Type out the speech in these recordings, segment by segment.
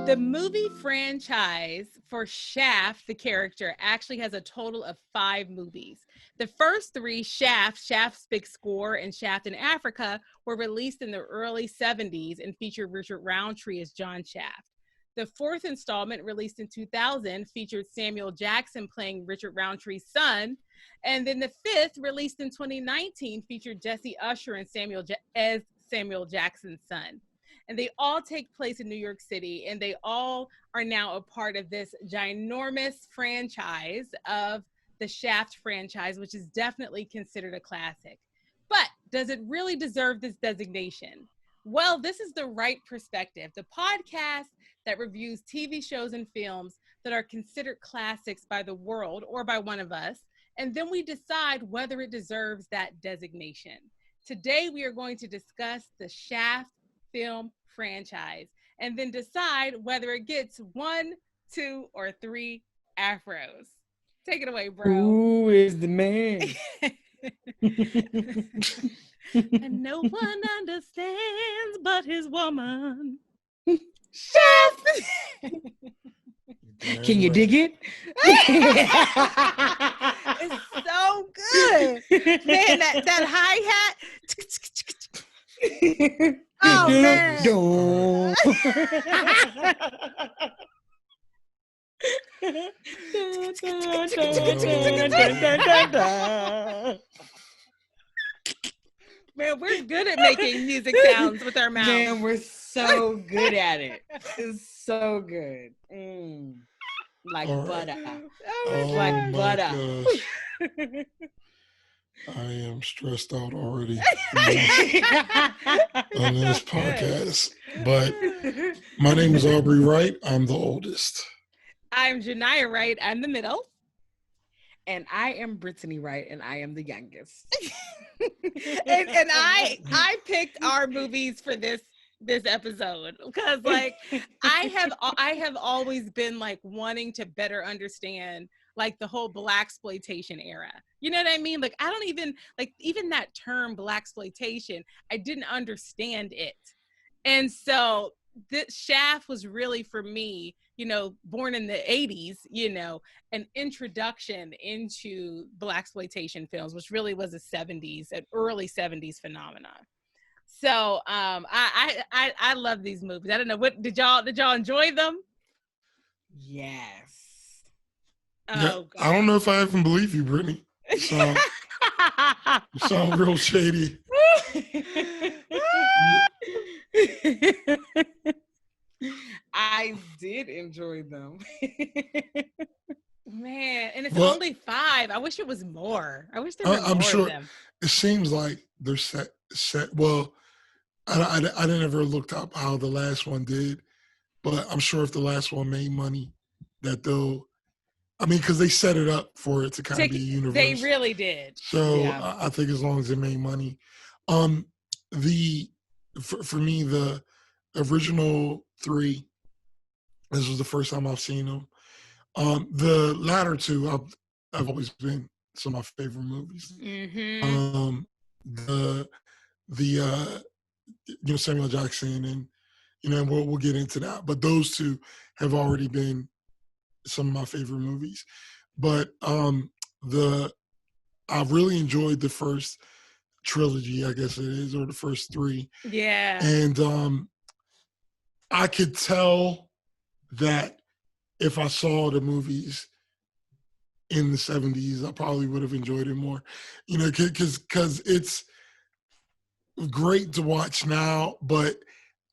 The movie franchise for Shaft, the character, actually has a total of 5 movies. The first 3, Shaft, Shaft's Big Score, and Shaft in Africa, were released in the early 70s and featured Richard Roundtree as John Shaft. The 4th installment, released in 2000, featured Samuel Jackson playing Richard Roundtree's son. And then the 5th, released in 2019, featured Jesse Usher and as Samuel Jackson's son. And they all take place in New York City, and they all are now a part of this ginormous franchise of the Shaft franchise, which is definitely considered a classic. But does it really deserve this designation? Well, this is the Wright Perspective, the podcast that reviews TV shows and films that are considered classics by the world or by one of us, and then we decide whether it deserves that designation. Today, we are going to discuss the Shaft film franchise and then decide whether it gets 1, 2, or 3 afros. Take it away, bro. Who is the man? And no one understands but his woman. Shaft! Can you dig it? It's so good. Man, that hi-hat. Oh, man. Man, we're good at making music sounds with our mouths. Man, we're so good at it. It's so good. Like butter. Like butter. Gosh. I am stressed out already on this podcast. But my name is Aubrey Wright. I'm the oldest. I'm Genia Wright. I'm the middle. And I am Brittany Wright, and I am the youngest. and I picked our movies for this episode because like I have always been like wanting to better understand like the whole blaxploitation era. You know what I mean? Like I don't even like even that term blaxploitation, I didn't understand it. And so this Shaft was really for me, you know, born in the 80s, you know, an introduction into blaxploitation films, which really was a 70s, an early 70s phenomenon. So I love these movies. I don't know, what did y'all enjoy them? Yes. Oh, God. I don't know if I even believe you, Brittany. You sound real shady. I did enjoy them. Man, and it's only 5. I wish it was more. I wish there were I'm more sure of them. It seems like they're set. Well, I didn't ever looked up how the last one did, but I'm sure if the last one made money, that they'll. I mean, because they set it up for it to kind of be a universe. They really did. So yeah. I think as long as it made money, for me the original 3. This was the first time I've seen them. The latter 2, I've always been some of my favorite movies. Mm-hmm. The Samuel Jackson and we'll get into that. But those 2 have already been some of my favorite movies. But I really enjoyed the first trilogy, I guess it is, or the first 3. Yeah. And I could tell that if I saw the movies in the 70s, I probably would have enjoyed it more. You know, because it's great to watch now, but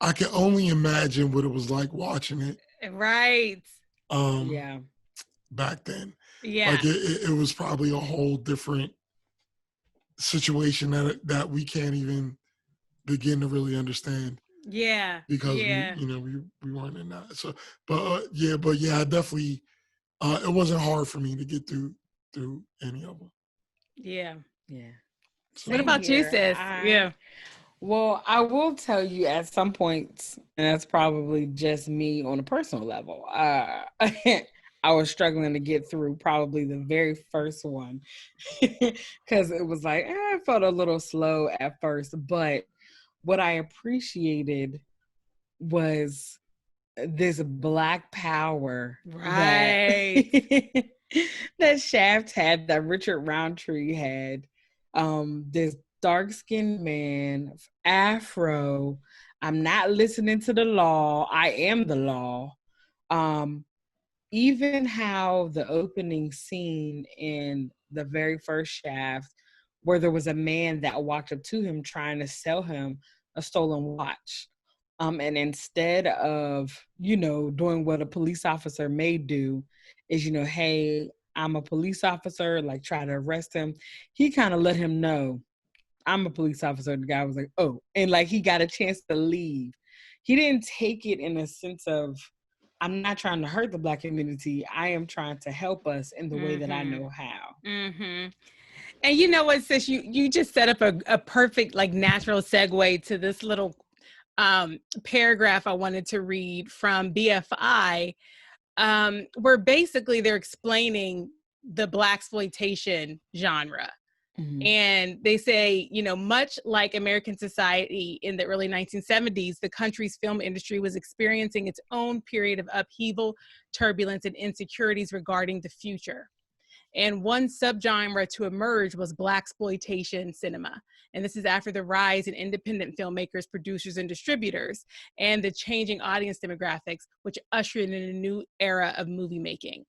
I can only imagine what it was like watching it. Right. Yeah. Back then. Yeah. Like it was probably a whole different situation that we can't even begin to really understand. Yeah. Because we weren't in that. So, but I definitely it wasn't hard for me to get through any of them. Yeah. Yeah. So, what about you, sis? Yeah. Well, I will tell you at some points, and that's probably just me on a personal level. I was struggling to get through probably the very first one because it was like, I felt a little slow at first. But what I appreciated was this Black power Right. that that Shaft had, that Richard Roundtree had. This dark-skinned man, Afro. I'm not listening to the law. I am the law. Even how the opening scene in the very first Shaft, where there was a man that walked up to him trying to sell him a stolen watch. And instead of, doing what a police officer may do is, hey, I'm a police officer, like try to arrest him. He kind of let him know, I'm a police officer. The guy was like, oh, and like he got a chance to leave. He didn't take it in a sense of, I'm not trying to hurt the Black community. I am trying to help us in the way that I know how. Mm-hmm. And you know what, sis, you just set up a perfect, like, natural segue to this little paragraph I wanted to read from BFI, where basically they're explaining the blaxploitation genre. Mm-hmm. And they say, much like American society in the early 1970s, the country's film industry was experiencing its own period of upheaval, turbulence, and insecurities regarding the future. And one subgenre to emerge was blaxploitation cinema. And this is after the rise in independent filmmakers, producers, and distributors, and the changing audience demographics, which ushered in a new era of movie making.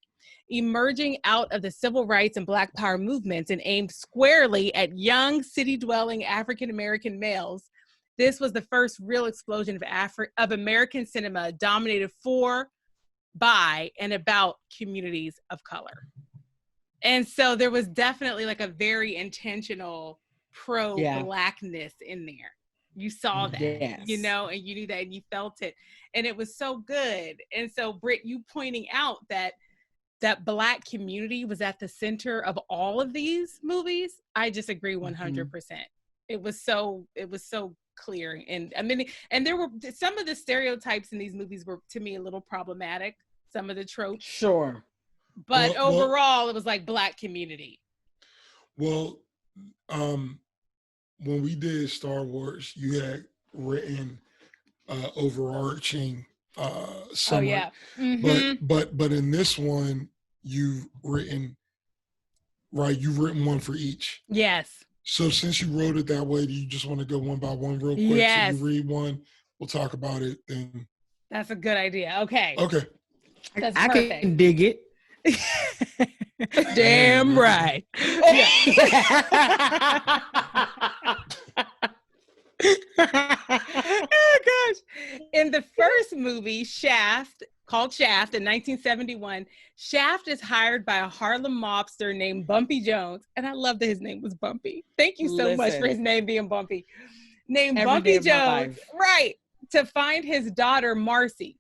Emerging out of the civil rights and Black power movements and aimed squarely at young city-dwelling African-American males, this was the first real explosion of American cinema dominated for, by, and about communities of color. And so there was definitely like a very intentional pro-Blackness in there. You saw that, yes. and you knew that, and you felt it. And it was so good. And so, Britt, you pointing out that Black community was at the center of all of these movies, I just agree 100%. Mm-hmm. It was so clear. And I mean, and there were some of the stereotypes in these movies were, to me, a little problematic. Some of the tropes. Sure. But overall, it was like Black community. Well, when we did Star Wars, you had written overarching summary. Oh, yeah. Mm-hmm. But in this one, you've written one for each. Yes. So since you wrote it that way, do you just want to go one by one real quick? Yes. So you read one, we'll talk about it then. That's a good idea. Okay. That's I perfect. Can dig it. Damn right. Oh gosh. In the first movie, called Shaft in 1971, Shaft is hired by a Harlem mobster named Bumpy Jones. And I love that his name was Bumpy. Thank you so much for his name being Bumpy. Named Bumpy Jones, right, to find his daughter, Marcy.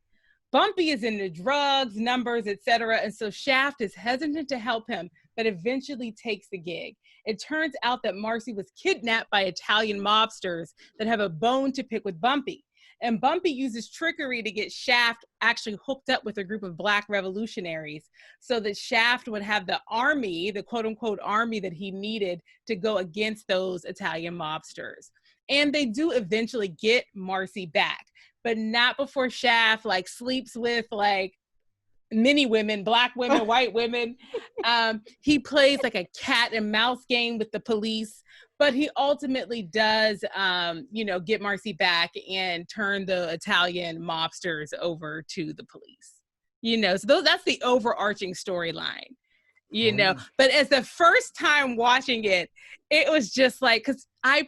Bumpy is into drugs, numbers, etc. And so Shaft is hesitant to help him, but eventually takes the gig. It turns out that Marcy was kidnapped by Italian mobsters that have a bone to pick with Bumpy. And Bumpy uses trickery to get Shaft actually hooked up with a group of Black revolutionaries so that Shaft would have the army, the quote unquote army that he needed to go against those Italian mobsters. And they do eventually get Marcy back, but not before Shaft like sleeps with like many women, Black women, white women. He plays like a cat and mouse game with the police, but he ultimately does, get Marcy back and turn the Italian mobsters over to the police. So that's the overarching storyline, but as the first time watching it, it was just like, cause I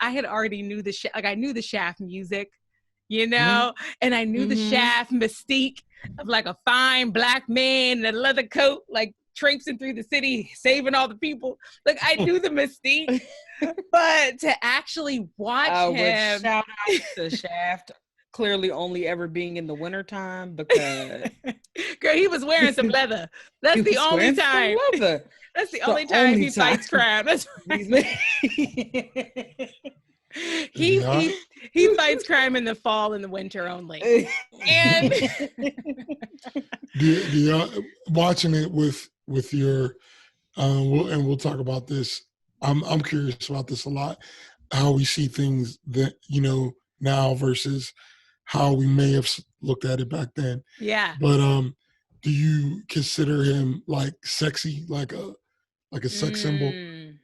had already knew I knew the Shaft music, and I knew the Shaft mystique of like a fine Black man in a leather coat, like traipsing through the city, saving all the people. Like I knew the mystique, but to actually watch him. Shout out to Shaft, clearly only ever being in the wintertime because girl, he was wearing some leather. That's the only time. That's the only time he fights crime. That's right. He fights crime in the fall and the winter only. And watching it with your and we'll talk about this. I'm curious about this a lot, how we see things that now versus how we may have looked at it back then. Yeah. But do you consider him like sexy, like a sex symbol? You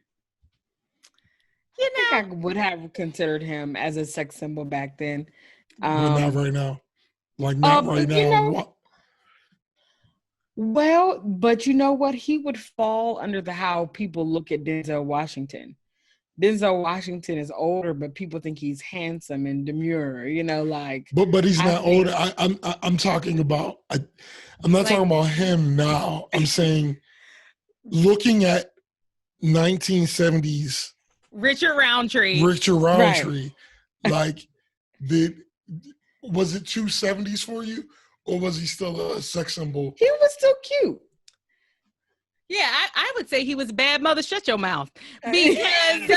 know, I think I would have considered him as a sex symbol back then. But not right now. Like not right now. You know, well, but you know what? He would fall under the how people look at Denzel Washington. Denzel Washington is older, but people think he's handsome and demure. You know, like. But he's not older. I'm talking about. I'm not talking about him now. I'm saying, looking at 1970s Richard Roundtree. Right. Like, was it 270s for you, or was he still a sex symbol? He was still cute. Yeah, I would say he was bad mother, shut your mouth. Because,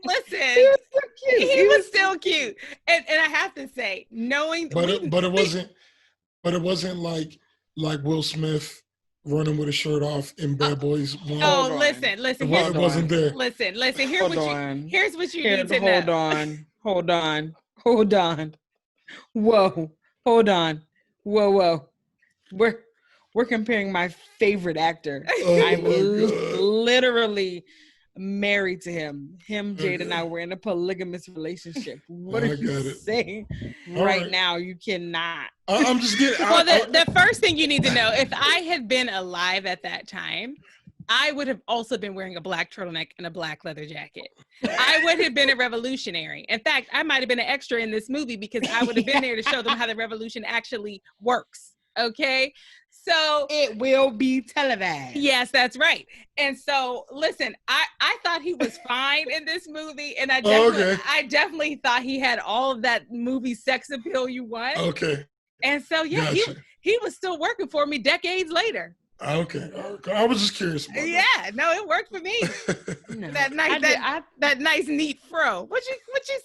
listen, he was still cute. He was still cute. And I have to say, knowing... But it wasn't like Will Smith running with his shirt off in Bad Boys 1. Oh, listen. It wasn't there. Listen. Here's what you need to know. Hold on. Whoa. Hold on. Whoa. We're comparing my favorite actor. I'm literally married to him. Jade, and I were in a polygamous relationship. What are you saying right now? You cannot. I'm just getting... Well, the first thing you need to know, if I had been alive at that time, I would have also been wearing a black turtleneck and a black leather jacket. I would have been a revolutionary. In fact, I might have been an extra in this movie because I would have been there to show them how the revolution actually works. Okay? So it will be televised. Yes, that's right. And so, listen, I thought he was fine in this movie, and I definitely thought he had all of that movie sex appeal you want. Okay. And so, yeah, gotcha. he was still working for me decades later. Okay. I was just curious about that. No, it worked for me. No. That nice neat fro. What you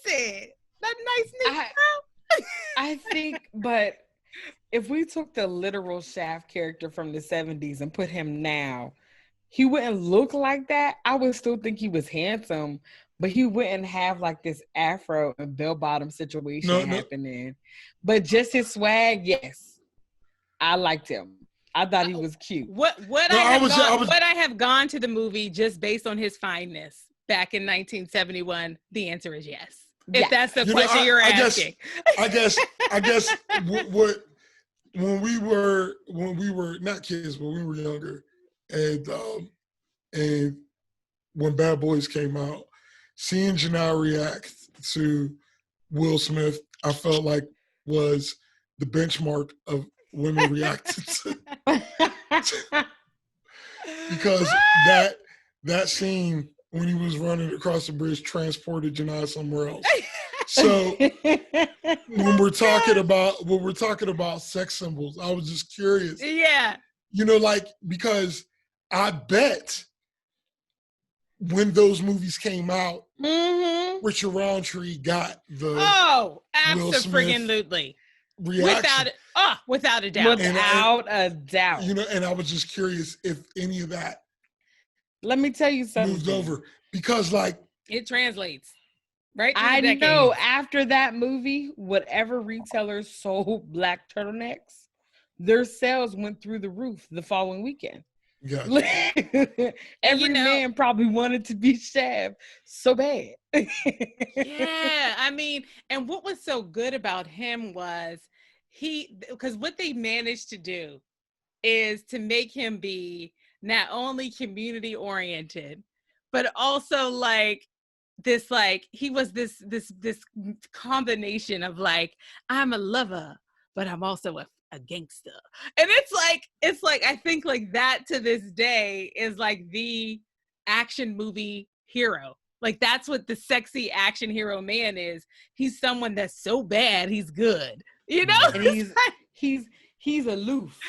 said? That nice neat fro. I think, but if we took the literal Shaft character from the 70s and put him now, he wouldn't look like that. I would still think he was handsome, but he wouldn't have like this afro and bell-bottom situation happening. But just his swag, yes. I liked him. I thought he was cute. I have gone to the movie just based on his fineness back in 1971? The answer is yes. If that's the question you're asking. I guess what when we were not kids, but we were younger, and when Bad Boys came out, seeing Janelle react to Will Smith, I felt like was the benchmark of women reacting to because that scene when he was running across the bridge transported Janelle somewhere else. So when we're talking about sex symbols, I was just curious. Yeah. Because I bet when those movies came out, Richard Roundtree got the absolutely reaction. Without a doubt. Without a doubt. And I was just curious if any of that let me tell you something. Moved over because it translates. Right. I know after that movie, whatever retailers sold black turtlenecks, their sales went through the roof the following weekend. Gotcha. Every man probably wanted to be Shaft so bad. Yeah, I mean, and what was so good about him was because what they managed to do is to make him be not only community oriented, but also he was this combination of I'm a lover, but I'm also a gangster. And it's like I think that to this day is the action movie hero. That's what the sexy action hero man is. He's someone that's so bad he's good. And he's aloof.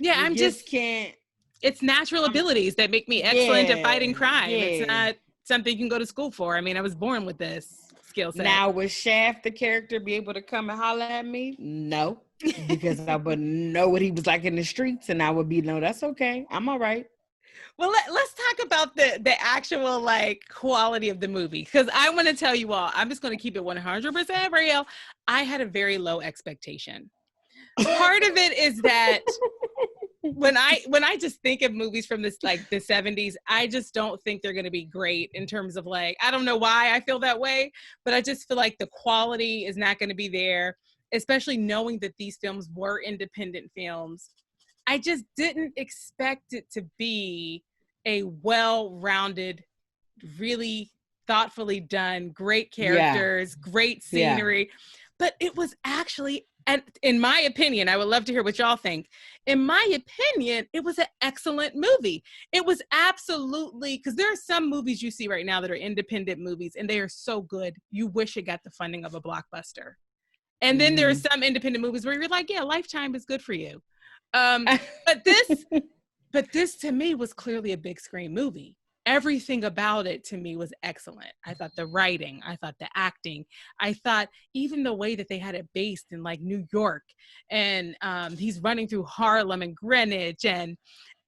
I'm just can't. It's natural abilities that make me excellent at fighting crime. It's not something you can go to school for. I mean, I was born with this skill set. Now, would Shaft, the character, be able to come and holler at me? No, because I wouldn't know what he was like in the streets, and I would be, no, that's okay. I'm all right. Well, let's talk about the actual like quality of the movie, because I want to tell you all, I'm just going to keep it 100% real. I had a very low expectation. Part of it is that when I just think of movies from this like the 70s, I just don't think they're going to be great in terms of like, I don't know why I feel that way, but I just feel like the quality is not going to be there, especially knowing that these films were independent films. I just didn't expect it to be a well-rounded, really thoughtfully done, great characters, great scenery. But it was actually, and in my opinion, I would love to hear what y'all think. In my opinion, it was an excellent movie. It was absolutely, because there are some movies you see right now that are independent movies, and they are so good, you wish it got the funding of a blockbuster. And then there are some independent movies where you're like, yeah, Lifetime is good for you. But this to me was clearly a big screen movie. Everything about it to me was excellent. I thought the writing, I thought the acting, I thought even the way that they had it based in like New York, and he's running through Harlem and Greenwich, and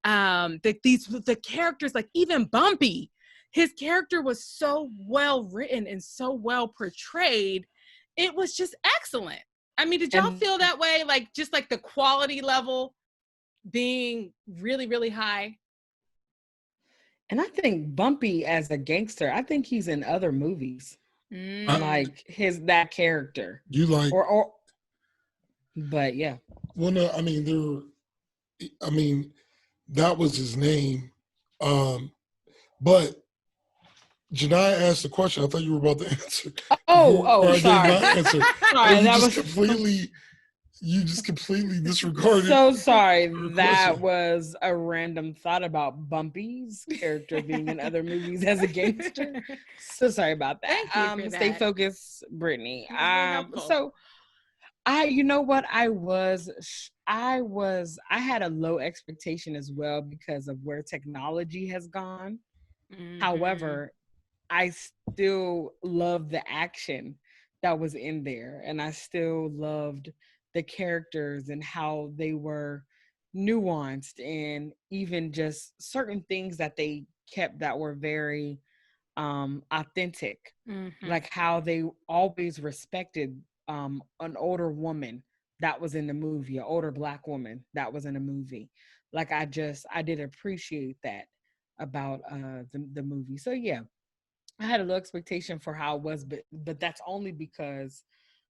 the characters, like even Bumpy, his character was so well written and so well portrayed. It was just excellent. I mean, did y'all feel that way? Like just like the quality level being really, really high? And I think Bumpy as a gangster, I think he's in other movies. Like that character. You like but yeah. Well, no, I mean that was his name. But Janai asked the question. I thought you were about to answer. Sorry. Answer. Sorry, you just completely disregarded. So sorry. That was a random thought about Bumpy's character being in other movies as a gangster. So sorry about that. Thank you for stay that. focused, Brittany. So you know what? I had a low expectation as well because of where technology has gone. However, I still love the action that was in there, and I still loved the characters and how they were nuanced, and even just certain things that they kept that were very authentic, like how they always respected an older woman that was in the movie, an older Black woman that was in a movie. Like I did appreciate that about the movie. So yeah, I had a low expectation for how it was, but that's only because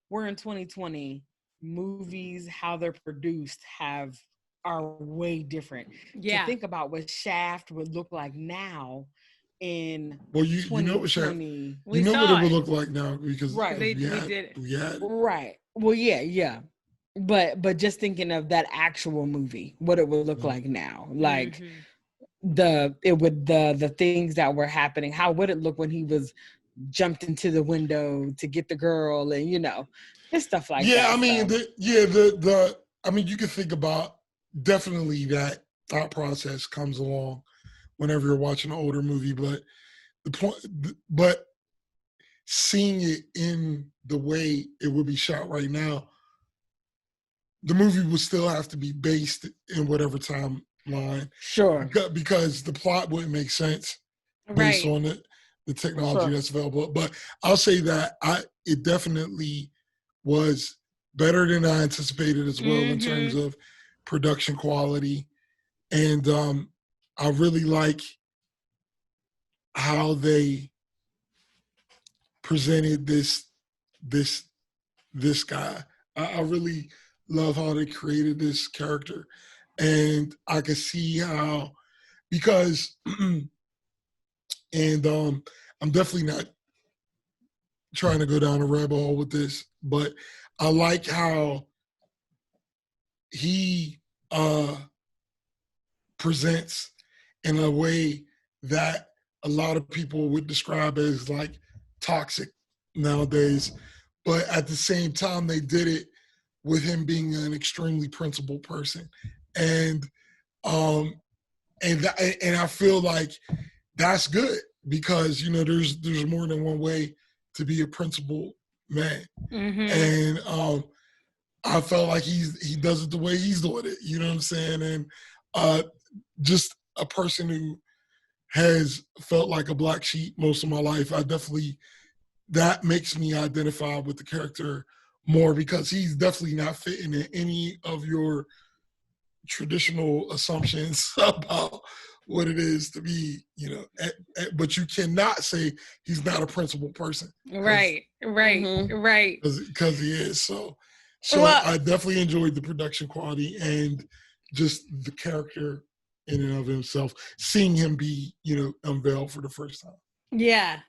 we're in 2020. Movies, how they're produced, are way different. Yeah. To think about what Shaft would look like now in you know what Shaft, you know what it would look like now, because we did it. Right. Well, yeah. But just thinking of that actual movie, what it would look like now, like the things that were happening, how would it look when he was jumped into the window to get the girl, and just stuff like that. I mean, you can think about, definitely that thought process comes along whenever you're watching an older movie, but seeing it in the way it would be shot right now, the movie would still have to be based in whatever timeline. Sure. Because the plot wouldn't make sense based on the technology that's available. But I'll say that it definitely was better than I anticipated as well in terms of production quality. And I really like how they presented this guy. I really love how they created this character. And I could see how, because and I'm definitely not trying to go down a rabbit hole with this, but I like how he presents in a way that a lot of people would describe as like toxic nowadays, but at the same time they did it with him being an extremely principled person, and I feel like that's good, because there's more than one way to be a principled man, and I felt like he does it the way he's doing it. You know what I'm saying? And just a person who has felt like a black sheep most of my life, that makes me identify with the character more, because he's definitely not fitting in any of your traditional assumptions about what it is to be, but you cannot say he's not a principled person. Right. Because he is. So Well, I definitely enjoyed the production quality and just the character in and of himself, seeing him be, unveiled for the first time. yeah.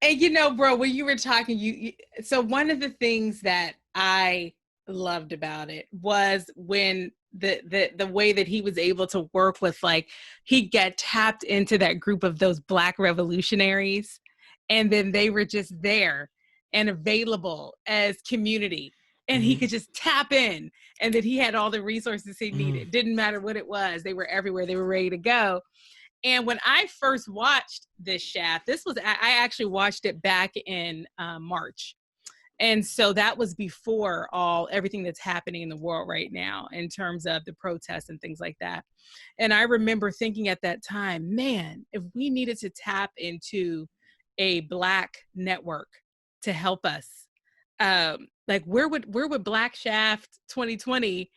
And bro, when you were talking, so one of the things that I loved about it was when the way that he was able to work with, like, he got tapped into that group of those Black revolutionaries, and then they were just there and available as community, and he could just tap in, and that he had all the resources he needed. Didn't matter what it was, they were everywhere, they were ready to go. And when I first watched this Shaft, I actually watched it back in March. And so that was before everything that's happening in the world right now in terms of the protests and things like that. And I remember thinking at that time, man, if we needed to tap into a Black network to help us, like where would Black Shaft 2020,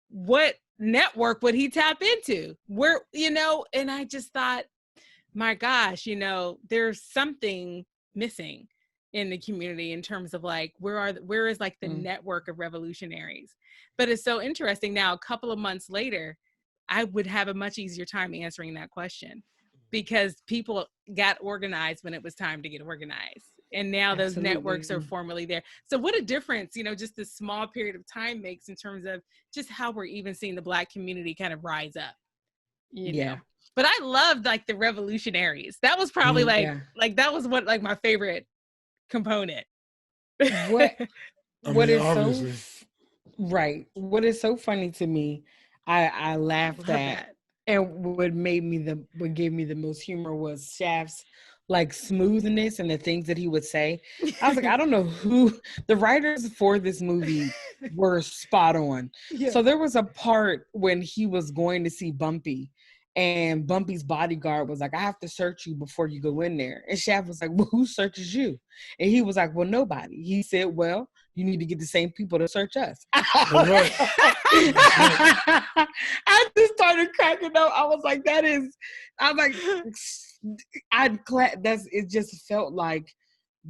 what network would he tap into? And I just thought, my gosh, there's something missing in the community in terms of like, where is like the network of revolutionaries? But it's so interesting now, a couple of months later, I would have a much easier time answering that question, because people got organized when it was time to get organized. And now those networks are formally there. So what a difference, just this small period of time makes in terms of just how we're even seeing the Black community kind of rise up, know. But I loved like the revolutionaries. That was probably like that was what, like, my favorite component. What is obviously. what is so funny to me, I laughed at, and what gave me the most humor was Shaft's like smoothness and the things that he would say. I was like, I don't know who the writers for this movie were spot on. Yeah. So there was a part when he was going to see Bumpy, and Bumpy's bodyguard was like, I have to search you before you go in there. And Shaft was like, well, who searches you? And he was like, well, nobody. He said, well, you need to get the same people to search us. Right. I just started cracking up. I was like, it just felt like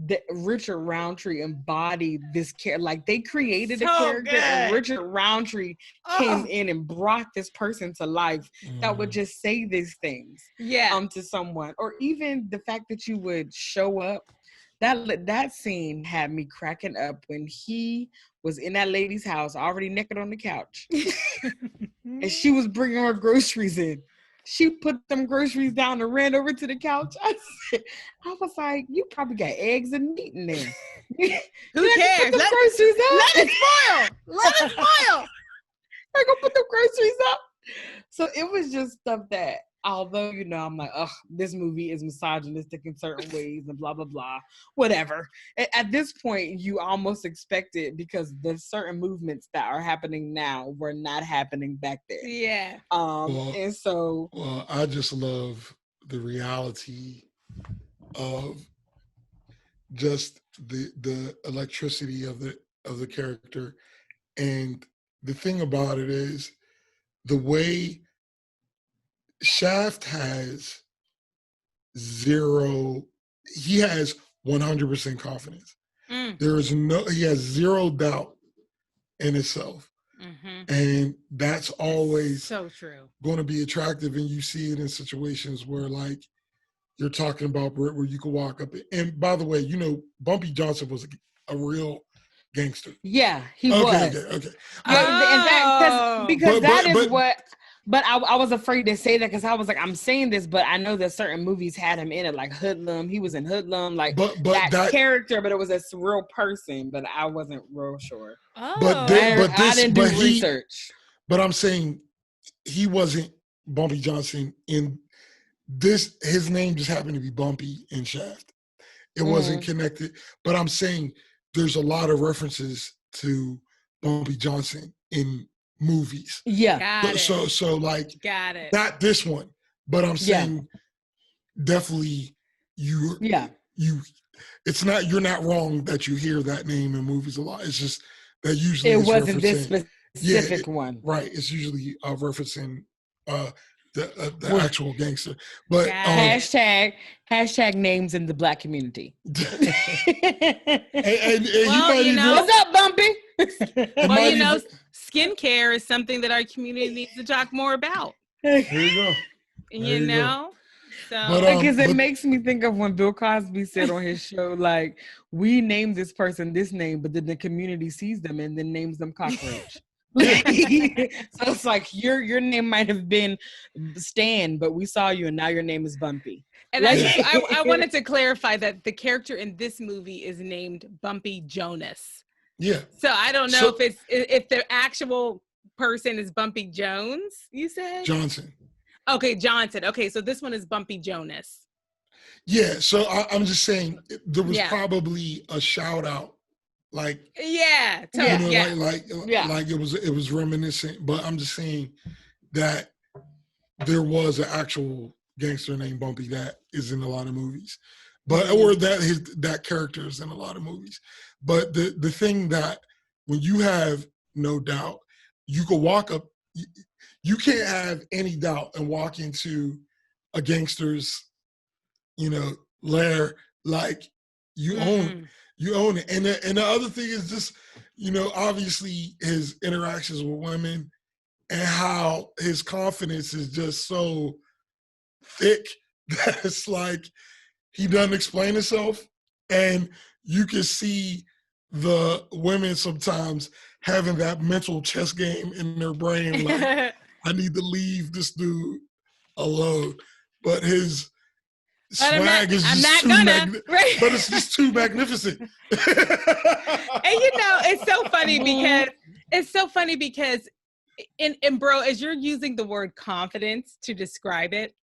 that Richard Roundtree embodied this character. Like, they created a character, good. And Richard Roundtree came in and brought this person to life that would just say these things to someone. Or even the fact that you would show up. That scene had me cracking up when he was in that lady's house, already naked on the couch, and she was bringing her groceries in. She put them groceries down and ran over to the couch. I was like, you probably got eggs and meat in there. Who cares? Put them groceries up. Let it spoil. Let it spoil. They're going to put them groceries up. So it was just stuff that, although, I'm like, this movie is misogynistic in certain ways and blah, blah, blah, whatever. At this point, you almost expect it, because there's certain movements that are happening now were not happening back there. Yeah. And so... Well, I just love the reality of just the electricity of the character. And the thing about it is the way Shaft has he has 100% confidence. He has zero doubt in himself. And that's always so true. Going to be attractive. And you see it in situations where, like, you're talking about, Britt, where you can walk up. And by the way, Bumpy Johnson was a real gangster. Yeah, he was. Okay. But I was afraid to say that, because I was like, I'm saying this, but I know that certain movies had him in it, like Hoodlum. He was in Hoodlum, like that character, but it was a real person. But I wasn't real sure. Oh, I didn't do research. But I'm saying he wasn't Bumpy Johnson in this. His name just happened to be Bumpy in Shaft. It wasn't connected. But I'm saying there's a lot of references to Bumpy Johnson in movies. Yeah. Got it. So like, Got it. not this one, but I'm saying definitely you. It's not, you're not wrong that you hear that name in movies a lot. It's just that usually it it's wasn't referencing, this specific one. Right. It's usually referencing the Well, actual gangster. But hashtag names in the Black community. and you Well, might you even, know, What's up, Bumpy? well, you know, skincare is something that our community needs to talk more about. There you go. You know? So because it makes me think of when Bill Cosby said on his show, like, we named this person this name, but then the community sees them and then names them cockroach. So it's like your name might have been Stan, but we saw you and now your name is Bumpy. And I wanted to clarify that the character in this movie is named Bumpy Jonas. Yeah. So I don't know if the actual person is Bumpy Jones, you said? Johnson. Okay, Johnson. Okay, so this one is Bumpy Jonas. Yeah, so I'm just saying there was probably a shout out, like like it was reminiscent, but I'm just saying that there was an actual gangster named Bumpy that is in a lot of movies, but or that character is in a lot of movies. But the thing that when you have no doubt, you could walk up. You can't have any doubt and walk into a gangster's, lair like you own it. And the other thing is just, obviously his interactions with women and how his confidence is just so thick that it's like he doesn't explain himself. And you can see the women sometimes having that mental chess game in their brain, like, I need to leave this dude alone. But his swag is just but it's just too magnificent. And it's so funny because and bro, as you're using the word confidence to describe it,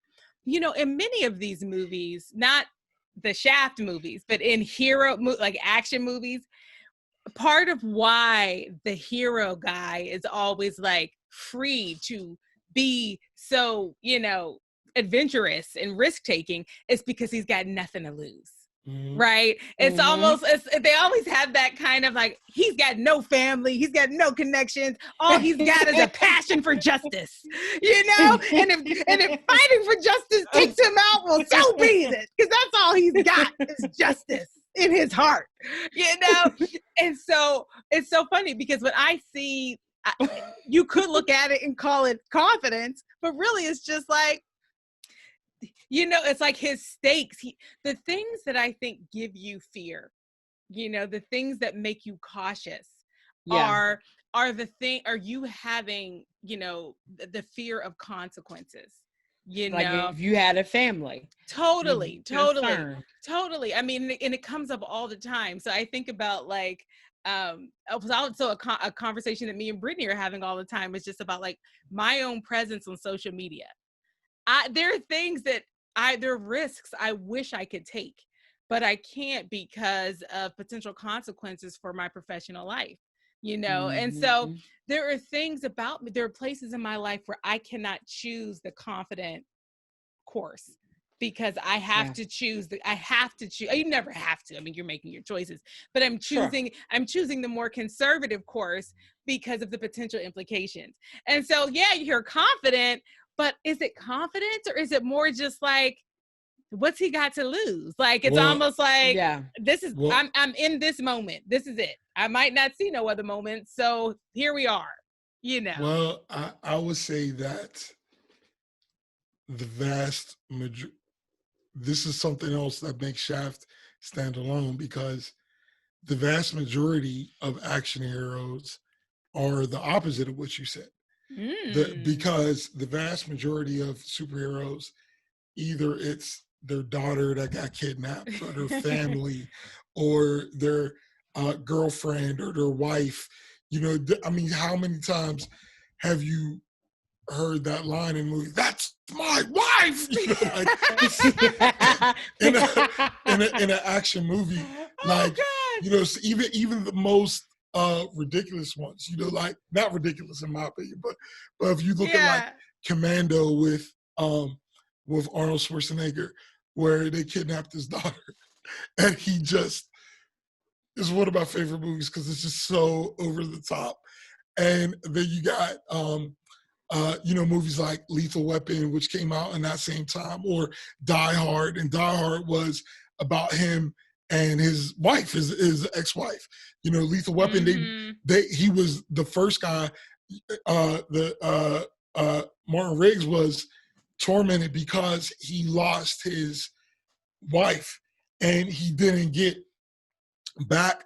in many of these movies, not the Shaft movies, but in like action movies, part of why the hero guy is always like free to be so, adventurous and risk-taking is because he's got nothing to lose. Right? It's almost, they always have that kind of like, he's got no family, he's got no connections, all he's got is a passion for justice, and if fighting for justice takes him out, well, so be it, because that's all he's got is justice in his heart, and so it's so funny because when I see, you could look at it and call it confidence, but really it's just like, it's like his stakes. The things that I think give you fear, the things that make you cautious are you having, the fear of consequences, like if you had a family. Totally. I mean, and it comes up all the time. So I think about like, also a conversation that me and Brittany are having all the time is just about like my own presence on social media. There are things that there are risks I wish I could take, but I can't because of potential consequences for my professional life, and so there are things about me, there are places in my life where I cannot choose the confident course because I have to choose you never have to, I mean, you're making your choices, but I'm choosing the more conservative course because of the potential implications. And so you're confident, but is it confidence or is it more just like, what's he got to lose? Like, it's almost like, this is, I'm in this moment. This is it. I might not see no other moment. So here we are, Well, I would say that the vast majority, this is something else that makes Shaft stand alone, because the vast majority of action heroes are the opposite of what you said. Because the vast majority of superheroes, either it's their daughter that got kidnapped or their family or their girlfriend or their wife. I mean, how many times have you heard that line in movies? That's my wife! In an action movie. Like, even the most ridiculous ones. You know, like not ridiculous in my opinion, but if you look at like Commando with Arnold Schwarzenegger, where they kidnapped his daughter, and he just is one of my favorite movies because it's just so over the top. And then you got movies like Lethal Weapon, which came out in that same time, or Die Hard. And Die Hard was about him and his wife, his ex-wife. You know, Lethal Weapon, he was the first guy, Martin Riggs was tormented because he lost his wife and he didn't get back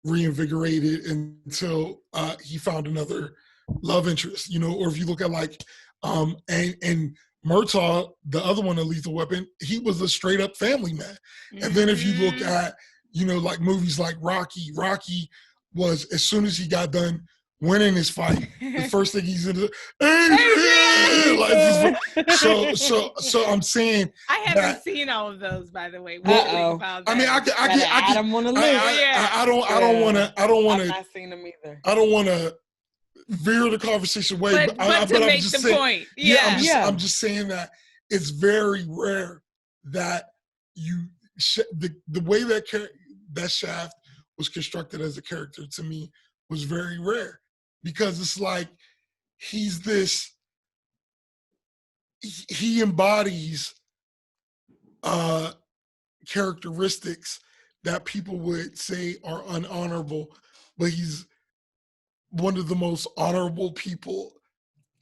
reinvigorated until he found another love interest, you know. Or if you look at like and Murtaugh, the other one, a Lethal Weapon, he was a straight up family man. And then if you look at, you know, like movies like Rocky was, as soon as he got done winning his fight, the first thing he's into, so I'm saying I haven't seen all of those, by the way. I mean, I can add them on the list. I don't want to. I've not seen them either. I don't want to veer the conversation away, but to make the point, I'm just saying that it's very rare that the way that Shaft was constructed as a character, to me, was very rare, because it's like he embodies characteristics that people would say are unhonorable, but he's one of the most honorable people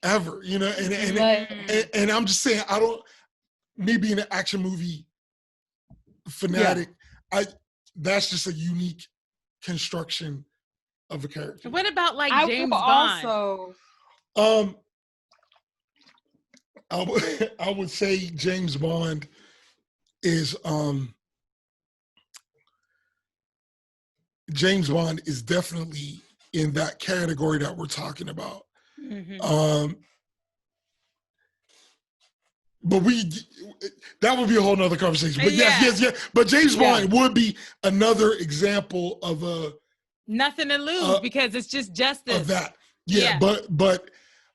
ever, you know. And I'm just saying, me being an action movie fanatic, that's just a unique construction of a character. What about like James Bond? Also, I would say James Bond is definitely in that category that we're talking about. But that would be a whole nother conversation. But yes. But James Bond would be another example of a nothing to lose, because it's just justice of that.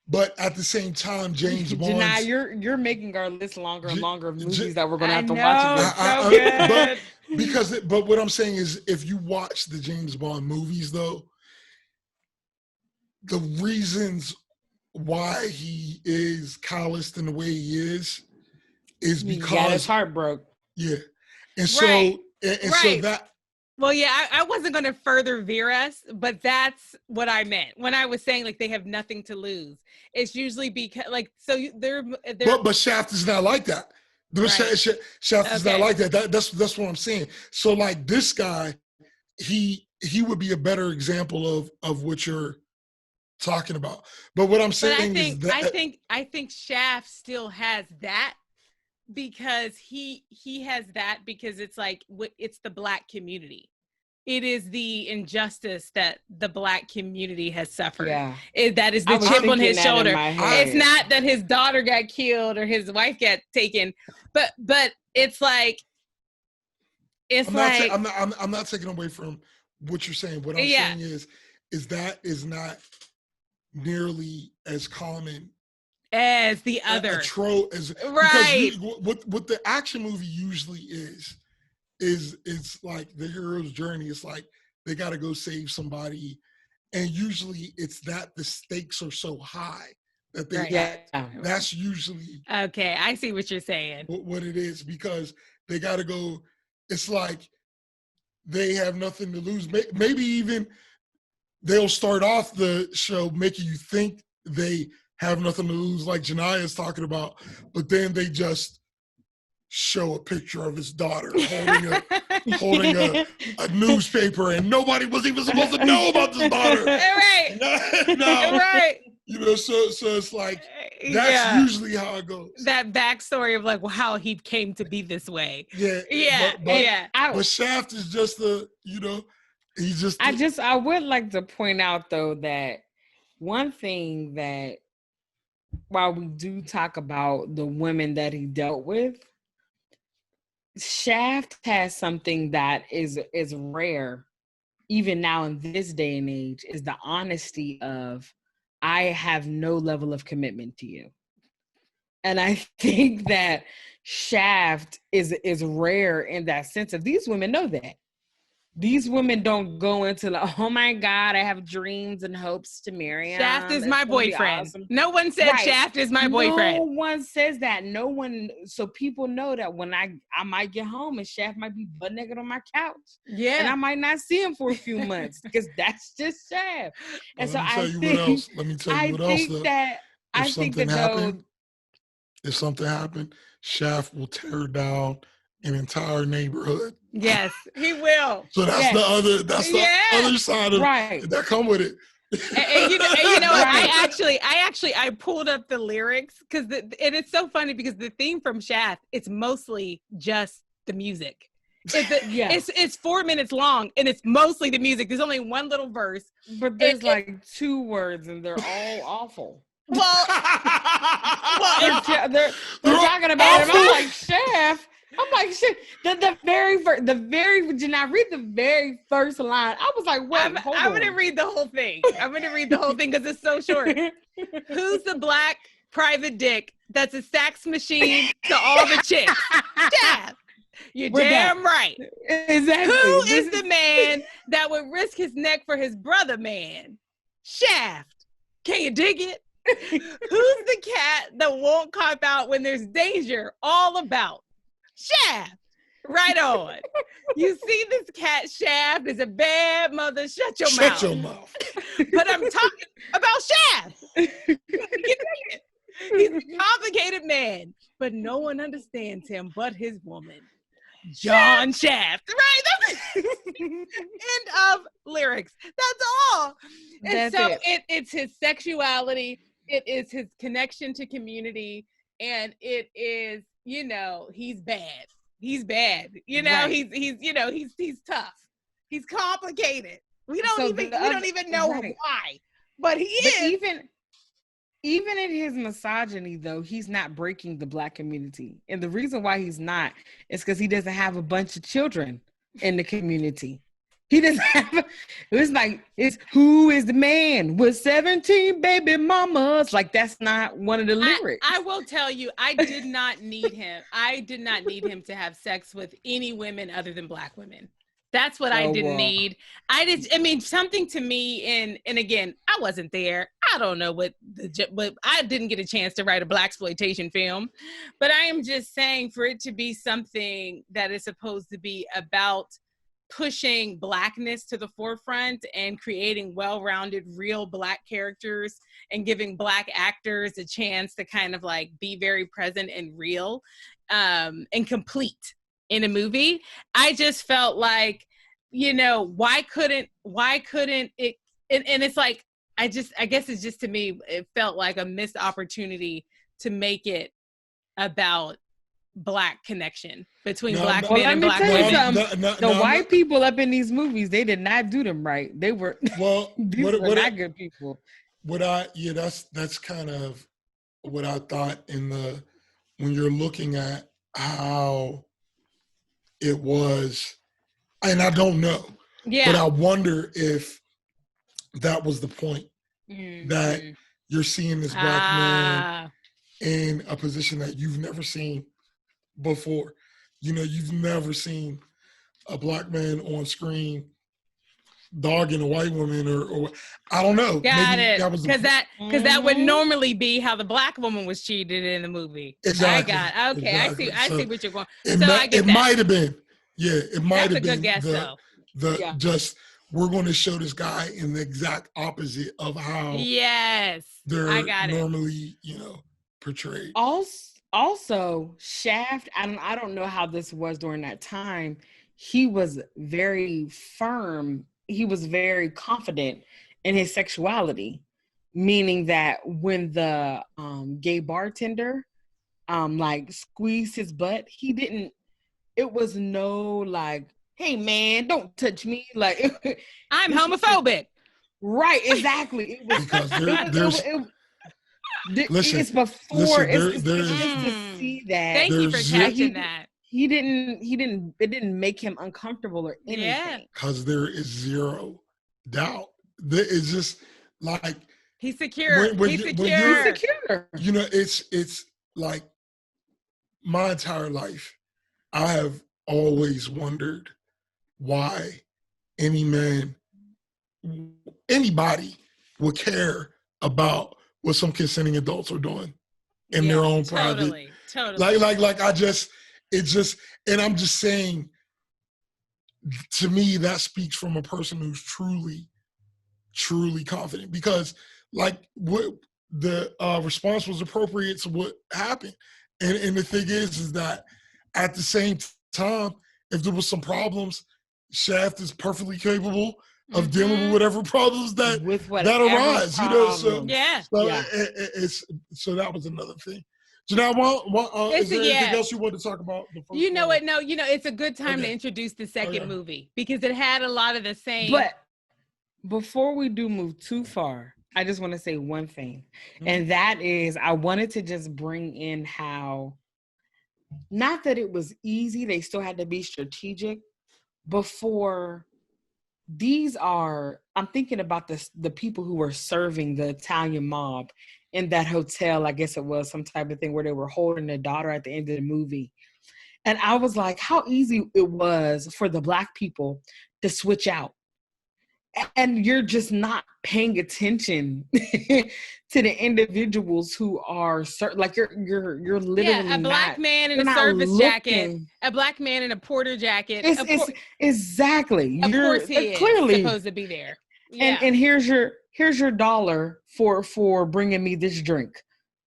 But at the same time, James Bond. Janai, you're making our list longer and longer of movies that we're gonna have to watch again. But what I'm saying is, if you watch the James Bond movies, though, the reasons why he is calloused in the way he is because his heart broke. Yeah, and so so that. Well, I wasn't going to further veer us, but that's what I meant when I was saying like they have nothing to lose. It's usually because like they're but Shaft is not like that. Shaft is not like that. That's what I'm saying. So like this guy, he would be a better example of what you're talking about. But what I'm saying is that I think Shaft still has that, because he has that because it's like it's the Black community. It is the injustice that the Black community has suffered. Yeah. That is the chip on his shoulder. It's not that his daughter got killed or his wife got taken, but it's like I'm not taking away from what you're saying. What I'm saying is that is not nearly as common as the other because what the action movie usually is it's like the hero's journey. It's like they got to go save somebody, and usually it's that the stakes are so high that that's usually okay. I see what you're saying. What it is, because they got to go. It's like they have nothing to lose. Maybe even they'll start off the show making you think they have nothing to lose, like Janai is talking about, but then they just show a picture of his daughter holding a newspaper, and nobody was even supposed to know about this daughter. Right. No. Right. You know, so it's like that's usually how it goes. That backstory of like how he came to be this way. But Shaft is just he's just. I would like to point out though that one thing that, while we do talk about the women that he dealt with, Shaft has something that is rare, even now in this day and age, is the honesty of, I have no level of commitment to you. And I think that Shaft is rare in that sense of, these women know that. These women don't go into like, oh my God, I have dreams and hopes to marry him. Shaft is my boyfriend. Awesome. No one said right. Shaft is my boyfriend. No one says that. No one. So people know that when I might get home and Shaft might be butt naked on my couch. Yeah. And I might not see him for a few months because that's just Shaft. And so Let me tell you what else. If something happened, Shaft will tear down an entire neighborhood. Yes, he will. So that's the other side of that come with it. And you know right. I pulled up the lyrics because and it's so funny because the theme from Shaft, it's mostly just the music. It's 4 minutes long and it's mostly the music. There's only one little verse, but there's two words and they're all awful. Well, they're talking about it. I'm like, Shaft. I'm like, shit. The very did I read the very first line? I was like, wait, I'm going to read the whole thing. I'm going to read the whole thing because it's so short. Who's the black private dick that's a sex machine to all the chicks? Shaft. You're damn right. Exactly. Who is the man that would risk his neck for his brother man? Shaft. Can you dig it? Who's the cat that won't cop out when there's danger all about? Shaft. Right on. You see, this cat Shaft is a bad mother. Shut your mouth. Shut your mouth. But I'm talking about Shaft. He's a complicated man, but no one understands him but his woman, John Shaft. Right? That's end of lyrics. That's all. And so it's his sexuality. It is his connection to community, and it is, he's bad. He's bad. Right. He's tough. He's complicated. We don't even know why, but he is. Even in his misogyny, though, he's not breaking the Black community, and the reason why he's not is because he doesn't have a bunch of children in the community. He doesn't have. It's who is the man with 17 baby mamas? Like, that's not one of the lyrics. I will tell you, I did not need him. I did not need him to have sex with any women other than Black women. That's what I didn't need. Something to me, and again, I wasn't there. I don't know but I didn't get a chance to write a blaxploitation film. But I am just saying, for it to be something that is supposed to be about pushing Blackness to the forefront and creating well-rounded, real Black characters and giving Black actors a chance to kind of like be very present and real and complete in a movie. I just felt like, why couldn't it? And it's like, I guess it's just, to me, it felt like a missed opportunity to make it about Black connection between Black men and Black women. The white people up in these movies, they did not do them right. They were were not good people. That's kind of what I thought when you're looking at how it was, and I don't know, but I wonder if that was the point, that you're seeing this Black man in a position that you've never seen before. You've never seen a Black man on screen dogging a white woman, or I don't know. Got it. Because that would normally be how the Black woman was treated in the movie. Exactly. Exactly. I see what you're going. It might have been. Yeah, it might have been. That's a good guess, though. Just, we're going to show this guy in the exact opposite of how they're normally, portrayed. Also, Shaft, I don't know how this was during that time. He was very firm. He was very confident in his sexuality, meaning that when the gay bartender squeezed his butt, it was no like, hey man, don't touch me. Like, I'm homophobic. Right, exactly. It was because it's before. It's just to see that. Thank you for catching that. It didn't make him uncomfortable or anything. Yeah. Because there is zero doubt. It's just like he's secure. He's secure. You know, it's like my entire life, I have always wondered why anybody would care about what some consenting adults are doing in their own private. Totally. Like and I'm just saying, to me, that speaks from a person who's truly, truly confident, because like what the response was appropriate to what happened. And the thing is that at the same time, if there was some problems, Shaft is perfectly capable of dealing with whatever problems that arise. You know, so so that was another thing. So now, is there anything else you want to talk about? You know what? No, it's a good time to introduce the second movie because it had a lot of the same. But before we do move too far, I just want to say one thing, and that is I wanted to just bring in how, not that it was easy, they still had to be strategic. Before I'm thinking about the people who were serving the Italian mob in that hotel. I guess it was some type of thing where they were holding their daughter at the end of the movie. And I was like, how easy it was for the Black people to switch out. And you're just not paying attention to the individuals who are like you're literally a Black man in a service jacket, a Black man in a porter jacket. Exactly. Of course he is clearly supposed to be there. Yeah. And here's your $1 for bringing me this drink.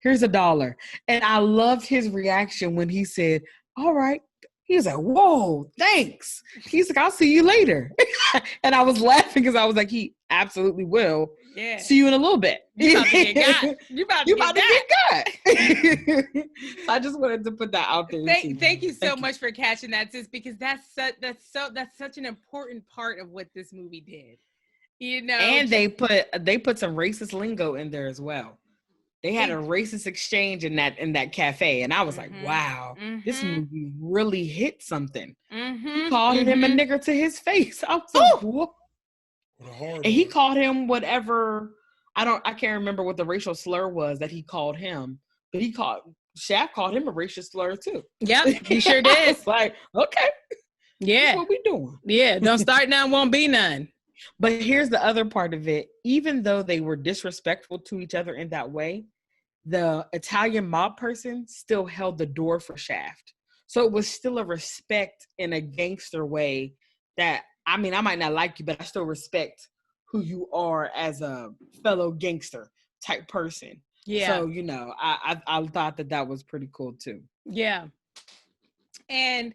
Here's $1. And I loved his reaction when he said, "All right." He was like, "Whoa, thanks." He's like, "I'll see you later." And I was laughing because I was like, he absolutely will. Yeah. See you in a little bit. You about to get got. You about to get got. So I just wanted to put that out there. Thank you so much for catching that, sis, because that's such an important part of what this movie did. You know, and they put some racist lingo in there as well. They had a racist exchange in that cafe, and I was like, "Wow, this movie really hit something." He called him a nigger to his face. I was like, "What?" And he called him whatever. I can't remember what the racial slur was that he called him, but Shaft called him a racial slur too. Yep, he sure did. Like, okay, that's what we doing? Yeah, don't start now, won't be none. But here's the other part of it. Even though they were disrespectful to each other in that way, the Italian mob person still held the door for Shaft. So it was still a respect in a gangster way that, I mean, I might not like you, but I still respect who you are as a fellow gangster type person. Yeah. So, I thought that was pretty cool too. Yeah. And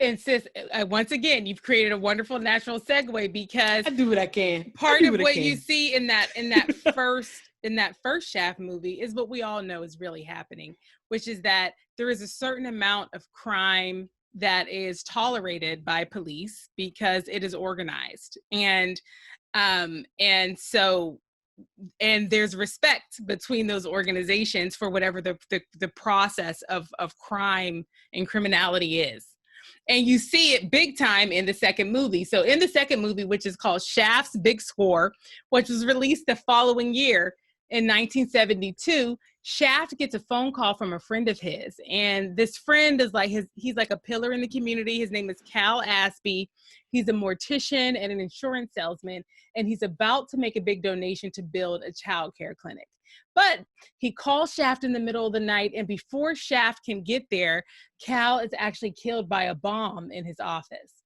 and sis, once again, you've created a wonderful natural segue because I do what I can. Part of what you see in that first Shaft movie is what we all know is really happening, which is that there is a certain amount of crime that is tolerated by police because it is organized, and there's respect between those organizations for whatever the process of crime and criminality is. And you see it big time in the second movie. So in the second movie, which is called Shaft's Big Score, which was released the following year in 1972, Shaft gets a phone call from a friend of his. And this friend is he's like a pillar in the community. His name is Cal Aspie. He's a mortician and an insurance salesman. And he's about to make a big donation to build a child care clinic. But he calls Shaft in the middle of the night, and before Shaft can get there, Cal is actually killed by a bomb in his office.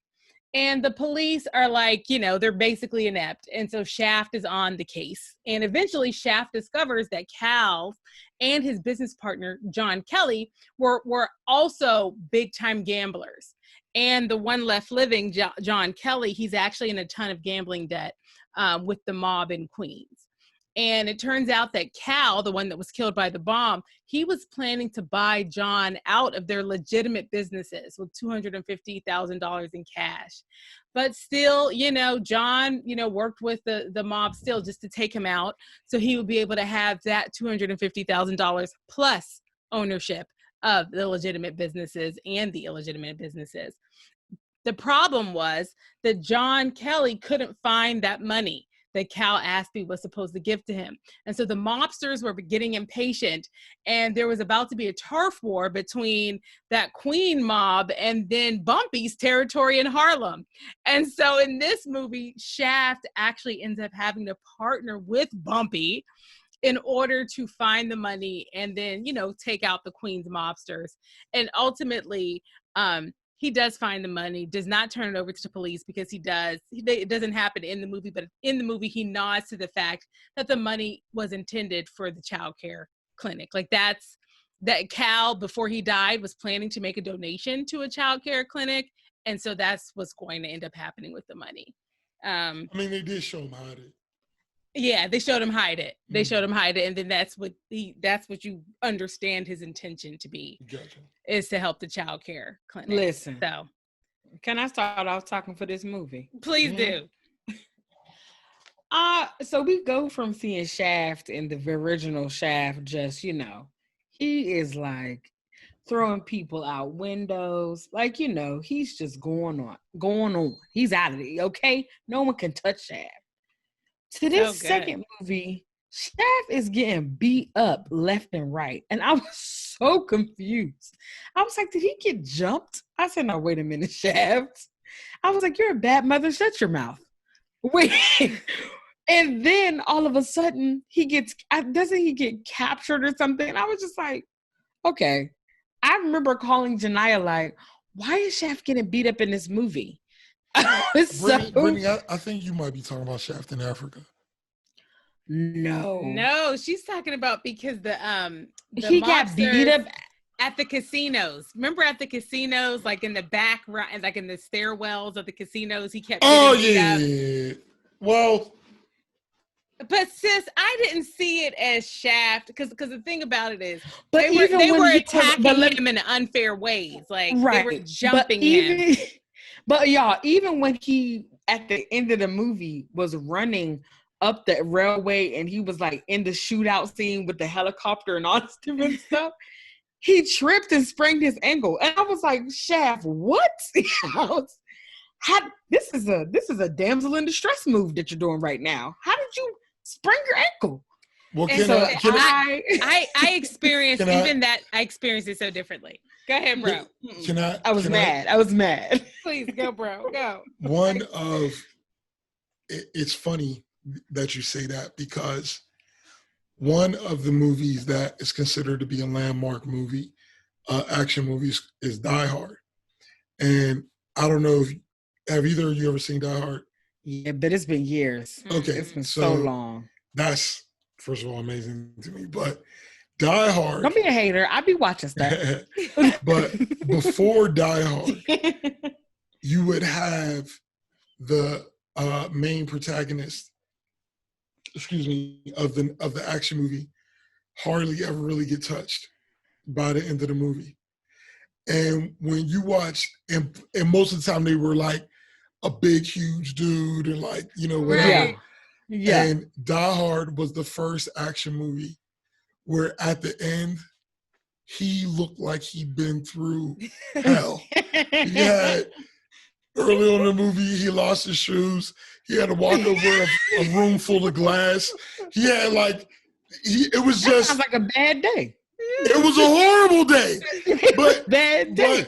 And the police are like, they're basically inept. And so Shaft is on the case. And eventually Shaft discovers that Cal and his business partner, John Kelly, were also big-time gamblers. And the one left living, John Kelly, he's actually in a ton of gambling debt with the mob in Queens. And it turns out that Cal, the one that was killed by the bomb, he was planning to buy John out of their legitimate businesses with $250,000 in cash. But still, John, worked with the mob still just to take him out so he would be able to have that $250,000 plus ownership of the legitimate businesses and the illegitimate businesses. The problem was that John Kelly couldn't find that money that Cal Aspie was supposed to give to him. And so the mobsters were getting impatient, and there was about to be a turf war between that Queen mob and then Bumpy's territory in Harlem. And so in this movie, Shaft actually ends up having to partner with Bumpy in order to find the money and then, take out the Queen's mobsters. And ultimately, he does find the money, does not turn it over to the police because it doesn't happen in the movie, but in the movie, he nods to the fact that the money was intended for the child care clinic. Like that Cal, before he died, was planning to make a donation to a child care clinic. And so that's what's going to end up happening with the money. They did show him hide it. Yeah, they showed him hide it. And then that's what you understand his intention to be. Gotcha. Is to help the child care clinic. Listen, so can I start off talking for this movie? Please do. So we go from seeing Shaft in the original Shaft, just, he is like throwing people out windows. Like, he's just going on. He's out of it, okay? No one can touch Shaft. To this second movie, Shaft is getting beat up left and right. And I was so confused. I was like, did he get jumped? I said, no, wait a minute, Shaft. I was like, you're a bad mother. Shut your mouth. Wait. And then all of a sudden, doesn't he get captured or something? And I was just like, okay. I remember calling Janiyah like, why is Shaft getting beat up in this movie? Brittany, I think you might be talking about Shaft in Africa. No, she's talking about because the he got beat up at the casinos. Remember at the casinos, like in the back, like in the stairwells of the casinos, he kept. Yeah. Well, but sis, I didn't see it as Shaft because the thing about it is, but they were attacking him in unfair ways, like they were jumping him. But y'all, even when he, at the end of the movie, was running up the railway and he was like in the shootout scene with the helicopter and all this different stuff, he tripped and sprained his ankle. And I was like, Shaft, what? This is a damsel in distress move that you're doing right now. How did you sprain your ankle? Well, I experienced I experienced it so differently. Go ahead, bro. I was mad. Please go, bro. Go. It's funny that you say that because one of the movies that is considered to be a landmark movie, action movies, is Die Hard. And I don't know have either of you ever seen Die Hard? Yeah, but it's been years. Okay. It's been so long. That's, first of all, amazing to me. But Die Hard. Don't be a hater. I be watching stuff. But before Die Hard, you would have the main protagonist, of the action movie, hardly ever really get touched by the end of the movie. And when you watch, and most of the time they were like a big, huge dude and like, whatever. Right. Yeah. And Die Hard was the first action movie where at the end, he looked like he'd been through hell. He had, early on in the movie, he lost his shoes. He had to walk over a room full of glass. He had it was just. Sounds like a bad day. It was a horrible day. But, bad day.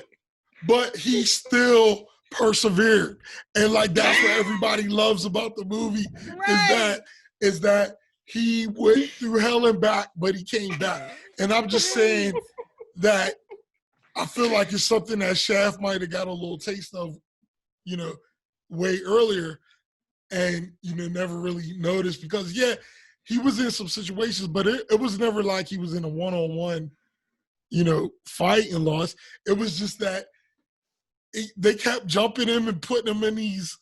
But he still persevered. And that's what everybody loves about the movie, right. is that he went through hell and back, but he came back. And I'm just saying that I feel like it's something that Shaft might have got a little taste of, way earlier and, never really noticed because, he was in some situations, but it was never like he was in a one-on-one, fight and lost. It was just that they kept jumping him and putting him in these,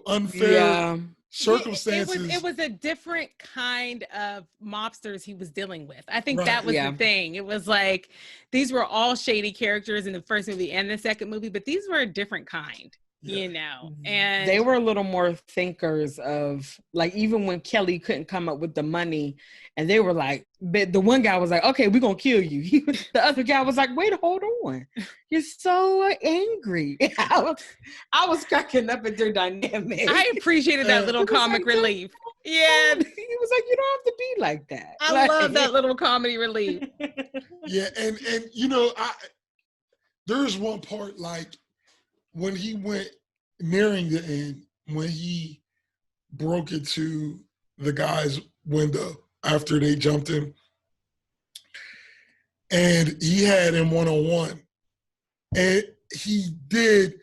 unfair circumstances. It was a different kind of mobsters he was dealing with. I think that was the thing. It was like these were all shady characters in the first movie and the second movie, but these were a different kind. you know, and they were a little more thinkers of like, even when Kelly couldn't come up with the money and they were like, but the one guy was like, okay, we're gonna kill you. The other guy was like, wait, hold on, you're so angry. I was cracking up at their dynamic. I appreciated that little comic relief. Yeah, he was like, you don't have to be like that. I love that little comedy relief. Yeah, and you know, there's one part like when he went nearing the end, when he broke into the guy's window after they jumped him, and he had him one-on-one, and he did.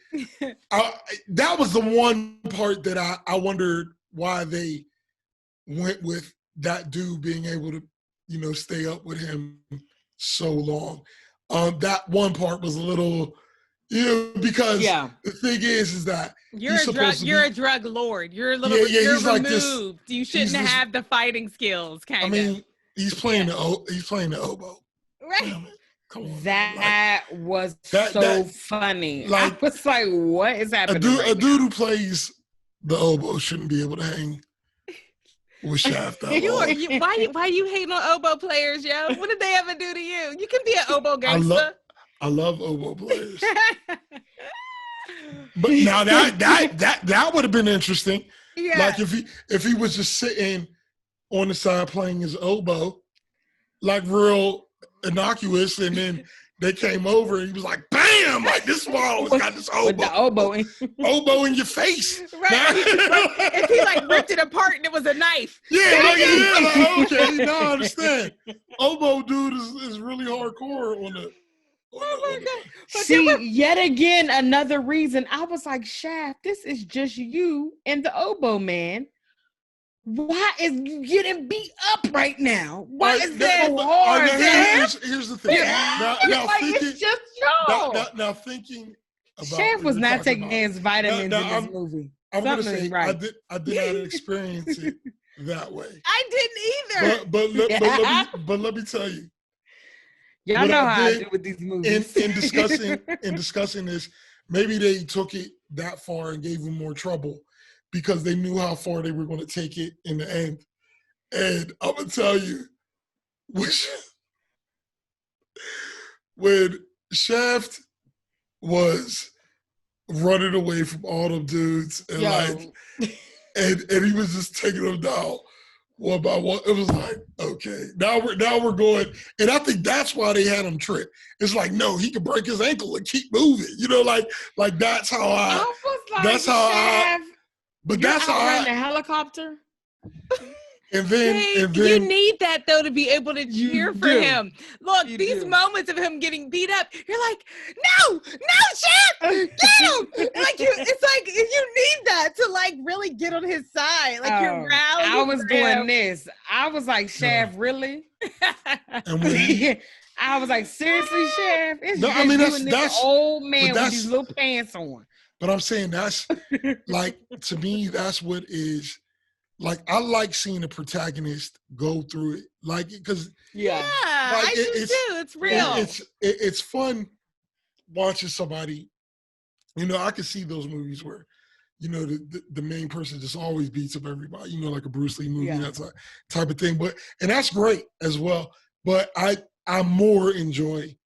That was the one part that I wondered why they went with that dude being able to, you know, stay up with him so long. That one part was a little, you know, because the thing is that you're a drug lord. You're a little you're removed. Like this, you shouldn't have the fighting skills. I mean, he's playing the oboe. Right. Come on, that was so funny. Like, I was like, what is happening? A dude who plays the oboe shouldn't be able to hang with Shaft. Why you hating on oboe players, yo? What did they ever do to you? You can be an oboe gangster. I love oboe players. But now that would have been interesting. Yeah. Like if he was just sitting on the side playing his oboe, like real innocuous, and then they came over and he was like, bam! Like, this is why I always got this oboe. With the oboe in your face. Right. If he like ripped it apart and it was a knife. Yeah, like, okay, now I understand. Oboe dude is really hardcore on the. Oh my God. See, yet again, another reason I was like, Shaft, this is just you and the oboe man. Why is you getting beat up right now? Why is that so hard? Here's the thing. It's just y'all. Now thinking about Shaft was not taking his vitamins in this movie. I'm going to say I did not experience it that way. I didn't either. But let me tell you. Y'all know how I do with these movies. In discussing this, maybe they took it that far and gave him more trouble because they knew how far they were going to take it in the end. And I'm going to tell you, when Shaft was running away from all them dudes and and he was just taking them down one by one, it was like, okay, now we're going, and I think that's why they had him tripped. It's like, no, he could break his ankle and keep moving, you know, like that's how that's how the helicopter. And then you need that though to be able to cheer for him. Look, these moments of him getting beat up, you're like, no, Shaft, get him! It's like you need that to like really get on his side. Like you're rallying. I was doing this. I was like, Shaft, really? I was like, seriously, Shaft? It's just this old man with these little pants on. But I'm saying that's like, to me, that's what is. Like, I like seeing a protagonist go through it, like, because I do too. It's real. It's fun watching somebody. You know, I can see those movies where, you know, the main person just always beats up everybody. You know, like a Bruce Lee movie, that type of thing. And that's great as well. But I more enjoy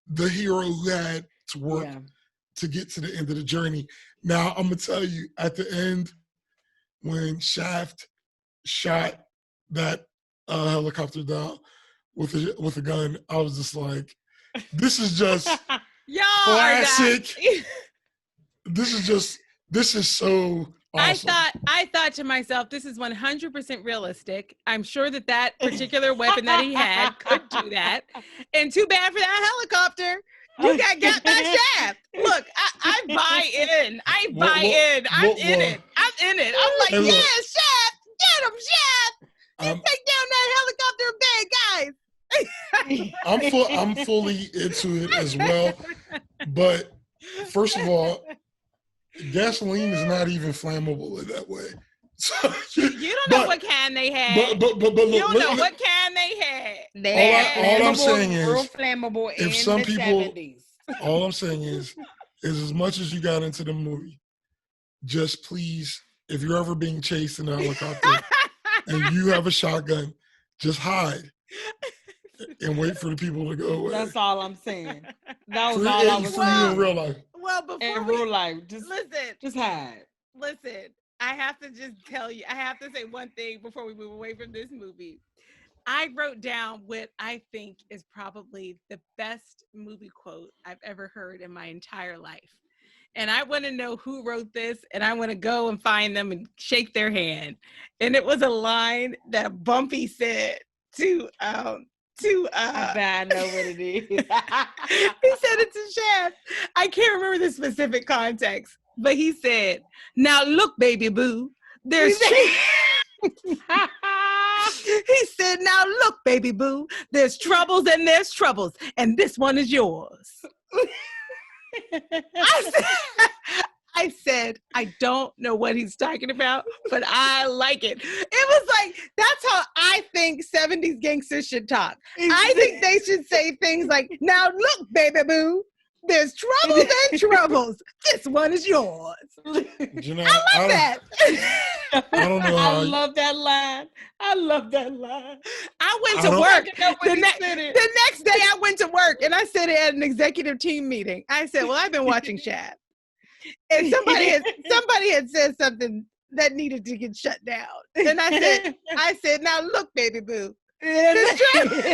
the hero who had to work to get to the end of the journey. Now, I'm gonna tell you, at the end, when Shaft shot that helicopter down with a gun, I was just like, this is just classic. This is so awesome. I thought to myself, this is 100% realistic. I'm sure that particular weapon that he had could do that. And too bad for that helicopter. You got that Shaft. Look, I buy in. I'm in it. I'm like, Shaft, get him, Shaft. You take down that helicopter big, guys. I'm fully into it as well. But first of all, gasoline is not even flammable in that way. So, you don't know what can they had. But look, you don't know what can they had. All I'm saying is, real flammable if some people, all I'm saying is, is as much as you got into the movie, just please, if you're ever being chased in a helicopter and you have a shotgun, just hide and wait for the people to go away. That's all I'm saying. That was For, all I was for you saying. in real life. Well, before In real life, just hide. Listen, I have to just tell you, I have to say one thing before we move away from this movie. I wrote down what I think is probably the best movie quote I've ever heard in my entire life. And I want to know who wrote this, and I want to go and find them and shake their hand. And it was a line that Bumpy said to I bet I know what it is. he said it to Chef. I can't remember the specific context, but he said, "Now look, baby boo, there's he said, "Now look, baby boo, there's troubles and there's troubles, and this one is yours." I said, I don't know what he's talking about, but I like it. It was like, that's how I think 70s gangsters should talk. I think they should say things like, "Now look, baby boo, there's troubles and troubles. This one is yours." You know, I love that. I don't know how. I love that line. I love that line. I went to work. The next day I went to work and I said it at an executive team meeting. I said, "Well, I've been watching Shad." And somebody had said something that needed to get shut down. And I said, "Now look, baby boo." I swear to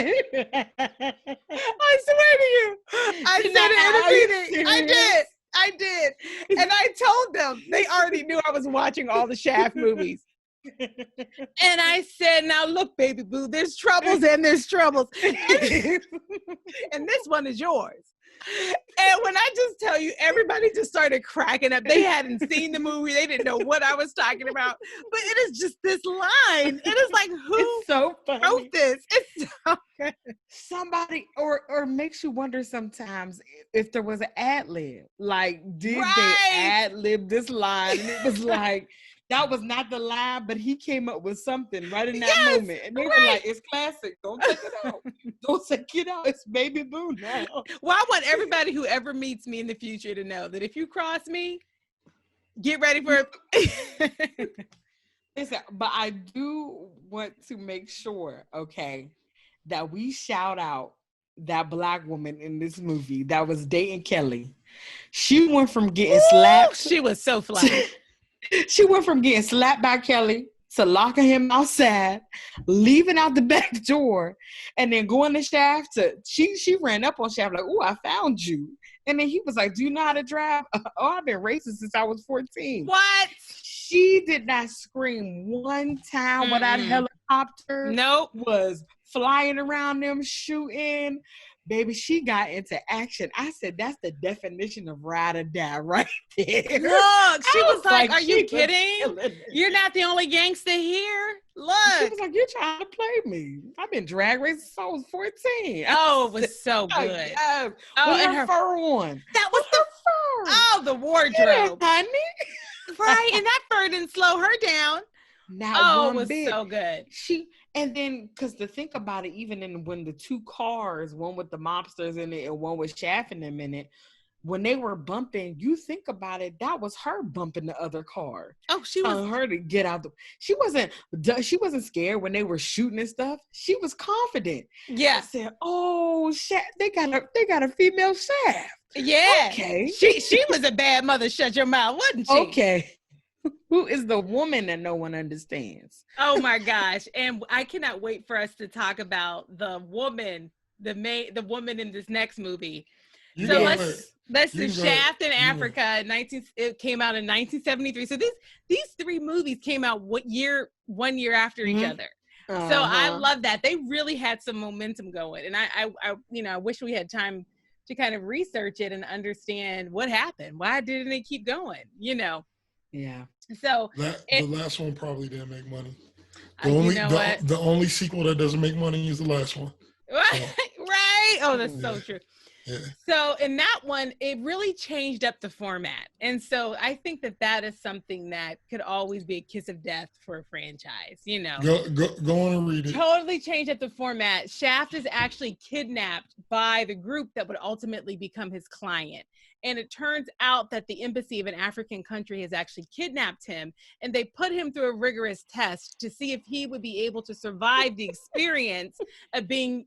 you. I said it in a meeting. I did. And I told them, they already knew I was watching all the Shaft movies. And I said, "Now look, baby boo, there's troubles and there's troubles. And this one is yours." And when I just tell you, everybody just started cracking up. They hadn't seen the movie. They didn't know what I was talking about. But it is just this line. It is like, who so funny. wrote this? It's so good. Somebody, or makes you wonder sometimes if there was an ad lib. Like, did they ad lib this line? And it was like, that was not the line, but he came up with something right in that moment. And they were like, "It's classic. Don't take it out. Don't take it out. It's baby boo now." Well, I want everybody who ever meets me in the future to know that if you cross me, get ready for it. Listen, but I do want to make sure, okay, that we shout out that Black woman in this movie that was dating Kelly. She went from getting slapped. She was so fly. She went from getting slapped by Kelly to locking him outside, leaving out the back door, and then going to Shaft to she ran up on Shaft like, "Oh, I found you." And then he was like, "Do you know how to drive?" "Oh, I've been racing since I was 14. What? She did not scream one time when that helicopter was flying around them shooting. Baby, she got into action. I said, that's the definition of ride or die right there. Look, she was like, "Are you kidding? You're not the only gangster here. Look." She was like, "You're trying to play me. I've been drag racing since I was 14. Oh, it was so good. Yes. Oh, and her fur one. That was the fur. Oh, the wardrobe. Honey. Right, and that fur didn't slow her down. Not it was bit. So good. And then, because to think about it, even when the two cars, one with the mobsters in it and one with Shaft in them in it, when they were bumping, you think about it, that was her bumping the other car. Oh, she was telling her to get out. She wasn't scared when they were shooting and stuff. She was confident. Yeah. I said, "Oh, Shaft, they got a female Shaft." Yeah. Okay. She was a bad mother. Shut your mouth, wasn't she? Okay. Who is the woman that no one understands? Oh my gosh. And I cannot wait for us to talk about the woman, the woman in this next movie. Let's do Shaft in Africa. It came out in 1973. So these three movies came out 1 year after each other. Uh-huh. So I love that. They really had some momentum going. And I wish we had time to kind of research it and understand what happened. Why didn't it keep going? Yeah. So the last one probably didn't make money. The only sequel that doesn't make money is the last one. Right. Oh, that's so true. Yeah. So in that one, it really changed up the format. And so I think that that is something that could always be a kiss of death for a franchise, you know. Go on and read it. Totally changed up the format. Shaft is actually kidnapped by the group that would ultimately become his client. And it turns out that the embassy of an African country has actually kidnapped him, and they put him through a rigorous test to see if he would be able to survive the experience of being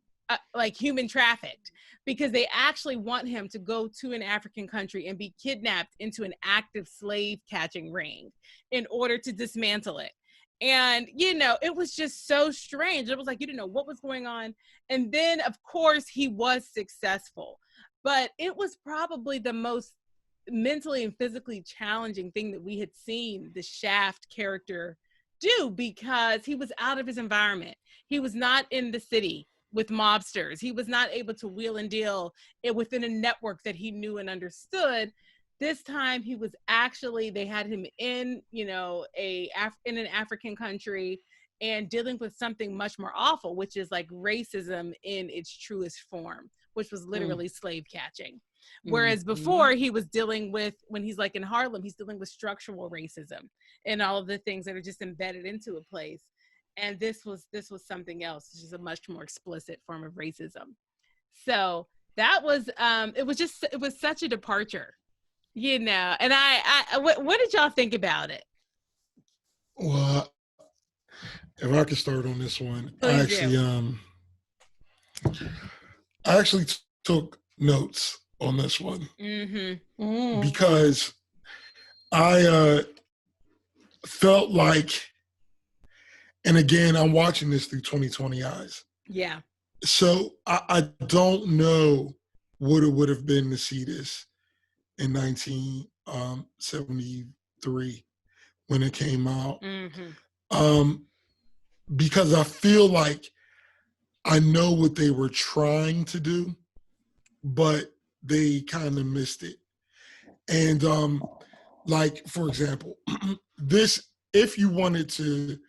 like human trafficked, because they actually want him to go to an African country and be kidnapped into an active slave catching ring in order to dismantle it. And, you know, it was just so strange. It was like, you didn't know what was going on. And then, of course, he was successful. But it was probably the most mentally and physically challenging thing that we had seen the Shaft character do, because he was out of his environment. He was not in the city with mobsters. He was not able to wheel and deal within a network that he knew and understood. This time he was actually, they had him in, you know, in an African country and dealing with something much more awful, which is like racism in its truest form, which was literally slave catching. Whereas before he was dealing with, when he's like in Harlem, he's dealing with structural racism and all of the things that are just embedded into a place. And this was something else, which is a much more explicit form of racism. So that was, it was such a departure, you know. And what did y'all think about it? Well, if I could start on this one, Please I actually took notes on this one because I felt like, and again, I'm watching this through 2020 eyes. Yeah. So I don't know what it would have been to see this in 1973 when it came out. Because I feel like I know what they were trying to do, but they kind of missed it. And like, for example, if you wanted to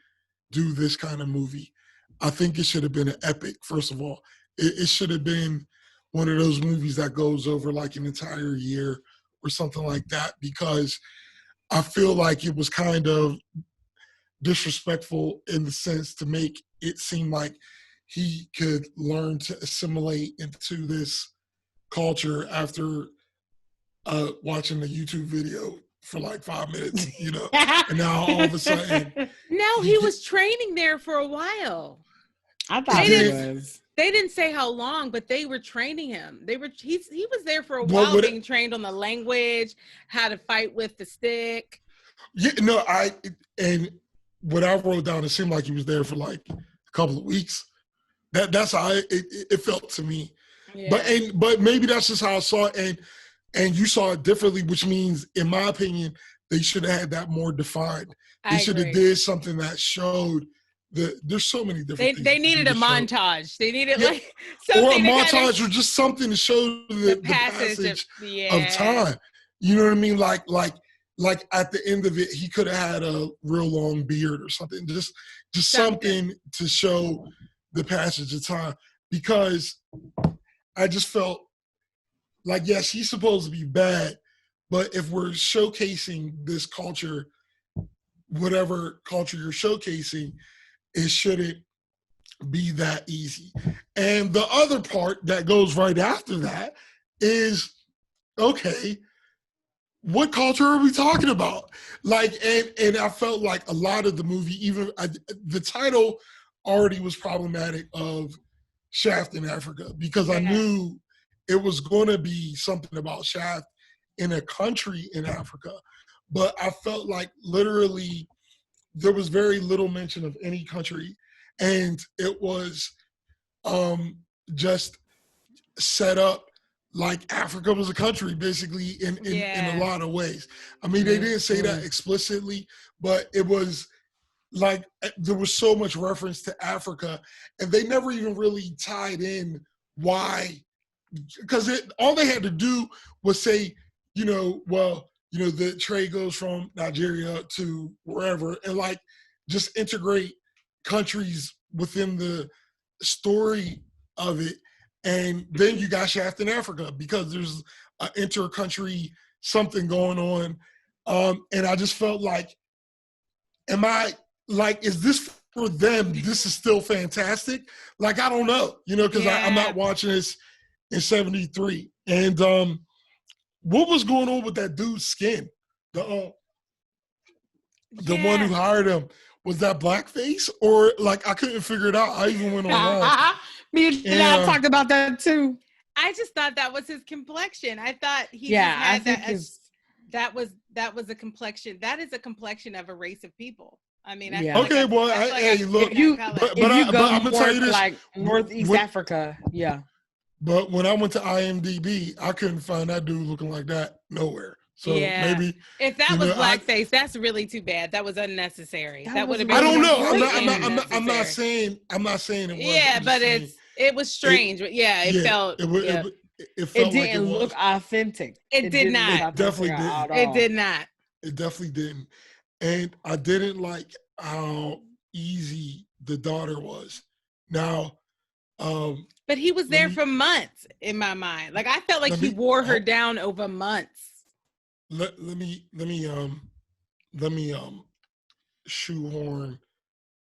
do this kind of movie, I think it should have been an epic. First of all, it should have been one of those movies that goes over like an entire year or something like that, because I feel like it was kind of disrespectful in the sense to make it seem like he could learn to assimilate into this culture after watching a YouTube video for like 5 minutes, you know, and now all of a sudden. No, he was training there for a while. I thought he was. They didn't say how long, but they were training him. He was there for a while, being trained on the language, how to fight with the stick. Yeah, no, and what I wrote down, it seemed like he was there for like a couple of weeks. That's how it felt to me. Yeah. But maybe that's just how I saw it, and you saw it differently, which means, in my opinion, they should have had that more defined. They should have did something that showed there's so many different things. They needed a montage. They needed like something, or a montage, or just something to show the passage of time. You know what I mean? Like at the end of it, he could have had a real long beard or something. Just something to show the passage of time. Because I just felt like, yes, he's supposed to be bad, but if we're showcasing this culture, whatever culture you're showcasing, it shouldn't be that easy. And the other part that goes right after that is, okay, what culture are we talking about? Like, and I felt like a lot of the movie, even the title already was problematic of Shaft in Africa, because I knew it was going to be something about Shaft in a country in Africa. But I felt like literally there was very little mention of any country, and it was just set up like Africa was a country, basically, in a lot of ways. I mean, they didn't say that explicitly, but it was like there was so much reference to Africa, and they never even really tied in why, because all they had to do was say, the trade goes from Nigeria to wherever, and like just integrate countries within the story of it. And then you got Shaft in Africa because there's an inter-country something going on. And I just felt like, is this for them? This is still fantastic. Like, I don't know, because I'm not watching this in 73. And what was going on with that dude's skin? The one who hired him, was that blackface? Or like, I couldn't figure it out. I even went online. Me and I talked about that too. I just thought that was his complexion. I thought he that was a complexion. That is a complexion of a race of people. I mean, I look, if you go I'm gonna tell you this, like Northeast Africa, But when I went to IMDb, I couldn't find that dude looking like that nowhere. So maybe if that was blackface, that's really too bad. That was unnecessary. That would have been. I don't know. I'm not saying it was. Yeah, but it was strange. But it felt. It felt didn't look authentic. It did not. It definitely didn't. It did not. It definitely didn't. And I didn't like how easy the daughter was. Now, but he was there for months in my mind. Like, I felt like he wore her down over months. Let me shoehorn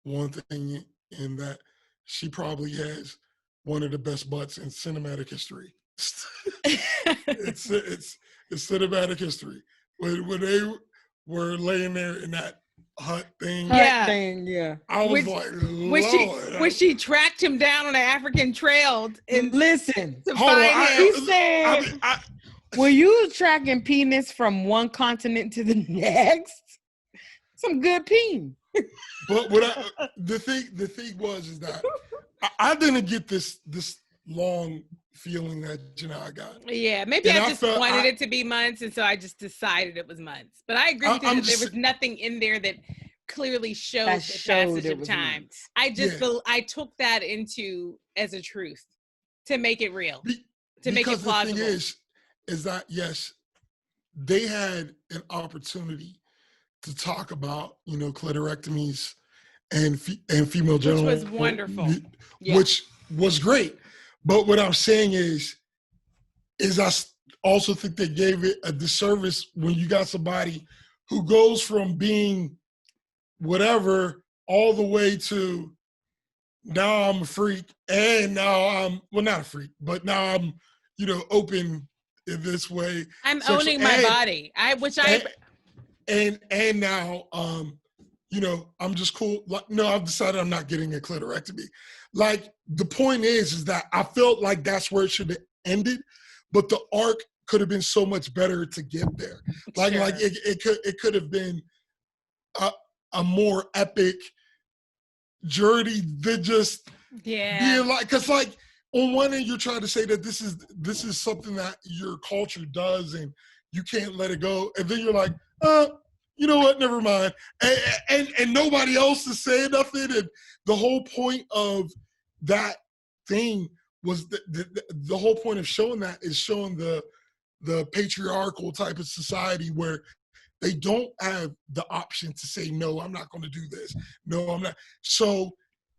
one thing in that she probably has one of the best butts in cinematic history. it's cinematic history. When they were laying there in that hut thing. I was when she tracked him down on an African trail and listen. He said, "Were you tracking penis from one continent to the next? Some good peen." But the thing was is that I didn't get this long feeling that I got. Yeah, maybe I just wanted it to be months, and so I just decided it was months. But I agree with you that there was nothing in there that clearly showed the passage of time. Months. I took that into as a truth to make it real, to make it plausible. The thing is that yes, they had an opportunity to talk about clitorectomies and female genital, which was wonderful, which was great. But what I'm saying is I also think they gave it a disservice when you got somebody who goes from being whatever all the way to now I'm a freak, and now I'm not a freak, but now I'm open in this way. I'm owning my body. And now I'm just cool. Like, no, I've decided I'm not getting a clitorectomy. Like, the point is that I felt like that's where it should have ended, but the arc could have been so much better to get there. Like, sure. it could have been a more epic journey than just being like, because like on one end you're trying to say that this is something that your culture does and you can't let it go, and then you're like, you know what? Never mind. And nobody else is saying nothing. And the whole point of that thing was the whole point of showing that is showing the patriarchal type of society where they don't have the option to say, no, I'm not going to do this. No, I'm not. So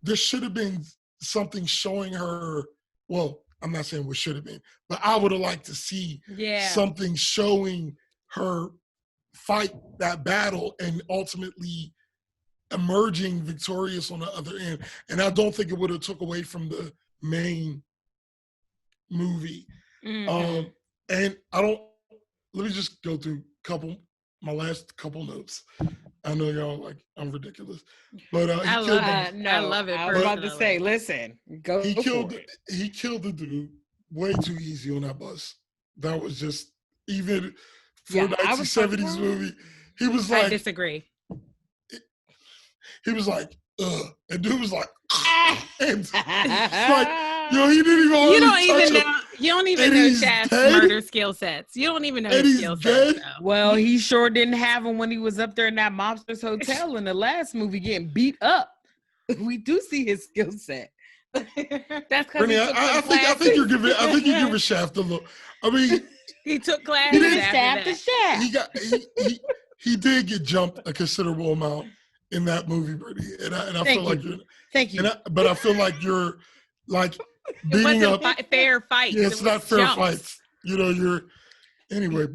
there should have been something showing her, well, I'm not saying what should have been, but I would have liked to see something showing her fight that battle and ultimately emerging victorious on the other end. And I don't think it would have took away from the main movie. Mm-hmm. And let me just go through my last couple notes. I know y'all like I'm ridiculous, but I love it. I was about to say, listen, go. He killed the dude way too easy on that bus. That was just, even for a 1970s movie. He was like, I disagree. He was like, ugh, and dude was like, and it's like, he didn't even. You don't even know Shaft's murder skill sets. You don't even know his skill sets. Well, he sure didn't have him when he was up there in that mobster's hotel in the last movie getting beat up. We do see his skill set. That's because I think you're giving Shaft a look. I mean, he took classes. He after that. He did get jumped a considerable amount in that movie, Brittany, and I feel like you're. Thank you. But I feel like you're like beating wasn't up. fair fights. Yeah, it's It not was fair jumps. fights. You know, anyway.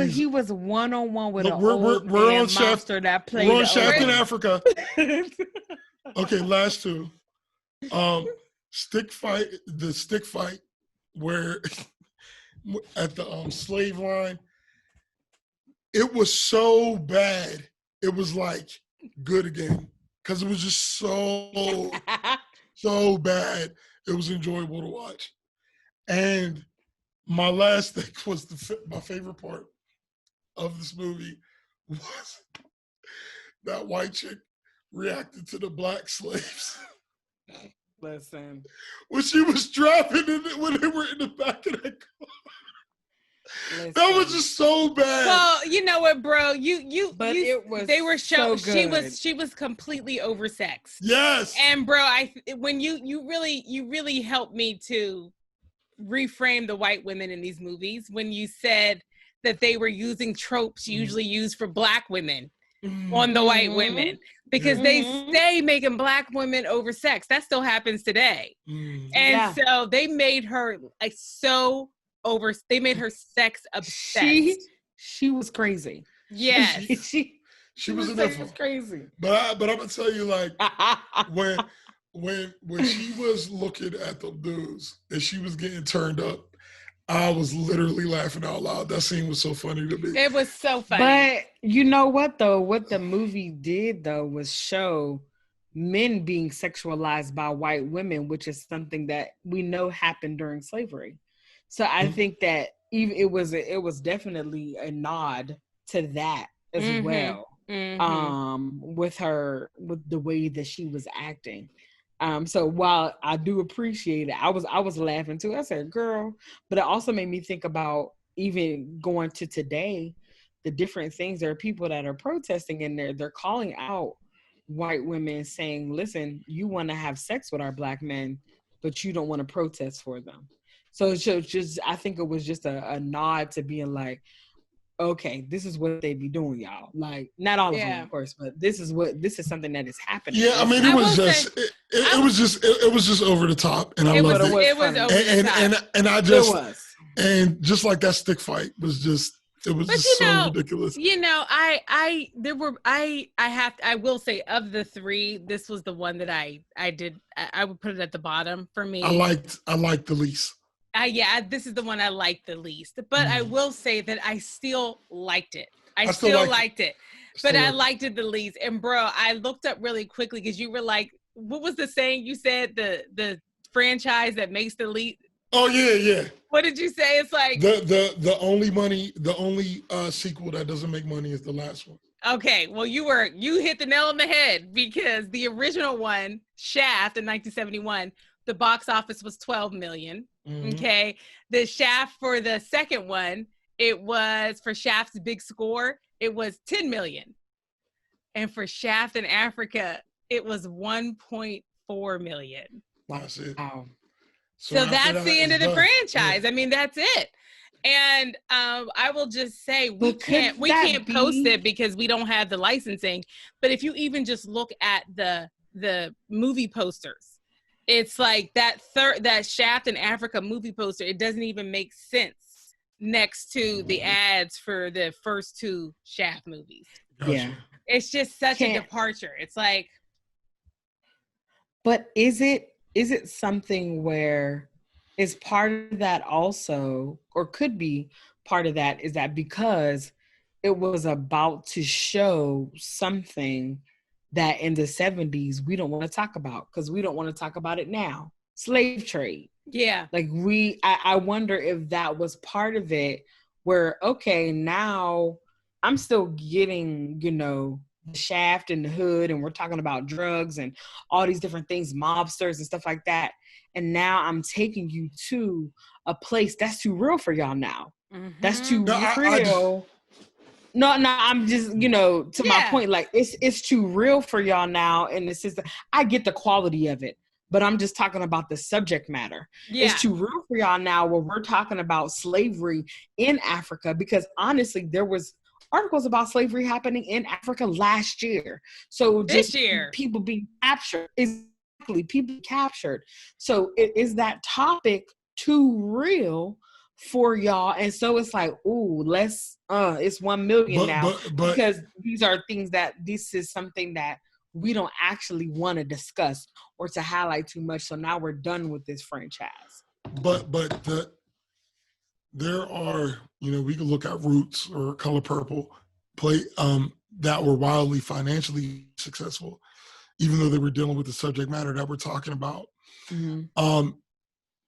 He was one-on-one with Look, an we're old man Shaft. mobster that played We're on the Shaft in old Africa. one. Okay, last two. The stick fight where at the slave line, it was so bad. It was like good again because it was just so bad. It was enjoyable to watch. And my last thing was my favorite part of this movie was that white chick reacted to the black slaves. Listen. When she was driving when they were in the back of that car. Listen. That was just so bad. Well, you know what, bro? It was they were so good. She was completely oversexed. Yes. And bro, when you really helped me to reframe the white women in these movies when you said that they were using tropes usually used for black women on the white women because they stay making black women oversexed. That still happens today. And so they made her they made her sex obsessed. She was crazy. Yes. She was crazy. But I'm gonna tell you, like, when she was looking at the dudes and she was getting turned up, I was literally laughing out loud. That scene was so funny to me. It was so funny. But you know what though? What the movie did though was show men being sexualized by white women, which is something that we know happened during slavery. So I think that it was definitely a nod to that as well. With the way that she was acting. So while I do appreciate it, I was laughing too. I said, girl, but it also made me think about even going to today, the different things. There are people that are protesting and they're calling out white women saying, listen, you want to have sex with our black men, but you don't want to protest for them. So it's just I think it was just a nod to being like, okay, this is what they be doing, y'all. Like, not all of them, of course, but this is something that is happening. Yeah, I mean, it was just over the top, and I loved it. It was over the top, and I just and just like that stick fight was just. It was just so ridiculous. You know, I will say of the three, this was the one that I would put it at the bottom for me. I liked the least. This is the one I liked the least. But I will say that I still liked it. I still liked it. But I liked it the least. And bro, I looked up really quickly because you were like, what was the saying you said? The franchise that makes the least. Oh yeah. What did you say? It's like the only sequel that doesn't make money is the last one. Okay, well you hit the nail on the head because the original one, Shaft in 1971, the box office was 12 million. Okay, the Shaft for the second one, it was for Shaft's big score, it was 10 million, and for Shaft in Africa, it was 1.4 million. That's it. Wow. So that's the end of the franchise. I mean, that's it. And I will just say we can't post it because we don't have the licensing. But if you even just look at the movie posters, it's like that Shaft in Africa movie poster. It doesn't even make sense next to the ads for the first two Shaft movies. Gotcha. Yeah, it's just such a departure. It's like, but is it something where is part of that also, or could be part of that, is that because it was about to show something that in the 70s we don't want to talk about because we don't want to talk about it now. Slave trade. Yeah. Like I wonder if that was part of it where, okay, now I'm still getting, the Shaft and the hood, and we're talking about drugs and all these different things, mobsters and stuff like that. And now I'm taking you to a place that's too real for y'all now. That's too real. No, I'm just, to my point, like it's too real for y'all now. And the system, I get the quality of it, but I'm just talking about the subject matter. Yeah. It's too real for y'all now where we're talking about slavery in Africa, because honestly, there was articles about slavery happening in Africa last year. So this year, people being captured is exactly, people captured. So is that topic too real for y'all? And so it's like, ooh, it's 1 million now, but because these are things that this is something that we don't actually want to discuss or to highlight too much. So now we're done with this franchise. There are, we can look at Roots or Color Purple that were wildly financially successful, even though they were dealing with the subject matter that we're talking about. Mm-hmm.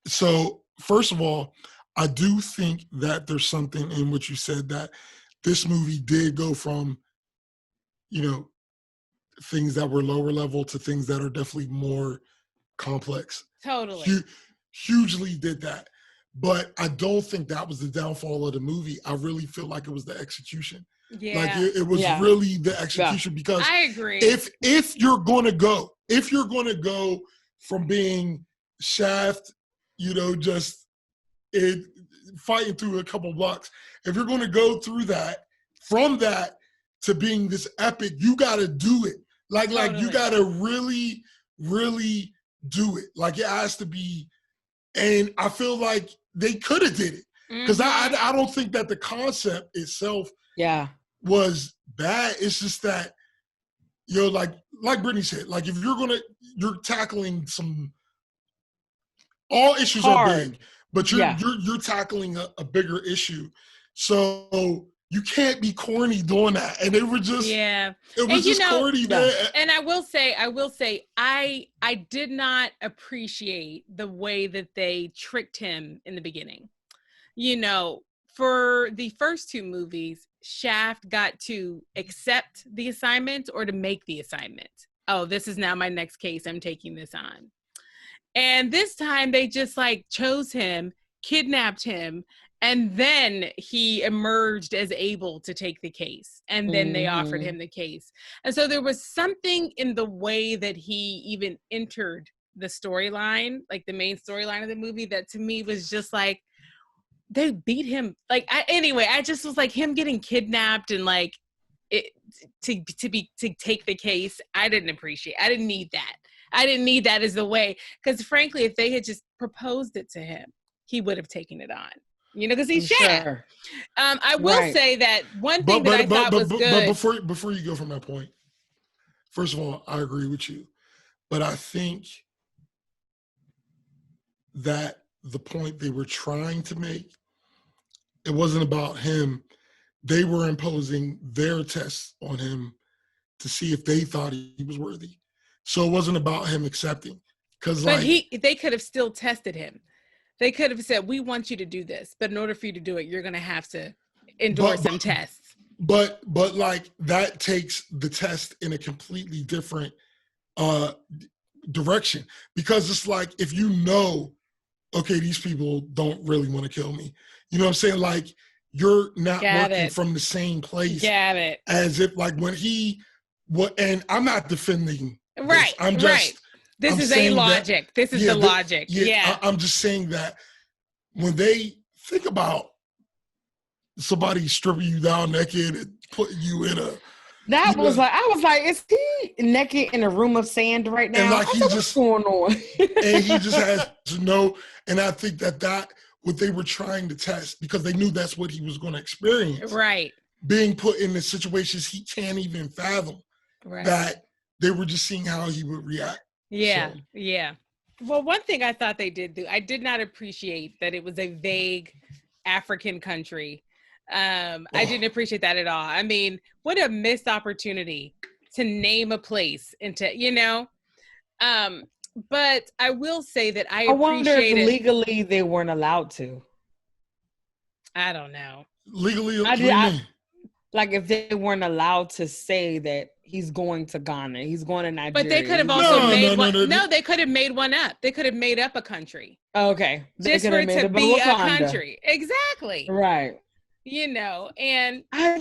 So first of all, I do think that there's something in what you said, that this movie did go from, things that were lower level to things that are definitely more complex. Totally. Hugely did that. But I don't think that was the downfall of the movie. I really feel like it was the execution. Yeah. Like it was really the execution, because I agree. If you're gonna go from being Shaft, just fighting through a couple blocks, if you're gonna go through that, from that to being this epic, you gotta do it. Like you gotta really, really do it. Like it has to be. And I feel like they could have did it, because I don't think that the concept itself was bad. It's just that, like Brittany said, like if you're tackling all issues Hard. are big, but you're tackling a bigger issue. So you can't be corny doing that. And they were just, it was just corny, man. And I will say, I did not appreciate the way that they tricked him in the beginning. For the first two movies, Shaft got to accept the assignment or to make the assignment. Oh, this is now my next case. I'm taking this on. And this time they just chose him, kidnapped him, and then he emerged as able to take the case. And then they offered him the case. And so there was something in the way that he even entered the storyline, like the main storyline of the movie, that to me was just like, they beat him. I just was like, him getting kidnapped and to take the case. I didn't appreciate. I didn't need that. I didn't need that as the way, because frankly, if they had just proposed it to him, he would have taken it on. Because he's Shaft. Sure. I will say that one thing that I thought was good. But before you go from that point, first of all, I agree with you, but I think that the point they were trying to make, it wasn't about him. They were imposing their tests on him to see if they thought he was worthy. So it wasn't about him accepting, because they could have still tested him. They could have said, we want you to do this, but in order for you to do it, you're going to have to endure some tests. But that takes the test in a completely different direction, because it's like, if okay, these people don't really want to kill me. You know what I'm saying? Like, you're not working from the same place. Got it. As if when and I'm not defending. Right. This. I'm just. This is a logic. This is the logic. Yeah. I'm just saying that when they think about somebody stripping you down naked and putting you in a. I was like, is he naked in a room of sand right now? And what's going on? And he just has to know. And I think that what they were trying to test, because they knew that's what he was going to experience. Right. Being put in the situations he can't even fathom. Right. That they were just seeing how he would react. Yeah. So. Yeah. Well, one thing I thought they did do, I did not appreciate that it was a vague African country. I didn't appreciate that at all. I mean, what a missed opportunity to name a place and to, but I will say that I wonder if legally they weren't allowed to. I don't know. Legally, like if they weren't allowed to say that he's going to Ghana, he's going to Nigeria. But they could have also made one. No, they could have made one up. They could have made up a country. Okay. Just for it to be a country. Exactly. Right. And I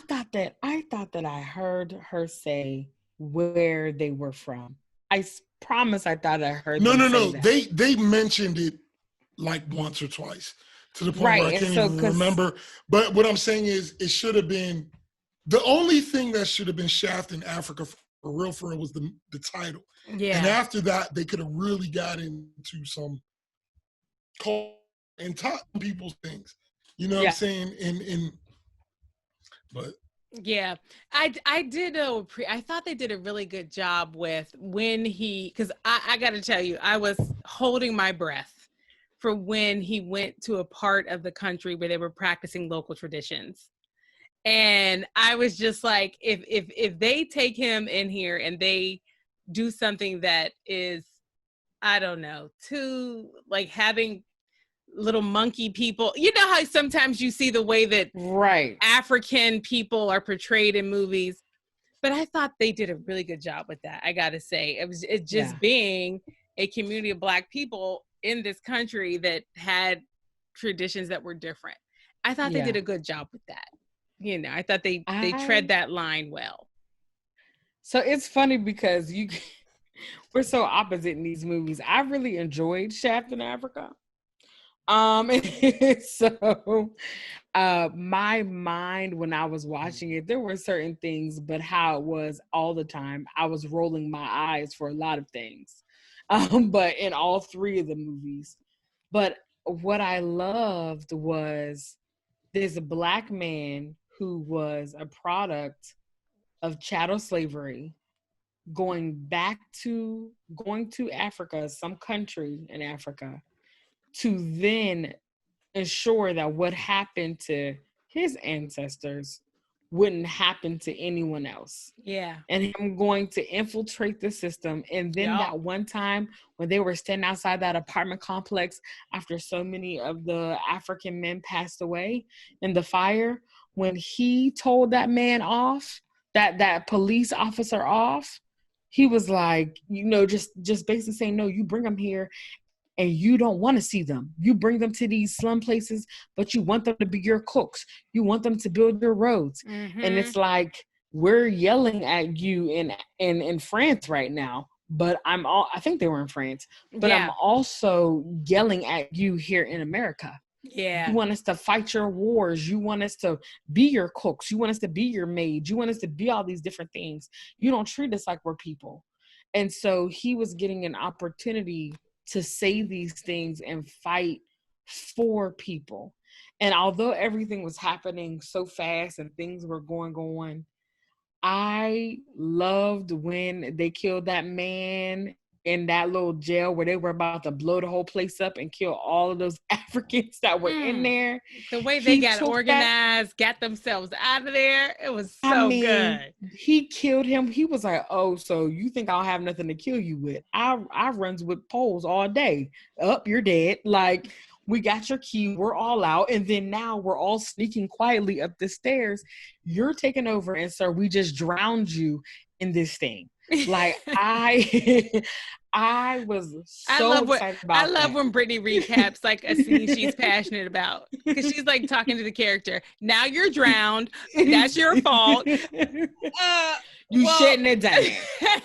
thought that I heard her say where they were from. I promise I thought I heard No. That. They mentioned it once or twice to the point where I can't even remember. But what I'm saying is, it should have been, the only thing that should have been Shaft in Africa for real was the title. Yeah. And after that, they could have really got into some culture and taught people's things. You know what I'm saying? But yeah, I did I thought they did a really good job with when because I got to tell you, I was holding my breath for when he went to a part of the country where they were practicing local traditions. And I was just like, if they take him in here and they do something that is, I don't know, too like having little monkey people, you know how sometimes you see the way that African people are portrayed in movies, but I thought they did a really good job with that. I gotta say, it just being a community of Black people in this country that had traditions that were different. I thought they did a good job with that. You know, I thought they tread that line well. So it's funny because we're so opposite in these movies. I really enjoyed Shaft in Africa. So my mind when I was watching it, there were certain things, but how it was all the time, I was rolling my eyes for a lot of things. But in all three of the movies. But what I loved was this Black man who was a product of chattel slavery going to Africa, some country in Africa, to then ensure that what happened to his ancestors wouldn't happen to anyone else. Yeah. And him going to infiltrate the system. And then that one time when they were standing outside that apartment complex after so many of the African men passed away in the fire, when he told that man off, that police officer off, he was like, you know, just basically saying, no, you bring them here and you don't want to see them. You bring them to these slum places, but you want them to be your cooks. You want them to build your roads. Mm-hmm. And it's like, we're yelling at you in France right now, but I think they were in France, but I'm also yelling at you here in America. Yeah. You want us to fight your wars. You want us to be your cooks. You want us to be your maids. You want us to be all these different things. You don't treat us like we're people. And so he was getting an opportunity to say these things and fight for people. And although everything was happening so fast and things were going on, I loved when they killed that man in that little jail where they were about to blow the whole place up and kill all of those Africans that were in there. The way they got organized, got themselves out of there, it was so good. He killed him. He was like, oh, so you think I'll have nothing to kill you with? I runs with poles all day. You're dead. Like, we got your key. We're all out. And then now we're all sneaking quietly up the stairs. You're taking over. And so we just drowned you in this thing. Like, I was so excited about I love when Brittany recaps like a scene she's passionate about, because she's like talking to the character. Now you're drowned. That's your fault. You shouldn't have done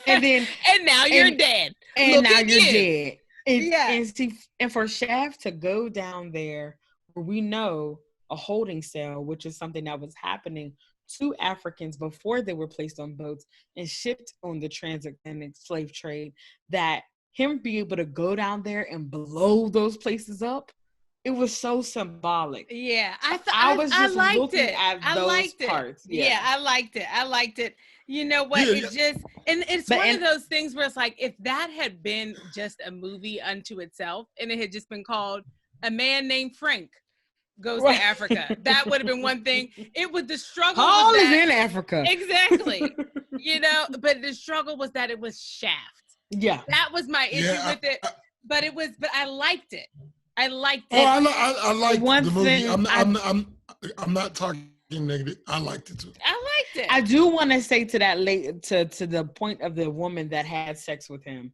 it. And now you're dead. And now you're dead. And for Shaft to go down there where we know a holding cell, which is something that was happening to Africans before they were placed on boats and shipped on the transatlantic slave trade, that him be able to go down there and blow those places up, it was so symbolic. Yeah, I was just looking at those parts. Yeah, I liked it. You know what? It's one of those things where it's like, if that had been just a movie unto itself and it had just been called A Man Named Frank Goes to Africa, that would have been one thing. It was the struggle. Paul is in Africa. Exactly. You know, but the struggle was that it was Shaft. Yeah. That was my issue with it. But I liked it. I liked it. I liked the movie. I'm not talking negative. I liked it too. I liked it. I do want to say to that to the point of the woman that had sex with him.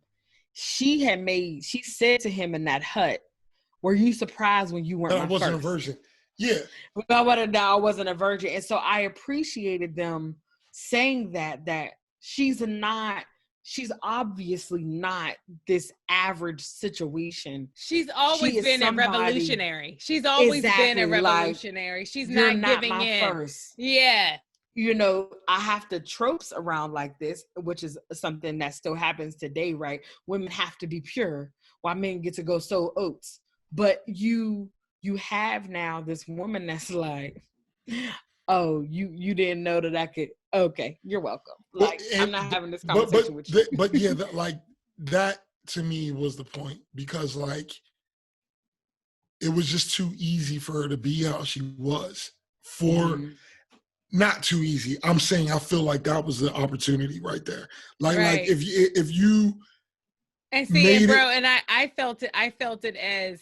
She said to him in that hut, were you surprised when you weren't my first? I wasn't a virgin. Yeah. I wasn't a virgin. And so I appreciated them saying that she's obviously not this average situation. She's always been a revolutionary. She's always been a revolutionary. She's not giving in. First. Yeah. you know, I have to tropes around like this, which is something that still happens today, right? Women have to be pure while men get to go sow oats. But you have now this woman that's like, oh, you didn't know that I could. Okay, you're welcome. Like, I'm not having this conversation with you. But yeah, that to me was the point, because like it was just too easy for her to be how she was. Not too easy. I'm saying I feel like that was the opportunity right there. Like if you and see, and bro, and I felt it as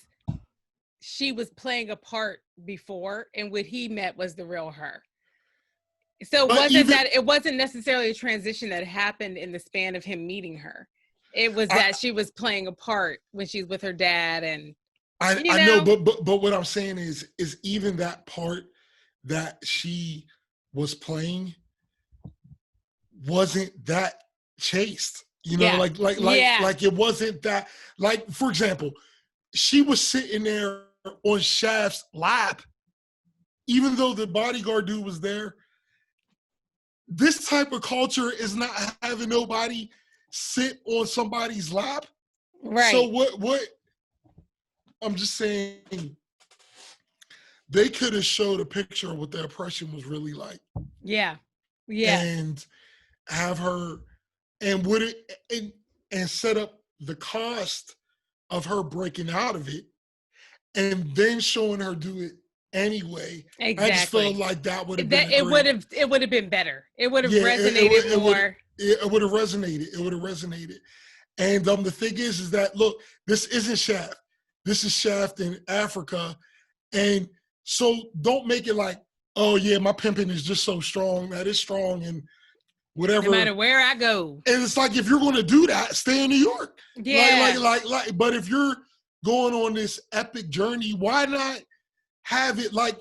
she was playing a part before, and what he met was the real her. So it wasn't necessarily a transition that happened in the span of him meeting her. It was that she was playing a part when she's with her dad, and I know, but what I'm saying is even that part that she was playing wasn't that chaste, you know, like it wasn't that, like, for example, she was sitting there on Shaft's lap, even though the bodyguard dude was there. This type of culture is not having nobody sit on somebody's lap. Right. So what I'm just saying, they could have showed a picture of what the oppression was really like. Yeah. Yeah. And have her, and would it, and set up the cost of her breaking out of it, and then showing her do it anyway. Exactly. I just felt like that would have been it would have been better. It would have resonated more. It would have resonated. It would have resonated. And the thing is that, look, this isn't Shaft. This is Shaft in Africa. And so don't make it like, oh yeah, my pimping is just so strong. That is strong and whatever. No matter where I go. And it's like, if you're going to do that, stay in New York. Yeah. Like, but if you're going on this epic journey, why not have it like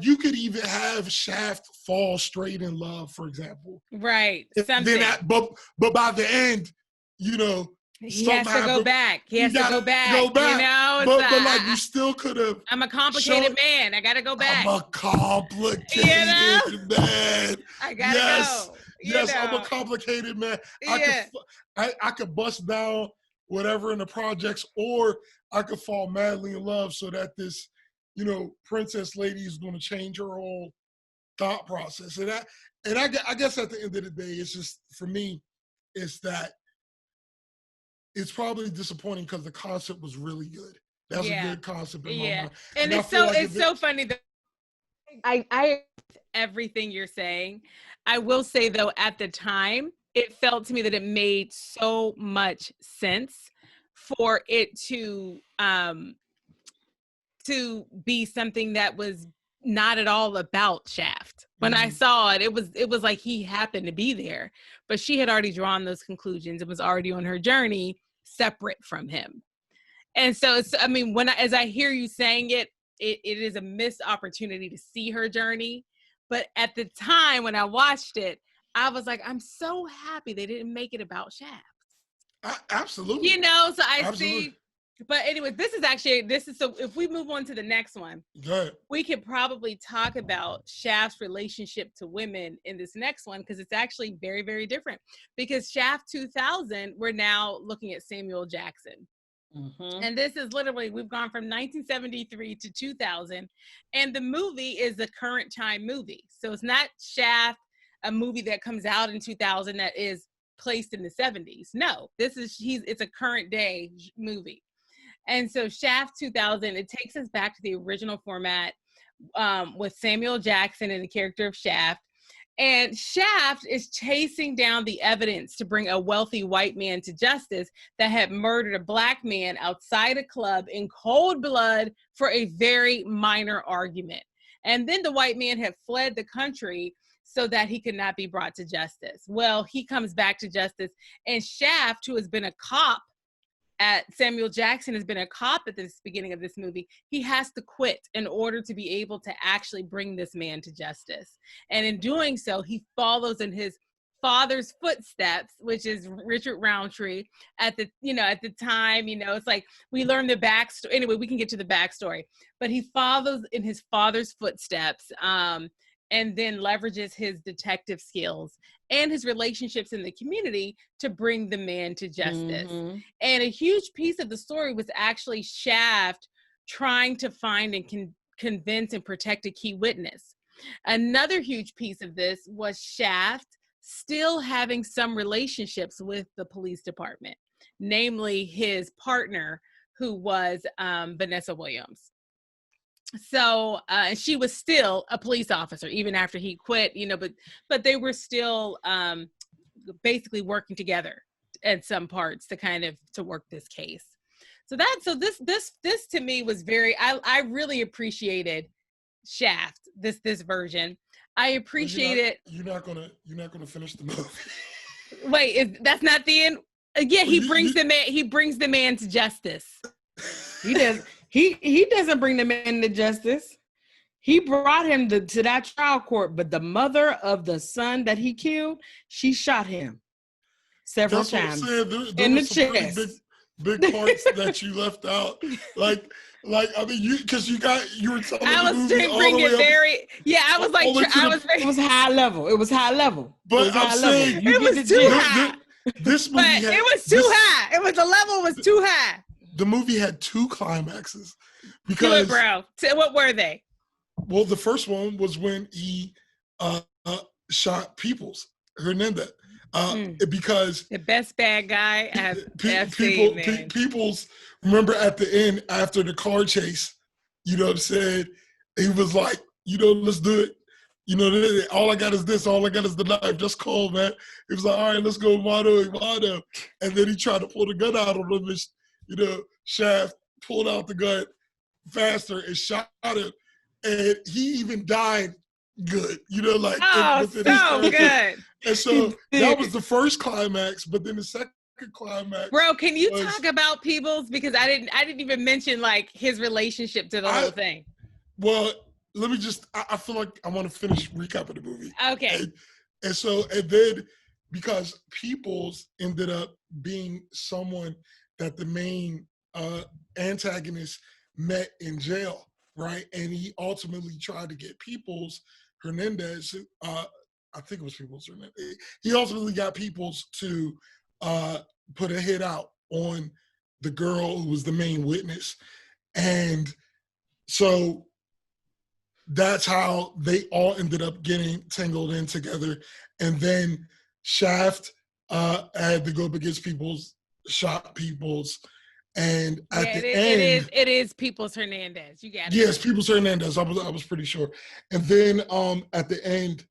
you could even have Shaft fall straight in love, for example. Right. Something. But by the end, you know, he has to go back. He has to go back. You know, but like you still could have. I'm a complicated man. I gotta go back. I'm a complicated man. I gotta go. Yes, I'm a complicated man. Yeah. I could bust down whatever in the projects, or I could fall madly in love so that this, you know, princess lady is going to change her whole thought process. And I guess at the end of the day, it's just, for me, it's that it's probably disappointing because the concept was really good. That's a good concept in my mind. And it's so funny that I everything you're saying. I will say though, at the time, it felt to me that it made so much sense for it to be something that was not at all about Shaft. When I saw it, it was like he happened to be there, but she had already drawn those conclusions and was already on her journey separate from him. And so it's, I mean, as I hear you saying it is a missed opportunity to see her journey. But at the time when I watched it, I was like, I'm so happy they didn't make it about Shaft. Absolutely. You know, so I see. But anyway, this is so if we move on to the next one, we could probably talk about Shaft's relationship to women in this next one, because it's actually very, very different. Because Shaft 2000, we're now looking at Samuel Jackson. Mm-hmm. And this is literally, we've gone from 1973 to 2000, and the movie is a current time movie. So it's not Shaft, a movie that comes out in 2000 that is placed in the 70s. No, it's a current day movie. And so Shaft 2000, it takes us back to the original format with Samuel Jackson and the character of Shaft. And Shaft is chasing down the evidence to bring a wealthy white man to justice that had murdered a black man outside a club in cold blood for a very minor argument. And then the white man had fled the country so that he could not be brought to justice. Well, he comes back to justice, and Shaft, who has been a cop, Samuel Jackson has been a cop at this beginning of this movie. He has to quit in order to be able to actually bring this man to justice. And in doing so, he follows in his father's footsteps, which is Richard Roundtree. At the time, it's like we learn the backstory. Anyway, we can get to the backstory. But he follows in his father's footsteps and then leverages his detective skills and his relationships in the community to bring the man to justice. Mm-hmm. And a huge piece of the story was actually Shaft trying to find and convince and protect a key witness. Another huge piece of this was Shaft still having some relationships with the police department, namely his partner, who was Vanessa Williams. So she was still a police officer even after he quit, but they were still basically working together at some parts to work this case. So this to me was I really appreciated Shaft, this version. I appreciate it. You're not gonna finish the movie. Wait, that's not the end. Again, he brings the man to justice. He does. He doesn't bring the man to justice. He brought him to that trial court, but the mother of the son that he killed, she shot him several times in the chest. Big parts that you left out, like I mean, you were telling I was bringing it very. Yeah, I was like, it was high level. It was high level. But I'm saying it was too high. This movie, it was too high. It was the level was too high. The movie had 2 climaxes because, bro. What were they? Well, the first one was when he shot Hernandez. Because the best bad guy I've seen, man. People's remember at the end after the car chase, you know what I'm saying? He was like, let's do it. All I got is this. All I got is the knife. Just call, man. He was like, all right, let's go, mano. And then he tried to pull the gun out on him. And, Shaft pulled out the gun faster and shot him. And he even died good. So good. And so that was the first climax, but then the second climax. Bro, can you talk about Peebles? Because I didn't even mention like his relationship to the whole thing. Well, let me I feel like I want to finish recapping the movie. Okay. And then because Peoples ended up being someone that the main antagonist met in jail, right? And he ultimately tried to get Hernandez, I think it was Peoples Hernandez. He ultimately got Peoples to put a hit out on the girl who was the main witness. And so that's how they all ended up getting tangled in together. And then Shaft had to go up against Peoples, shot Peoples. And at the end, it is Peoples Hernandez. You got it. Yes, Peoples Hernandez. I was pretty sure. And then at the end,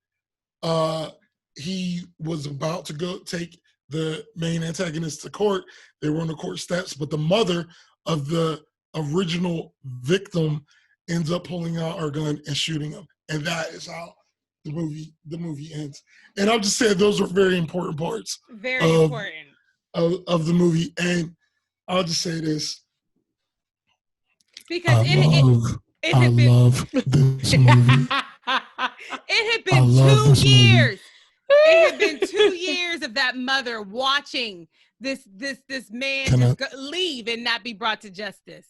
he was about to go take the main antagonist to court. They were on the court steps, but the mother of the original victim ends up pulling out her gun and shooting him. And that is how the movie ends. And I'll just say those are very important parts. Very important. Of the movie. And I'll just say this. Because I love this movie. It had been 2 years. It had been 2 years of that mother watching this man leave and not be brought to justice.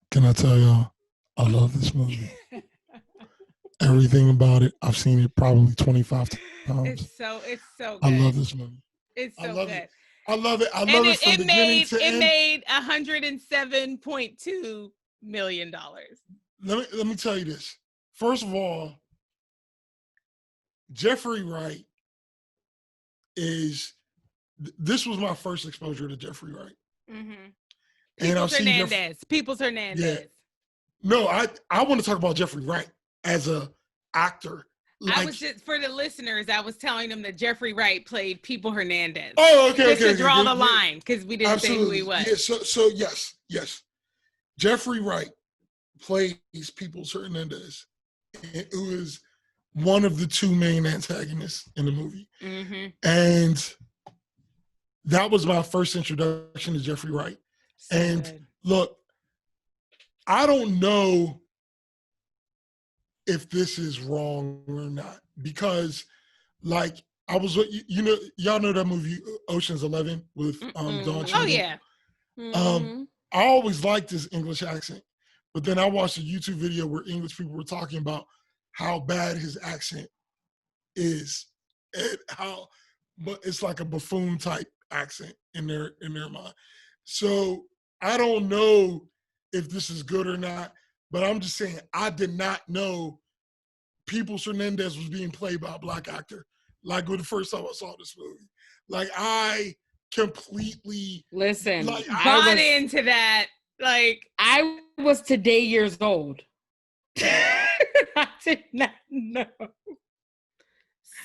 Can I tell y'all, I love this movie. Everything about it. I've seen it probably 25 times. It's so good. I love this movie. It's so good. I love it. I love it from beginning to end. It made $107.2 million. Let me tell you this. First of all, Jeffrey Wright this was my first exposure to Jeffrey Wright. Mm-hmm. And I've seen Peoples Hernandez. Yeah. No, I want to talk about Jeffrey Wright as a actor. I was just, for the listeners, I was telling them that Jeffrey Wright played People Hernandez. Oh, okay, just to draw the line, because we didn't say who he was. Yeah, so yes. Jeffrey Wright plays Peoples Hernandez, who is one of the 2 main antagonists in the movie. Mm-hmm. And that was my first introduction to Jeffrey Wright. So and good. Look, I don't know if this is wrong or not, because like I was, y'all know that movie Ocean's 11 with Don Cheadle. Oh yeah. Mm-hmm. I always liked his English accent, but then I watched a YouTube video where English people were talking about how bad his accent is, and but it's like a buffoon type accent in their mind. So I don't know if this is good or not, but I'm just saying I did not know Peoples Hernandez was being played by a Black actor. Like when the first time I saw this movie, like I completely Listen, bought into that. Like I was today years old. I did not know.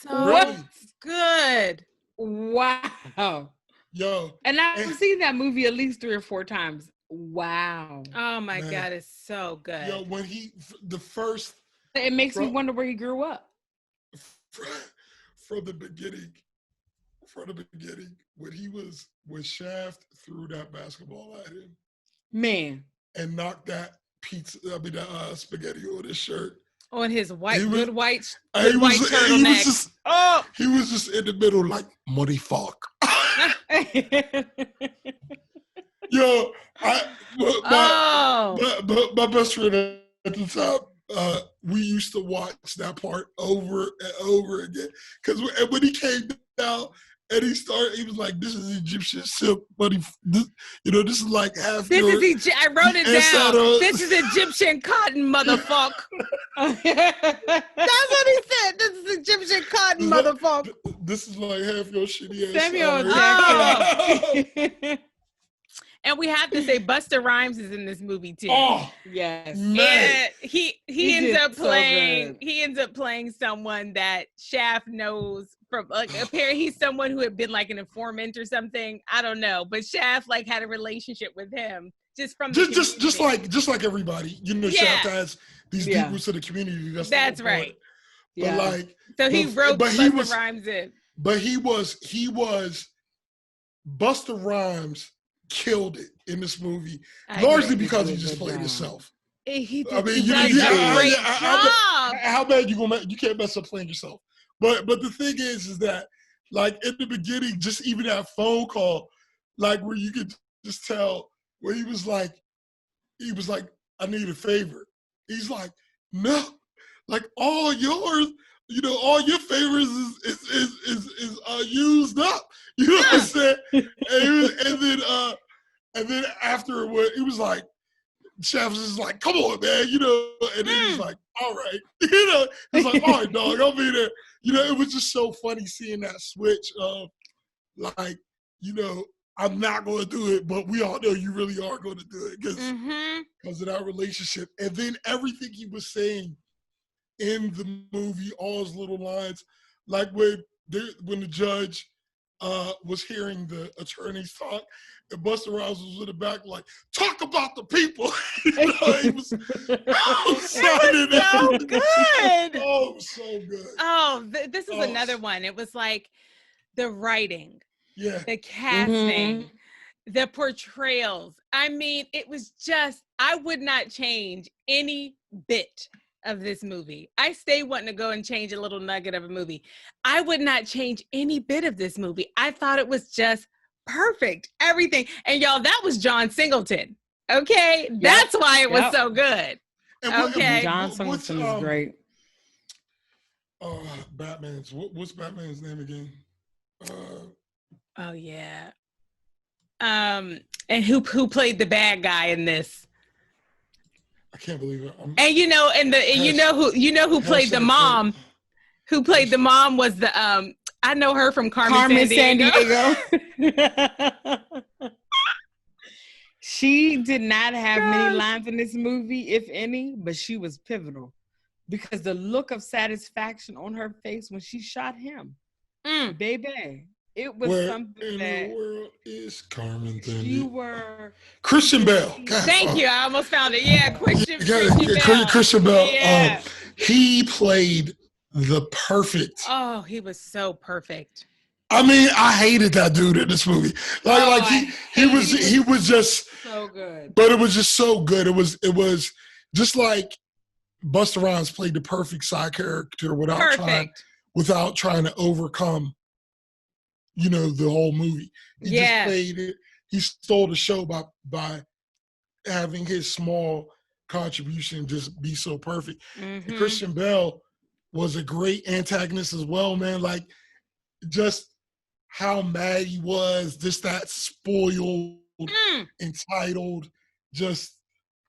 So Really? good. Wow. Yo. And I've seen that movie at least 3 or 4 times. Wow. Oh my Man. God, it's so good. Yo, when the first. It makes me wonder where he grew up. From the beginning, when Shaft threw that basketball at him. Man. And knocked that spaghetti on his shirt. On his white white turtleneck. He was just in the middle like, muddy fuck. Yo, my best friend at the time, we used to watch that part over and over again. Because when he came down and he was like, "This is Egyptian silk, buddy. This is like half." I wrote it down. This is Egyptian cotton, motherfucker. That's what he said. This is Egyptian cotton, motherfucker. This is like half your shitty ass. Samuel Jackson. And we have to say Busta Rhymes is in this movie too. Oh yes. Man. And he ends up playing someone that Shaft knows from, like, apparently he's someone who had been like an informant or something. I don't know, but Shaft like had a relationship with him just from just like everybody. Shaft has these people to the community. That's right. But like, so he wrote Busta Rhymes in. But he was Busta Rhymes killed it in this movie, largely because he just played himself. He did a great job. How bad you can't mess up playing yourself. But the thing is that like in the beginning, just even that phone call, like where you could just tell where he was like, I need a favor. He's like, no, like all yours, all your favors is used up. You know what I'm saying? And then after it was like, Shaft was just like, come on, man, and then he's like, all right. He's like, all right, dog, I'll be there. It was just so funny seeing that switch of like, I'm not going to do it, but we all know you really are going to do it because of that relationship. And then everything he was saying in the movie, all his little lines, like when the judge was hearing the attorneys talk, and Busta Rhymes was in the back like, talk about the people. He was so good. Oh, it was so good. Oh, this is another one. It was like the writing, the casting, the portrayals. I mean, it was just, I would not change any bit of this movie. I stay wanting to go and change a little nugget of a movie. I would not change any bit of this movie. I thought it was just perfect. Everything. And y'all, that was John Singleton. Okay? Yep. That's why it was so good. Okay. John Singleton is great. Batman's. What's Batman's name again? Oh yeah. And who played the bad guy in this? I can't believe it. And you know who played the mom? Who played the mom was the I know her from Carmen Sandiego. She did not have many lines in this movie, if any, but she was pivotal because the look of satisfaction on her face when she shot him, baby, it was something in that. The world is Carmen Sandiego. You were Christian Bale. Thank you. I almost found it. Yeah, Christian Bale. Yeah. He played the perfect. Oh, he was so perfect. I mean, I hated that dude in this movie. He was just so good. But it was just so good. It was just like Busta Rhymes played the perfect side character without trying to overcome, the whole movie. He just played it. He stole the show by having his small contribution just be so perfect. And Mhm. Christian Bale was a great antagonist as well, man. Like, just how mad he was, just that spoiled, entitled, just,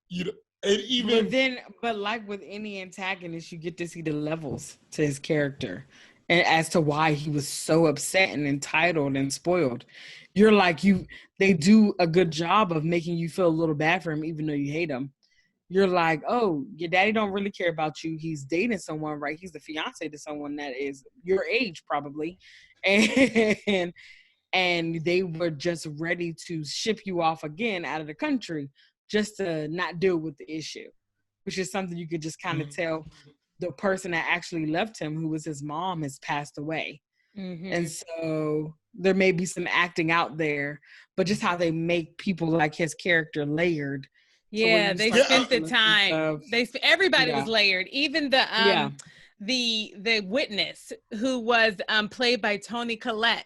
you know, and even. But like with any antagonist, you get to see the levels to his character and as to why he was so upset and entitled and spoiled. You're like, they do a good job of making you feel a little bad for him, even though you hate him. You're like, oh, your daddy don't really care about you. He's dating someone, right? He's the fiance to someone that is your age, probably. And they were just ready to ship you off again out of the country just to not deal with the issue, which is something you could just kind of tell the person that actually left him, who was his mom, has passed away. And so there may be some acting out there, but just how they make people like his character layered. Yeah, they spent the time. Everybody was layered. Even the witness, who was played by Toni Collette.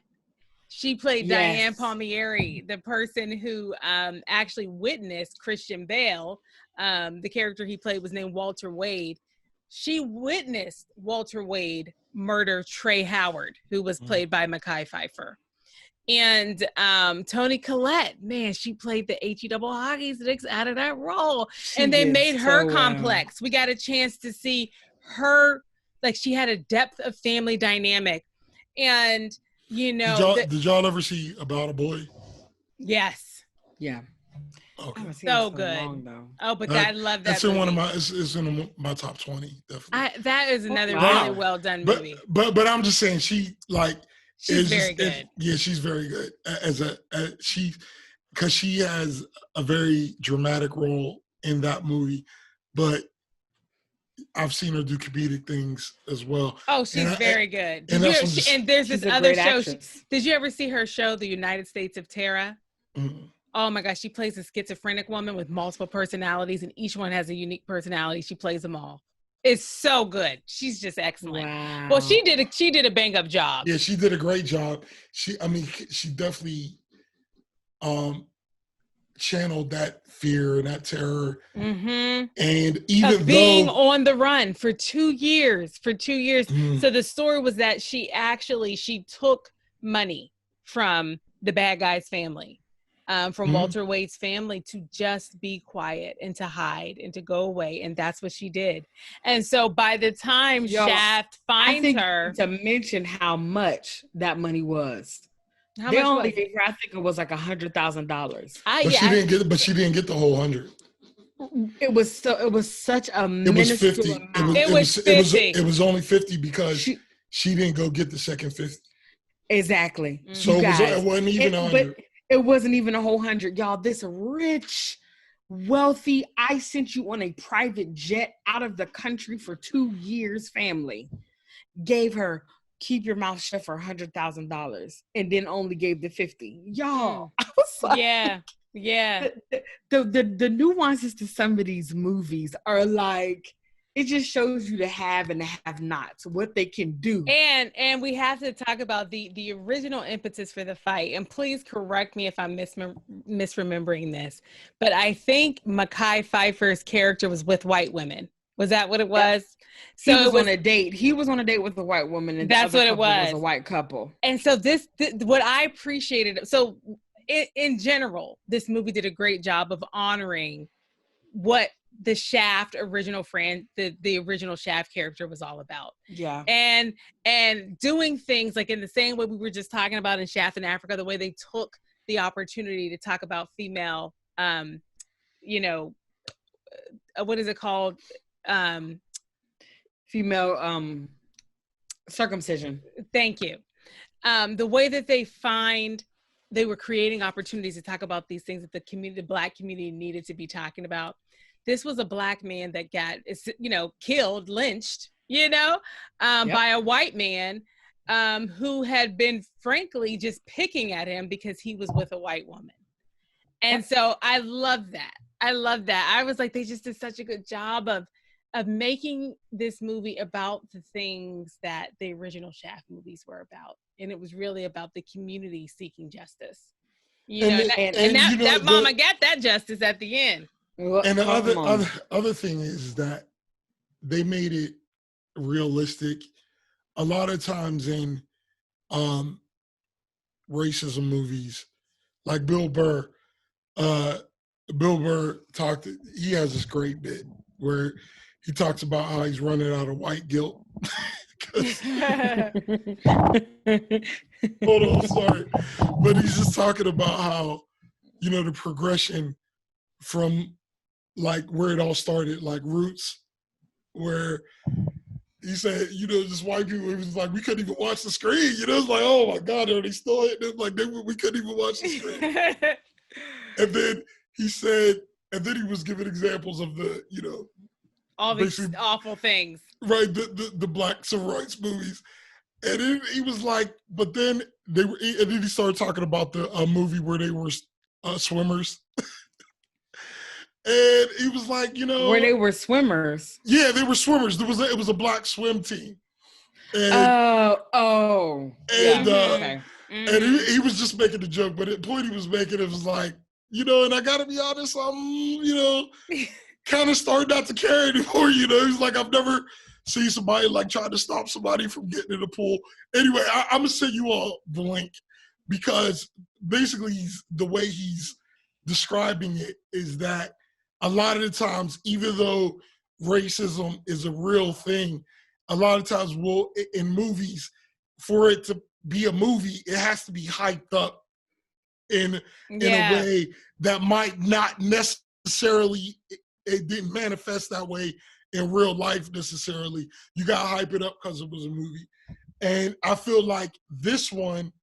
She played Diane Palmieri, the person who actually witnessed Christian Bale. The character he played was named Walter Wade. She witnessed Walter Wade murder Trey Howard, who was played by Mekhi Phifer. And Toni Collette, man, she played the HE double hockey sticks out of that role. And they made her complex. We got a chance to see her, like, she had a depth of family dynamic. And you know, did y'all ever see About a Boy? Yes. Yeah. Okay. So good. Long, oh, but I love that. That's in one of my. It's in my top 20. Definitely. That is another really well done movie. But I'm just saying, she's very good. She's very good because she has a very dramatic role in that movie. But I've seen her do comedic things as well. Oh, she's very good. And there's this other show. Did you ever see her show, The United States of Tara? Mm-hmm. Oh my gosh, she plays a schizophrenic woman with multiple personalities, and each one has a unique personality. She plays them all. It's so good. She's just excellent. Wow. Well, she did a bang up job. Yeah, she did a great job. She definitely channeled that fear and that terror. Mm-hmm. And even being on the run for 2 years. Mm-hmm. So the story was that she took money from the bad guy's family, from Walter Wade's family, to just be quiet and to hide and to go away. And that's what she did. And so by the time Shaft finds her, to mention how much that money was. They only gave her, I think it was like $100,000. But she didn't get the whole 100. It was such a minuscule amount. It was 50. It was only 50 because she didn't go get the second 50. Exactly. So it wasn't even 100. But it wasn't even a whole 100, y'all. This rich, wealthy, I sent you on a private jet out of the country for 2 years family gave her, keep your mouth shut for $100,000, and then only gave the 50. Y'all, I was like, yeah. The nuances to some of these movies are like, it just shows you the have and the have-nots, what they can do. And we have to talk about the original impetus for the fight. And please correct me if I'm misremembering this, but I think Mekhi Phifer's character was with white women. Was that what it was? Yep. So he was on a date. He was on a date with a white woman, and that's what it was. A white couple. And so what I appreciated. So in general, this movie did a great job of honoring what the Shaft original the original Shaft character was all about. Yeah. And doing things like in the same way we were just talking about in Shaft in Africa, the way they took the opportunity to talk about female, what is it called? Female circumcision. Thank you. The way that they were creating opportunities to talk about these things that the Black community needed to be talking about. This was a Black man that got, killed, lynched, by a white man who had been, frankly, just picking at him because he was with a white woman. And so I love that. I was like, they just did such a good job of making this movie about the things that the original Shaft movies were about. And it was really about the community seeking justice. That mama got that justice at the end. Well, And the come on. other thing is that they made it realistic. A lot of times in um, racism movies, like uh, Bill Burr talked. He has this great bit where he talks about how he's running out of white guilt. Hold on, sorry, but he's just talking about how the progression from like where it all started, like Roots, where he said, just white people, he was like, we couldn't even watch the screen. It's like, oh my God, are they still hitting it? Like, we couldn't even watch the screen. And then he said, and then he was giving examples of the, all these awful things. Right, the black civil rights movies. And then he was like, but then and then he started talking about the movie where they were swimmers. And he was like, where they were swimmers. Yeah, they were swimmers. It was a black swim team. And, and okay. And he was just making a joke, but the point he was making, it was like, and I gotta be honest, I'm, kind of starting not to care anymore. He's like, I've never seen somebody like trying to stop somebody from getting in the pool. Anyway, I'm gonna send you all the link because basically the way he's describing it is that a lot of the times, even though racism is a real thing, a lot of times in movies, for it to be a movie, it has to be hyped up in a way that might not necessarily, it didn't manifest that way in real life necessarily. You got to hype it up because it was a movie. And I feel like this one,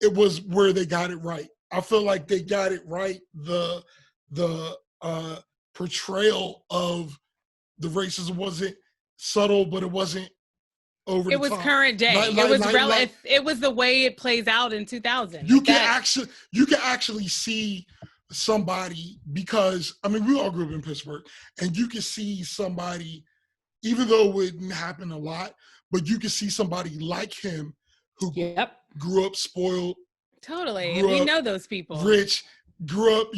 it was where they got it right. I feel like they got it right. The portrayal of the racism wasn't subtle, but it wasn't over the top. It was current day. It was the way it plays out in 2000. You can actually see somebody, because I mean we all grew up in Pittsburgh, and you can see somebody, even though it didn't happen a lot, but you can see somebody like him who grew up spoiled. Totally. We know those people. Rich, grew up,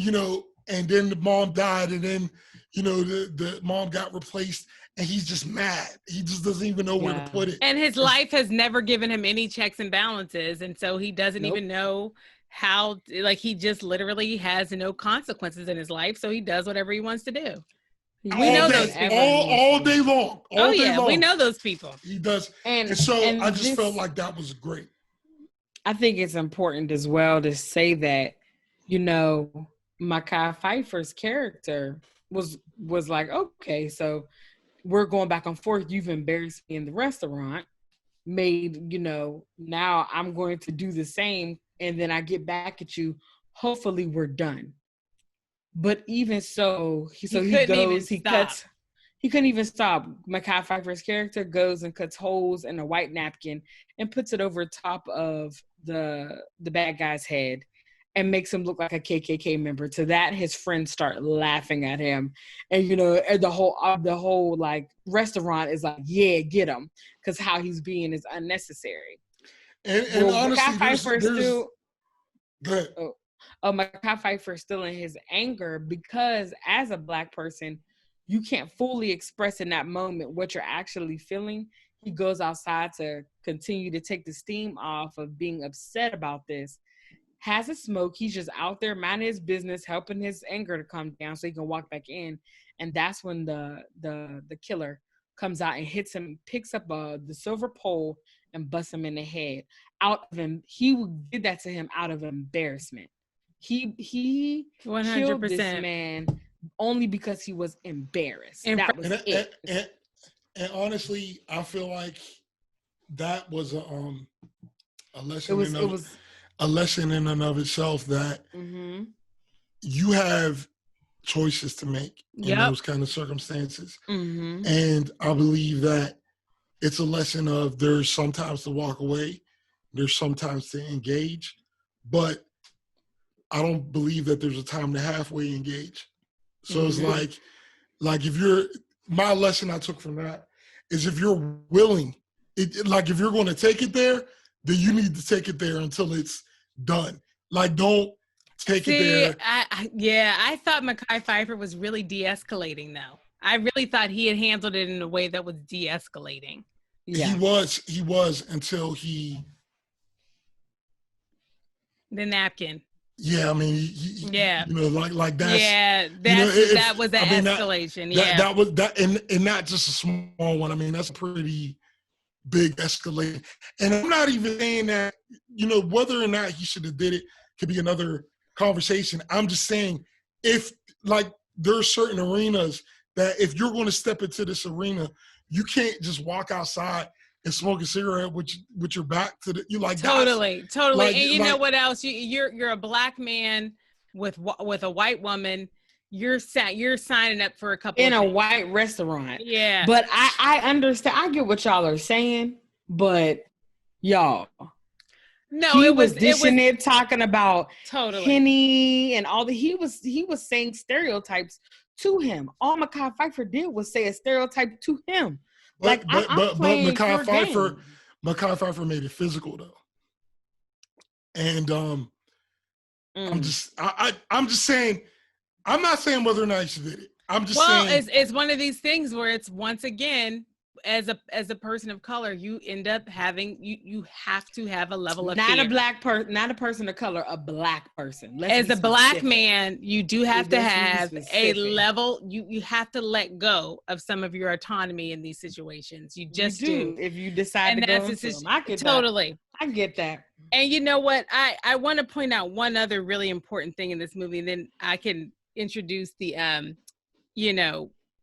and then the mom died, and then, the mom got replaced, and he's just mad. He just doesn't even know where to put it. And his life has never given him any checks and balances, and so he doesn't even know how, like, he just literally has no consequences in his life, so he does whatever he wants to do. We know those people. All day long. We know those people. He does. And so I just felt like that was great. I think it's important as well to say that, Mekhi Phifer's character was like, okay, so we're going back and forth. You've embarrassed me in the restaurant. Now I'm going to do the same, and then I get back at you. Hopefully we're done. But even so, he cuts. He couldn't even stop. Mekhi Phifer's character goes and cuts holes in a white napkin and puts it over top of the bad guy's head and makes him look like a KKK member. To that, his friends start laughing at him, and the whole like restaurant is like, yeah, get him, because how he's being is unnecessary. And honestly, Mekhi Phifer still in his anger, because as a Black person, you can't fully express in that moment what you're actually feeling. He goes outside to continue to take the steam off of being upset about this, has a smoke. He's just out there minding his business, helping his anger to come down so he can walk back in. And that's when the killer comes out and hits him, picks up the silver pole and busts him in the head. Out of him, he did that to him out of embarrassment. He 100% killed this man only because he was embarrassed. That was it. And honestly, I feel like that was a lesson. A lesson in and of itself that you have choices to make in those kind of circumstances. And I believe that it's a lesson of there's sometimes to walk away, there's sometimes to engage, but I don't believe that there's a time to halfway engage. So it's like if my lesson I took from that is if you're willing, if you're going to take it there, then you need to take it there until it's done. Like, don't take it See, there. I thought Mekhi Phifer was really de-escalating, though. I really thought he had handled it in a way that was de-escalating. Yeah. He was until he. The napkin. Yeah, I mean, you know, like that's. Yeah, that was the escalation. That was that, and not just a small one. I mean, that's a pretty big escalation. And I'm not even saying that, you know, whether or not he should have did it could be another conversation. I'm just saying, if like there are certain arenas that if you're going to step into this arena, you can't just walk outside and smoke a cigarette with your back to the, you like totally. Like, and you know what else? You're a black man with a white woman. You're signing up for a couple in of a things. white restaurant. Yeah. But I understand. I get what y'all are saying, but y'all. No, he was dishing it, talking about totally Henny and all the he was saying stereotypes to him. All Mekhi Phifer did was say a stereotype to him. But Mekhi Phifer made it physical though. And I'm just saying, I'm not saying whether or not he did it. I'm just saying it's one of these things where it's once again, as a person of color, you end up having you have to have a level of not fear. A black person, not a person of color, a black person. As a black man, you do have to have a level. You have to let go of some of your autonomy in these situations. You just do if you decide to go into them. I get that. I get that. And you know what? I want to point out one other really important thing in this movie, and then I can introduce the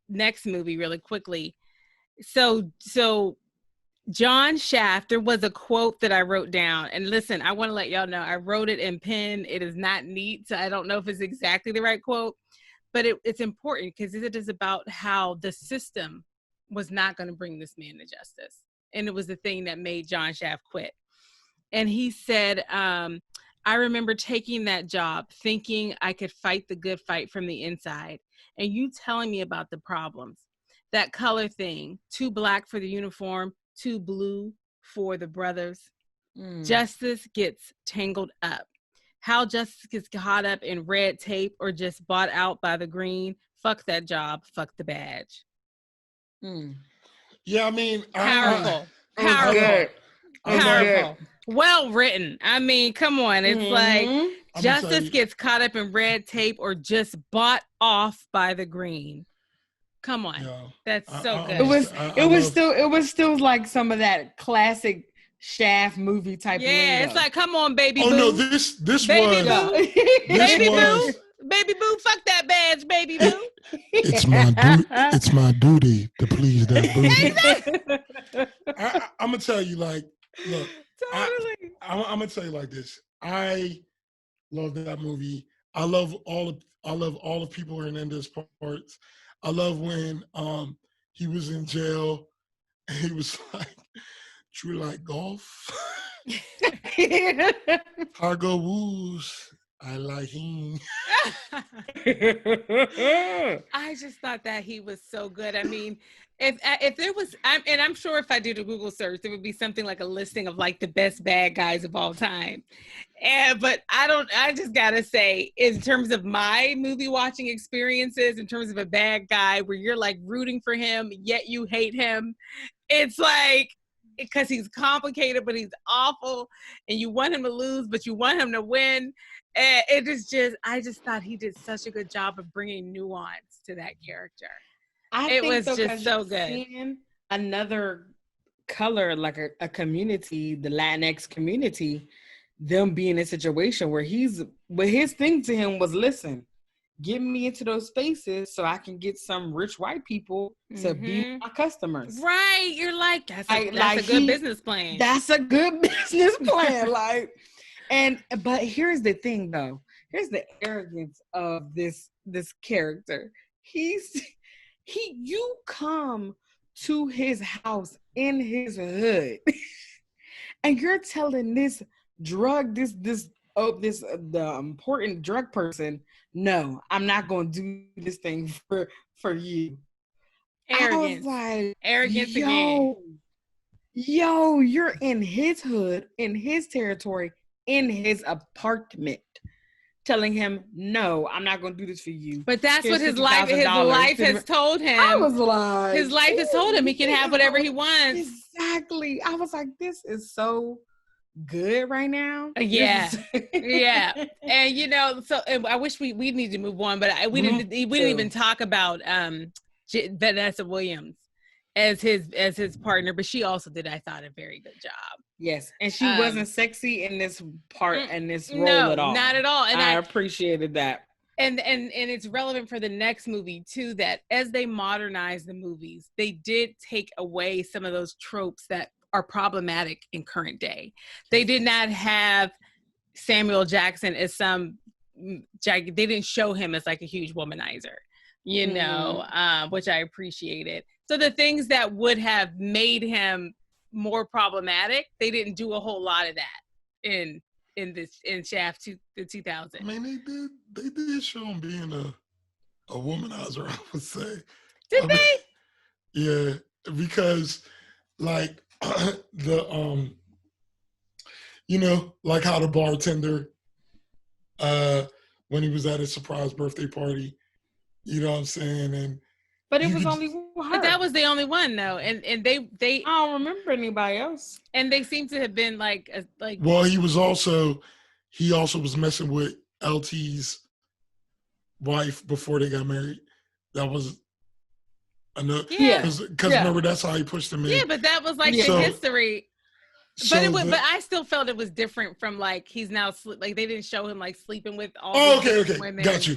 next movie really quickly. So John Shaft, there was a quote that I wrote down, and listen, I want to let y'all know I wrote it in pen. It is not neat, so I don't know if it's exactly the right quote, but it's important because it is about how the system was not going to bring this man to justice, and it was the thing that made John Shaft quit. And he said, I remember taking that job thinking I could fight the good fight from the inside, and you telling me about the problems. That color thing, too black for the uniform, too blue for the brothers. Justice gets tangled up. How justice gets caught up in red tape or just bought out by the green. Fuck that job. Fuck the badge. Yeah, I mean, powerful. Well written. I mean, come on. It's like justice gets caught up in red tape or just bought off by the green. Come on. Yeah. That's so good. It was still like some of that classic Shaft movie type. Yeah, it's like, come on, baby boo. Oh no, this baby was boo. Baby boo. Baby boo, fuck that badge, baby boo. It's my duty to please that booty. I'm gonna tell you, like, look, totally. I'm gonna tell you like this. I love that movie. I love all of people in Hernandez's parts. I love when he was in jail and he was like, "You like golf? Cargo woos. I like him." I just thought that he was so good. I mean, if there was, and I'm sure if I did a Google search, there would be something like a listing of like the best bad guys of all time. But I just gotta say, in terms of my movie watching experiences, in terms of a bad guy where you're like rooting for him, yet you hate him, it's like, because he's complicated, but he's awful, and you want him to lose, but you want him to win. And it is just, I just thought he did such a good job of bringing nuance to that character. It was just so good. Another color, like a community, the Latinx community, them being in a situation where his thing to him was, listen, get me into those spaces so I can get some rich white people to be my customers. Right. You're like, that's a good business plan. That's a good business plan. But here's the thing though. Here's the arrogance of this character. You come to his house in his hood and you're telling the important drug person, no, I'm not going to do this thing for you. Arrogance. Arrogance again. Yo, you're in his hood, in his territory, in his apartment, telling him, no, I'm not going to do this for you. But that's Here's what his life has told him. I was like, his life has told him he can have whatever he wants. Exactly. I was like, this is so good right now. Yeah. Yeah. And you know, so I wish we need to move on, but we didn't even talk about Vanessa Williams as his partner, but she also did, I thought, a very good job. Yes, and she wasn't sexy in this part and this role at all. Not at all. And I appreciated that. And it's relevant for the next movie too, that as they modernize the movies, they did take away some of those tropes that are problematic in current day. They did not have Samuel Jackson as they didn't show him as like a huge womanizer, you know, which I appreciated. So the things that would have made him more problematic, they didn't do a whole lot of that in Shaft the 2000. I mean, they did show him being a womanizer, I would say. Did they? Yeah, because like the you know, like how the bartender when he was at his surprise birthday party, you know what I'm saying? But it was only her. But that was the only one though, and they I don't remember anybody else. And they seem to have been like. Well, he also was messing with LT's wife before they got married. That was another. Yeah. Because remember, that's how he pushed him in. Yeah, but that was like the history. But I still felt it was different from like he's now like they didn't show him like sleeping with all. Okay, women. Got you.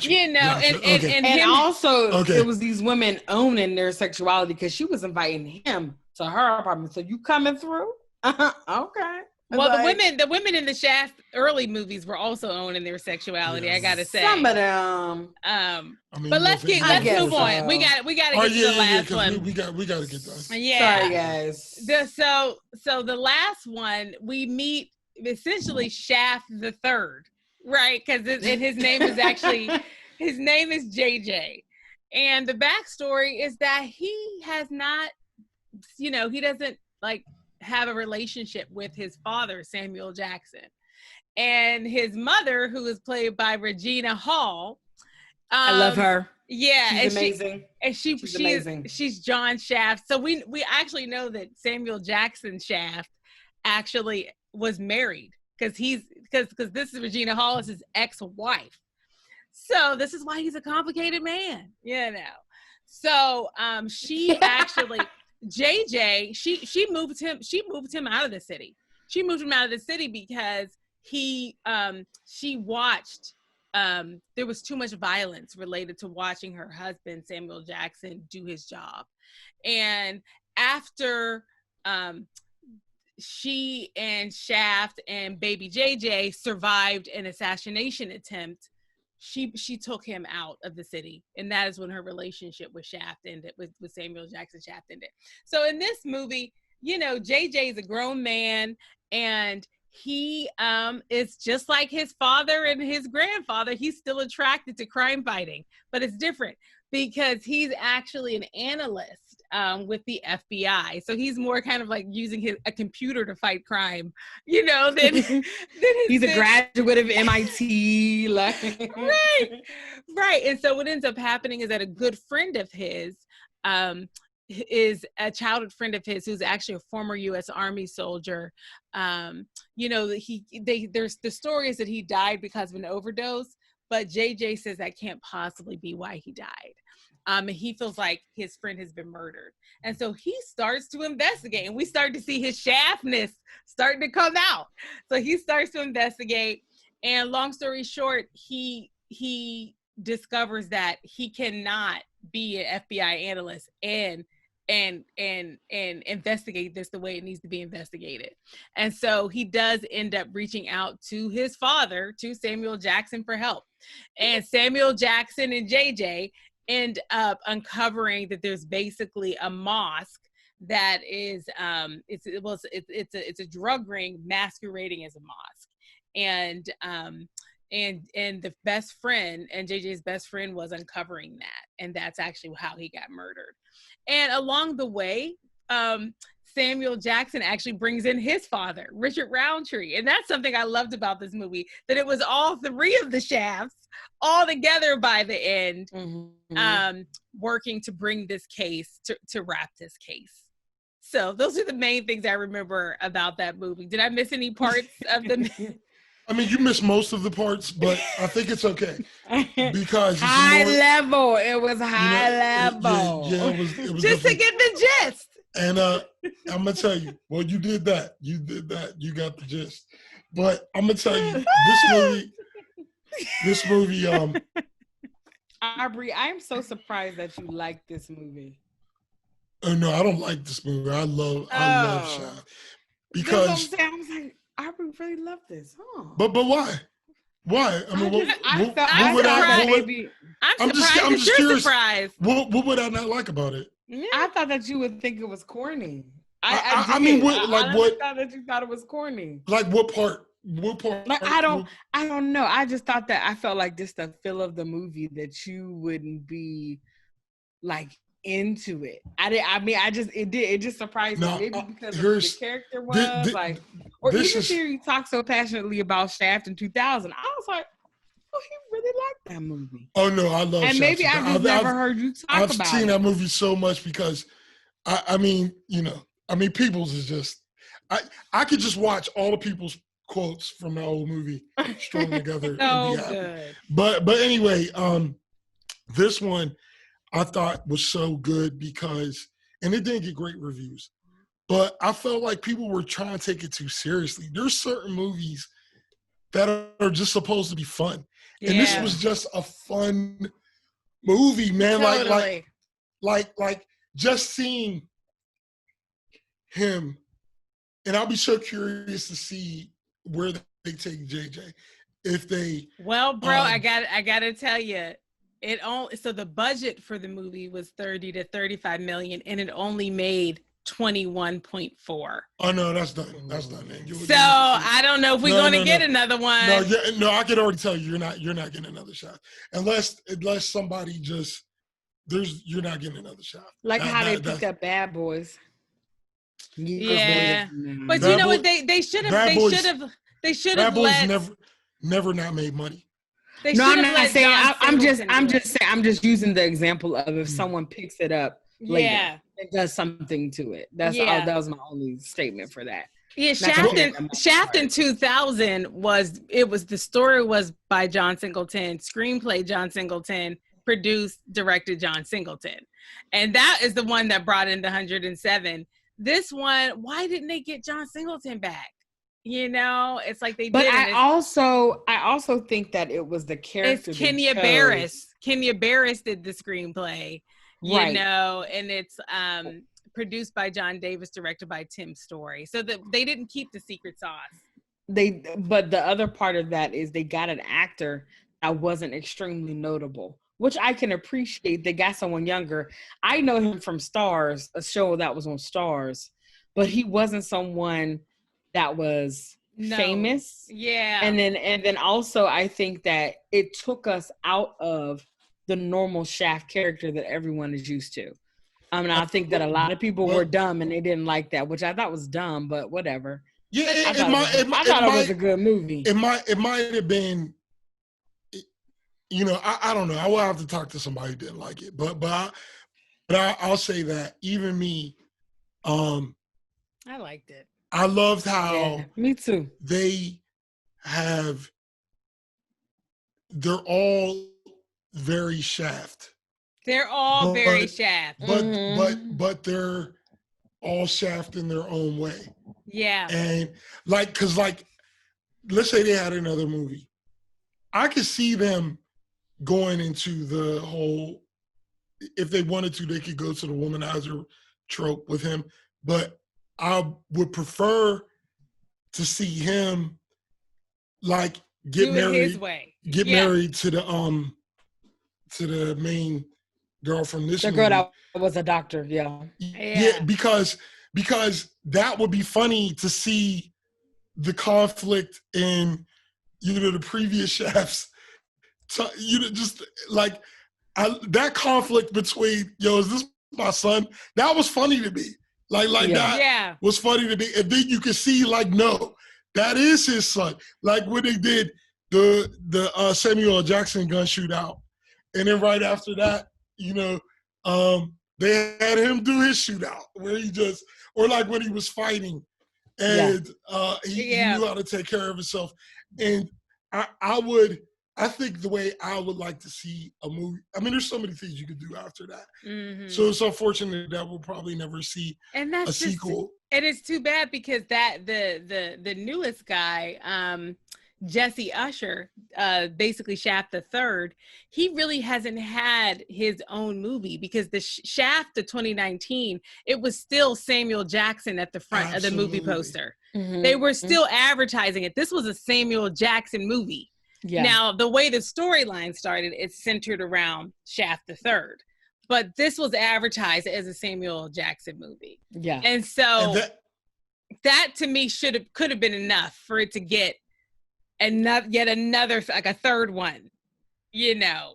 You know, and also it was these women owning their sexuality because she was inviting him to her apartment. So you coming through? Okay. Well, the women in the Shaft early movies were also owning their sexuality. I gotta say, some of them. But let's move on. We got to get to the last one. We got to get done. Yeah. Sorry, guys. So the last one we meet essentially Shaft the Third, right? Because his name is actually his name is JJ, and the backstory is that he has not, he doesn't like have a relationship with his father, Samuel Jackson, and his mother, who is played by Regina Hall. I love her. Yeah, she's amazing. She's amazing. She's John Shaft. So we actually know that Samuel Jackson Shaft actually was married because this is Regina Hall, is his ex-wife. So this is why he's a complicated man, So she actually. JJ, she moved him out of the city. She moved him out of the city because she watched there was too much violence related to watching her husband Samuel Jackson do his job. And after she and Shaft and baby JJ survived an assassination attempt, she took him out of the city, and that is when her relationship with Shaft ended, with Samuel Jackson Shaft ended. So in this movie, JJ is a grown man, and he is just like his father and his grandfather. He's still attracted to crime fighting, but it's different because he's actually an analyst with the FBI. So he's more kind of like using a computer to fight crime, than he's a graduate of MIT. Right. And so what ends up happening is that a good friend of his is a childhood friend of his who's actually a former U.S. Army soldier. There's the story is that he died because of an overdose, but JJ says that can't possibly be why he died. And he feels like his friend has been murdered. And so he starts to investigate, and we start to see his shaftness starting to come out. So he starts to investigate, and long story short, he discovers that he cannot be an FBI analyst and investigate this the way it needs to be investigated. And so he does end up reaching out to his father, to Samuel Jackson, for help. And Samuel Jackson and JJ end up uncovering that there's basically a mosque that is it's a drug ring masquerading as a mosque. And the best friend, and JJ's best friend, was uncovering that, and that's actually how he got murdered. And along the way, Samuel Jackson actually brings in his father, Richard Roundtree. And that's something I loved about this movie, that it was all three of the Shafts all together by the end, working to bring this case, to wrap this case. So those are the main things I remember about that movie. Did I miss any parts of the... I mean, you missed most of the parts, but I think it's okay because it's high more, level. It was high level. Yeah, it was just to get the gist. And I'm gonna tell you, well, you did that. You got the gist. But I'm gonna tell you, this movie. Aubrey, I am so surprised that you like this movie. Oh no, I don't like this movie. I love Shaft because I was like, I really love this, huh? But why? Why? I mean, I'm just curious. Surprised. What would I not like about it? Yeah. I thought that you would think it was corny. I thought that you thought it was corny. Like what part? What part? Like I don't know. I just thought that I felt like just the feel of the movie that you wouldn't be like into it. It just surprised me. Maybe because of who the character was or even you talked so passionately about Shaft in 2000. I was like, oh, he really liked that movie. Oh no, I love. And Shaft. maybe I've never heard you talk about it. I've seen that movie so much because, I mean, Peoples is just. I could just watch all the People's quotes from the old movie strung together. So good. But anyway, this one I thought was so good because, and it didn't get great reviews, but I felt like people were trying to take it too seriously. There's certain movies that are just supposed to be fun. Yeah. And this was just a fun movie, man. Totally. Like just seeing him, and I'll be so curious to see where they take JJ. If they Well, bro, I gotta tell you, so the budget for the movie was 30 to 35 million and it only made 21.4. Oh no, that's done. So I don't know if we're gonna get another one. No, I can already tell you you're not getting another shot. Unless somebody just you're not getting another shot. Like how they picked up Bad Boys. Yeah. But you know what they should have Bad Boys never not made money. No, I'm not saying. I'm just using the example of if someone picks it up later, it does something to it. That was my only statement for that. Yeah, Shaft in 2000 the story was by John Singleton, screenplay John Singleton, produced, directed John Singleton, and that is the one that brought in the 107. This one, why didn't they get John Singleton back? It's like they did. But I also think that it was the character. It's Kenya Barris. Kenya Barris did the screenplay, right. And it's produced by John Davis, directed by Tim Story. So they didn't keep the secret sauce. But the other part of that is they got an actor that wasn't extremely notable, which I can appreciate. They got someone younger. I know him from Stars, a show that was on Stars, but he wasn't someone that was famous. Yeah. And then also I think that it took us out of the normal Shaft character that everyone is used to. I think that a lot of people were dumb and they didn't like that, which I thought was dumb, but whatever. Yeah, I thought it was a good movie. It might have been, I don't know. I will have to talk to somebody who didn't like it, but I'll say that even me, I liked it. I loved how me too. They're all very Shaft. They're all very Shaft. But they're all Shaft in their own way. Yeah. And cause let's say they had another movie. I could see them going into the whole, if they wanted to, they could go to the womanizer trope with him. But I would prefer to see him get married his way. Married to the main girl from this movie. The girl that was a doctor, yeah. Yeah, because that would be funny to see the conflict in the previous Shafts. Just that conflict between, is this my son? That was funny to me. Like that was funny to me. And then you can see, like, no, that is his son. Like when they did the Samuel L. Jackson gun shootout. And then right after that, you know, they had him do his shootout where he just, or like when he was fighting and he knew how to take care of himself. And I think the way I would like to see a movie, I mean, there's so many things you could do after that. Mm-hmm. So it's unfortunate that we'll probably never see a sequel. And it's too bad because that the newest guy, Jesse Usher, basically Shaft the Third, he really hasn't had his own movie because the Shaft of 2019, it was still Samuel Jackson at the front of the movie poster. Mm-hmm. They were still advertising it. This was a Samuel Jackson movie. Yeah. Now, the way the storyline started, it's centered around Shaft the Third, but this was advertised as a Samuel Jackson movie. Yeah. And so that to me could have been enough for it to get yet another, like a third one, you know,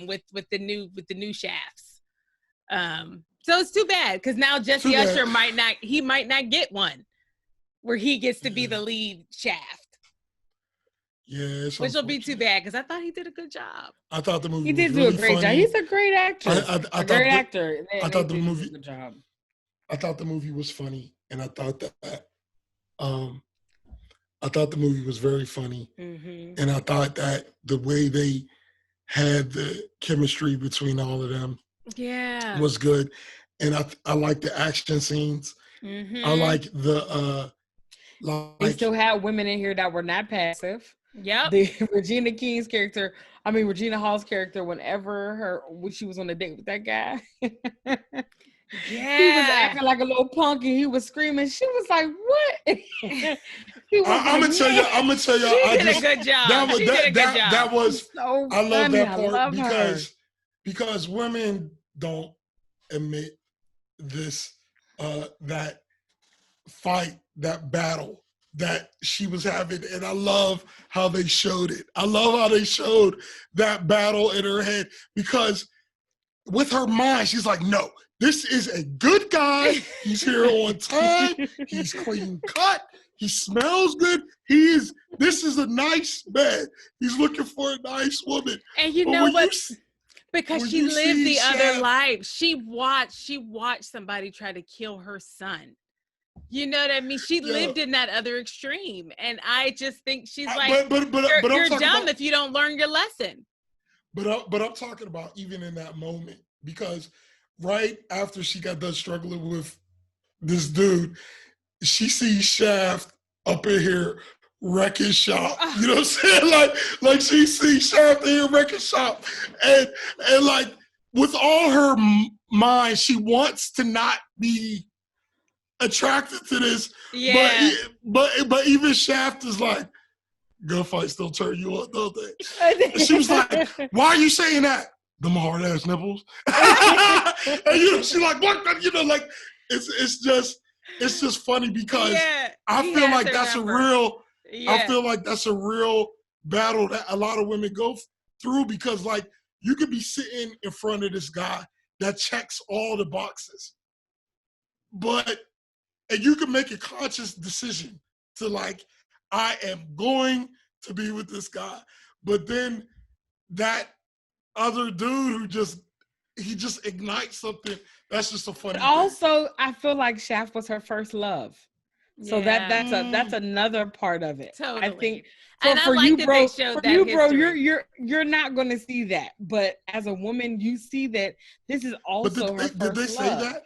with the new Shafts. So it's too bad because now Jesse Usher might not get one where he gets to be the lead Shaft. Yeah, which will be too bad because I thought he did a good job. I thought the movie he did really do a great funny. job. He's a great actor. I great actor. I thought the movie. Good job. I thought the movie was funny, and I thought that I thought the movie was very funny, and I thought that the way they had the chemistry between all of them, was good, and I like the action scenes. I like the they still had women in here that were not passive. Yep. The Regina Hall's character, when she was on a date with that guy. He was acting like a little punk and he was screaming. She was like, what? I'm gonna tell you. She did a good job. That was so I love funny. that part because women don't admit this that fight, that battle that she was having, and I love how they showed it. I love how they showed that battle in her head because with her mind, she's like, no, this is a good guy. He's here on time. He's clean cut. He smells good. This is a nice man. He's looking for a nice woman. And you know what? Because she lived the other life. She watched somebody try to kill her son. You know what I mean? She lived in that other extreme. And I just think she's like, you're dumb if you don't learn your lesson. But I'm talking about even in that moment, because right after she got done struggling with this dude, she sees Shaft up in here wrecking shop. You know what I'm saying? Like she sees Shaft in here wrecking shop. And like with all her mind, she wants to not be attracted to this. Yeah. But even Shaft is like, gunfights don't turn you on, don't they? And she was like, why are you saying that? Them hard ass nipples. And she's like, what? You know, like it's just funny because I feel like that's a real I feel like that's a real battle that a lot of women go through because like you could be sitting in front of this guy that checks all the boxes. And you can make a conscious decision to like, I am going to be with this guy. But then that other dude he just ignites something. That's just a funny thing. Also, I feel like Shaft was her first love. So that's another part of it. Totally. I think for you, bro, you're not going to see that. But as a woman, you see that this is also her first love. Did they say that?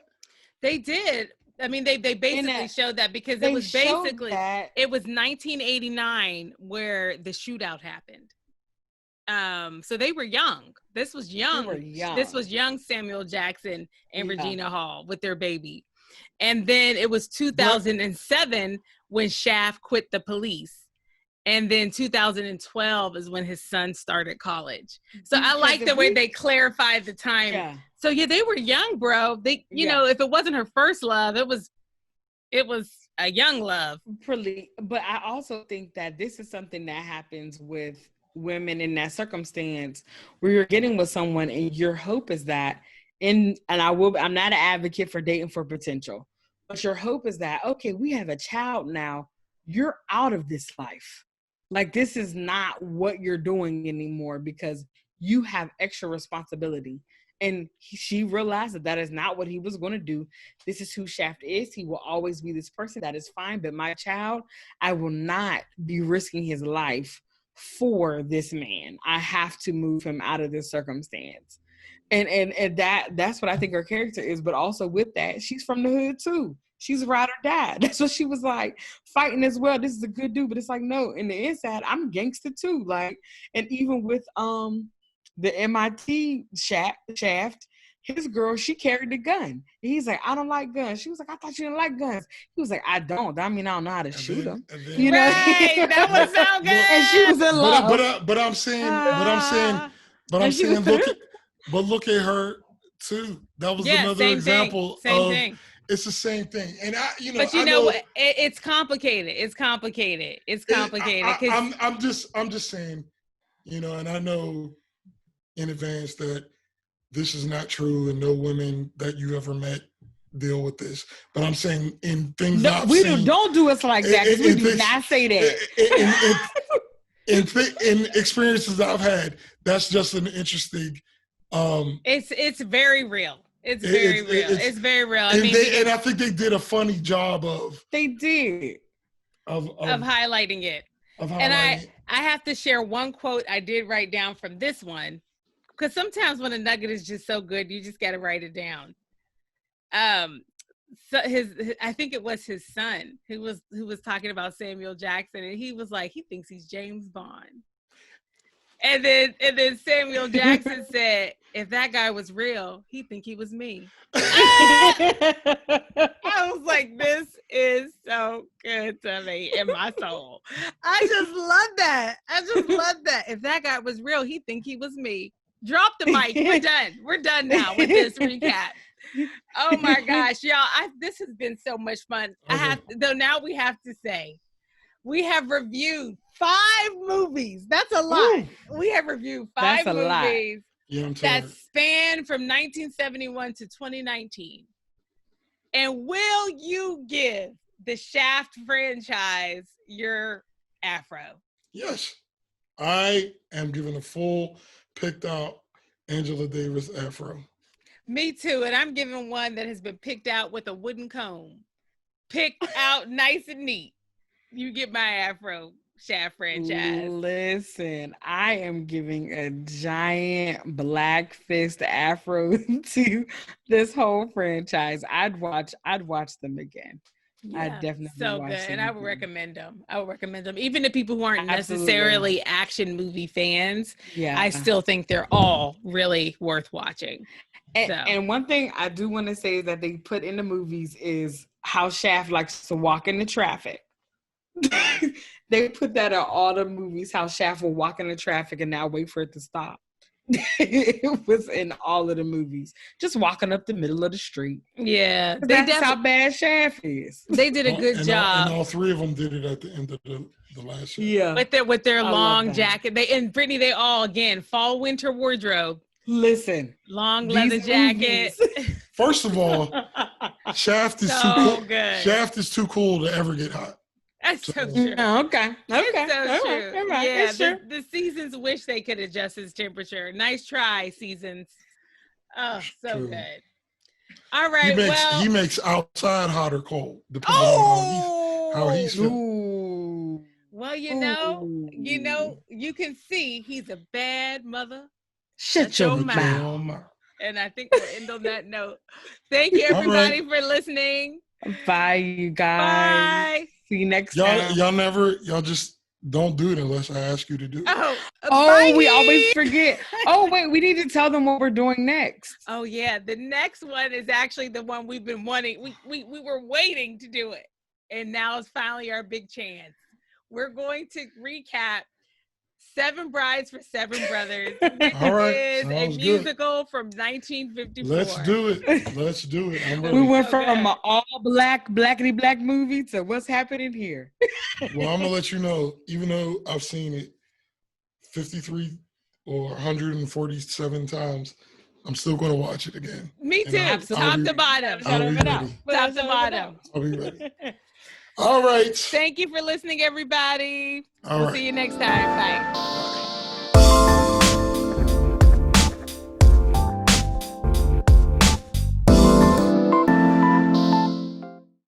They did. I mean, they basically showed that because it was 1989 where the shootout happened. So they were young. This was young. This was young Samuel Jackson and Regina Hall with their baby. And then it was 2007 when Shaft quit the police. And then 2012 is when his son started college. So I like the way they clarified the time. Yeah. So they were young, bro. They, you know, if it wasn't her first love, it was a young love. But I also think that this is something that happens with women in that circumstance where you're getting with someone and your hope is that I'm not an advocate for dating for potential, But your hope is that, okay, we have a child now. You're out of this life. Like, this is not what you're doing anymore because you have extra responsibility. And she realized that is not what he was going to do. This is who Shaft is. He will always be this person. That is fine. But my child, I will not be risking his life for this man. I have to move him out of this circumstance. And that's what I think her character is. But also with that, she's from the hood too. She's a ride or die. That's what she was like, fighting as well. This is a good dude. But it's like, no, in the inside, I'm gangster too. Like, and even with the MIT Shaft, his girl, she carried the gun. And he's like, I don't like guns. She was like, I thought you didn't like guns. He was like, I don't. I mean, I don't know how to shoot them. You know, right, that was so good. And she was in love. But I'm saying, look at her too. That was another example of. It's the same thing, and But you know what? It's complicated. It's complicated. I'm just saying, and I know in advance that this is not true, and no women that you ever met deal with this. But I'm saying in things don't do us like that. We do not say that. In experiences I've had, that's just an interesting. It's very real. It's very real. It's very real. And I think they did a funny job of. They did. Of highlighting it. And I have to share one quote I did write down from this one, because sometimes when a nugget is just so good, you just got to write it down. So I think it was his son who was talking about Samuel Jackson, and he was like, he thinks he's James Bond. And then Samuel Jackson said, if that guy was real, he'd think he was me. I was like, this is so good to me in my soul. I just love that. If that guy was real, he'd think he was me. Drop the mic. We're done. We're done now with this recap. Oh my gosh, y'all. This has been so much fun. Now we have to say, we have reviewed 5 movies. That's a lot. Ooh, we have reviewed 5 movies that span from 1971 to 2019. And will you give the Shaft franchise your afro? Yes. I am giving a full picked out Angela Davis afro. Me too. And I'm giving one that has been picked out with a wooden comb. Picked out nice and neat. You get my afro, Shaft franchise. Listen, I am giving a giant black fist afro to this whole franchise. I'd watch them again. Yeah, I definitely so watch good, them and again. I would recommend them. Even to people who aren't necessarily action movie fans. Yeah, I still think they're all really worth watching. And one thing I do want to say is that they put in the movies is how Shaft likes to walk into traffic. They put that in all the movies, how Shaft will walk into traffic and now wait for it to stop. It was in all of the movies, just walking up the middle of the street. Yeah, that's how bad Shaft is. They did a good job. And all 3 of them did it at the end of the last show. Yeah, with their long jacket. And Brittany, they all again fall winter wardrobe. Listen, long leather jacket. First of all, Shaft is too cool. Shaft is too cool to ever get hot. That's so true. Okay. It's so true. All right. Yeah, true. The seasons wish they could adjust his temperature. Nice try, seasons. Oh, so true. Good. All right. He makes outside hot or cold, depending on how he's feeling. Well, you know, you can see he's a bad mother. Shut your mouth. And I think we'll end on that note. Thank you, everybody, for listening. Bye, you guys. Bye. See you next time. Y'all just don't do it unless I ask you to do it. We always forget. Oh, wait, we need to tell them what we're doing next. Oh, yeah. The next one is actually the one we've been wanting. We were waiting to do it. And now it's finally our big chance. We're going to recap 7 Brides for 7 Brothers, which is a musical from 1954. Let's do it. I'm ready. We went from an all blackity black movie to what's happening here. Well, I'm gonna let you know, even though I've seen it 53 or 147 times, I'm still going to watch it again. Me And too. Absolutely. Top to bottom. I'll be ready. Top to bottom. I'll be ready. All right. Thank you for listening, everybody. All We'll right. see you next time. Bye. Bye.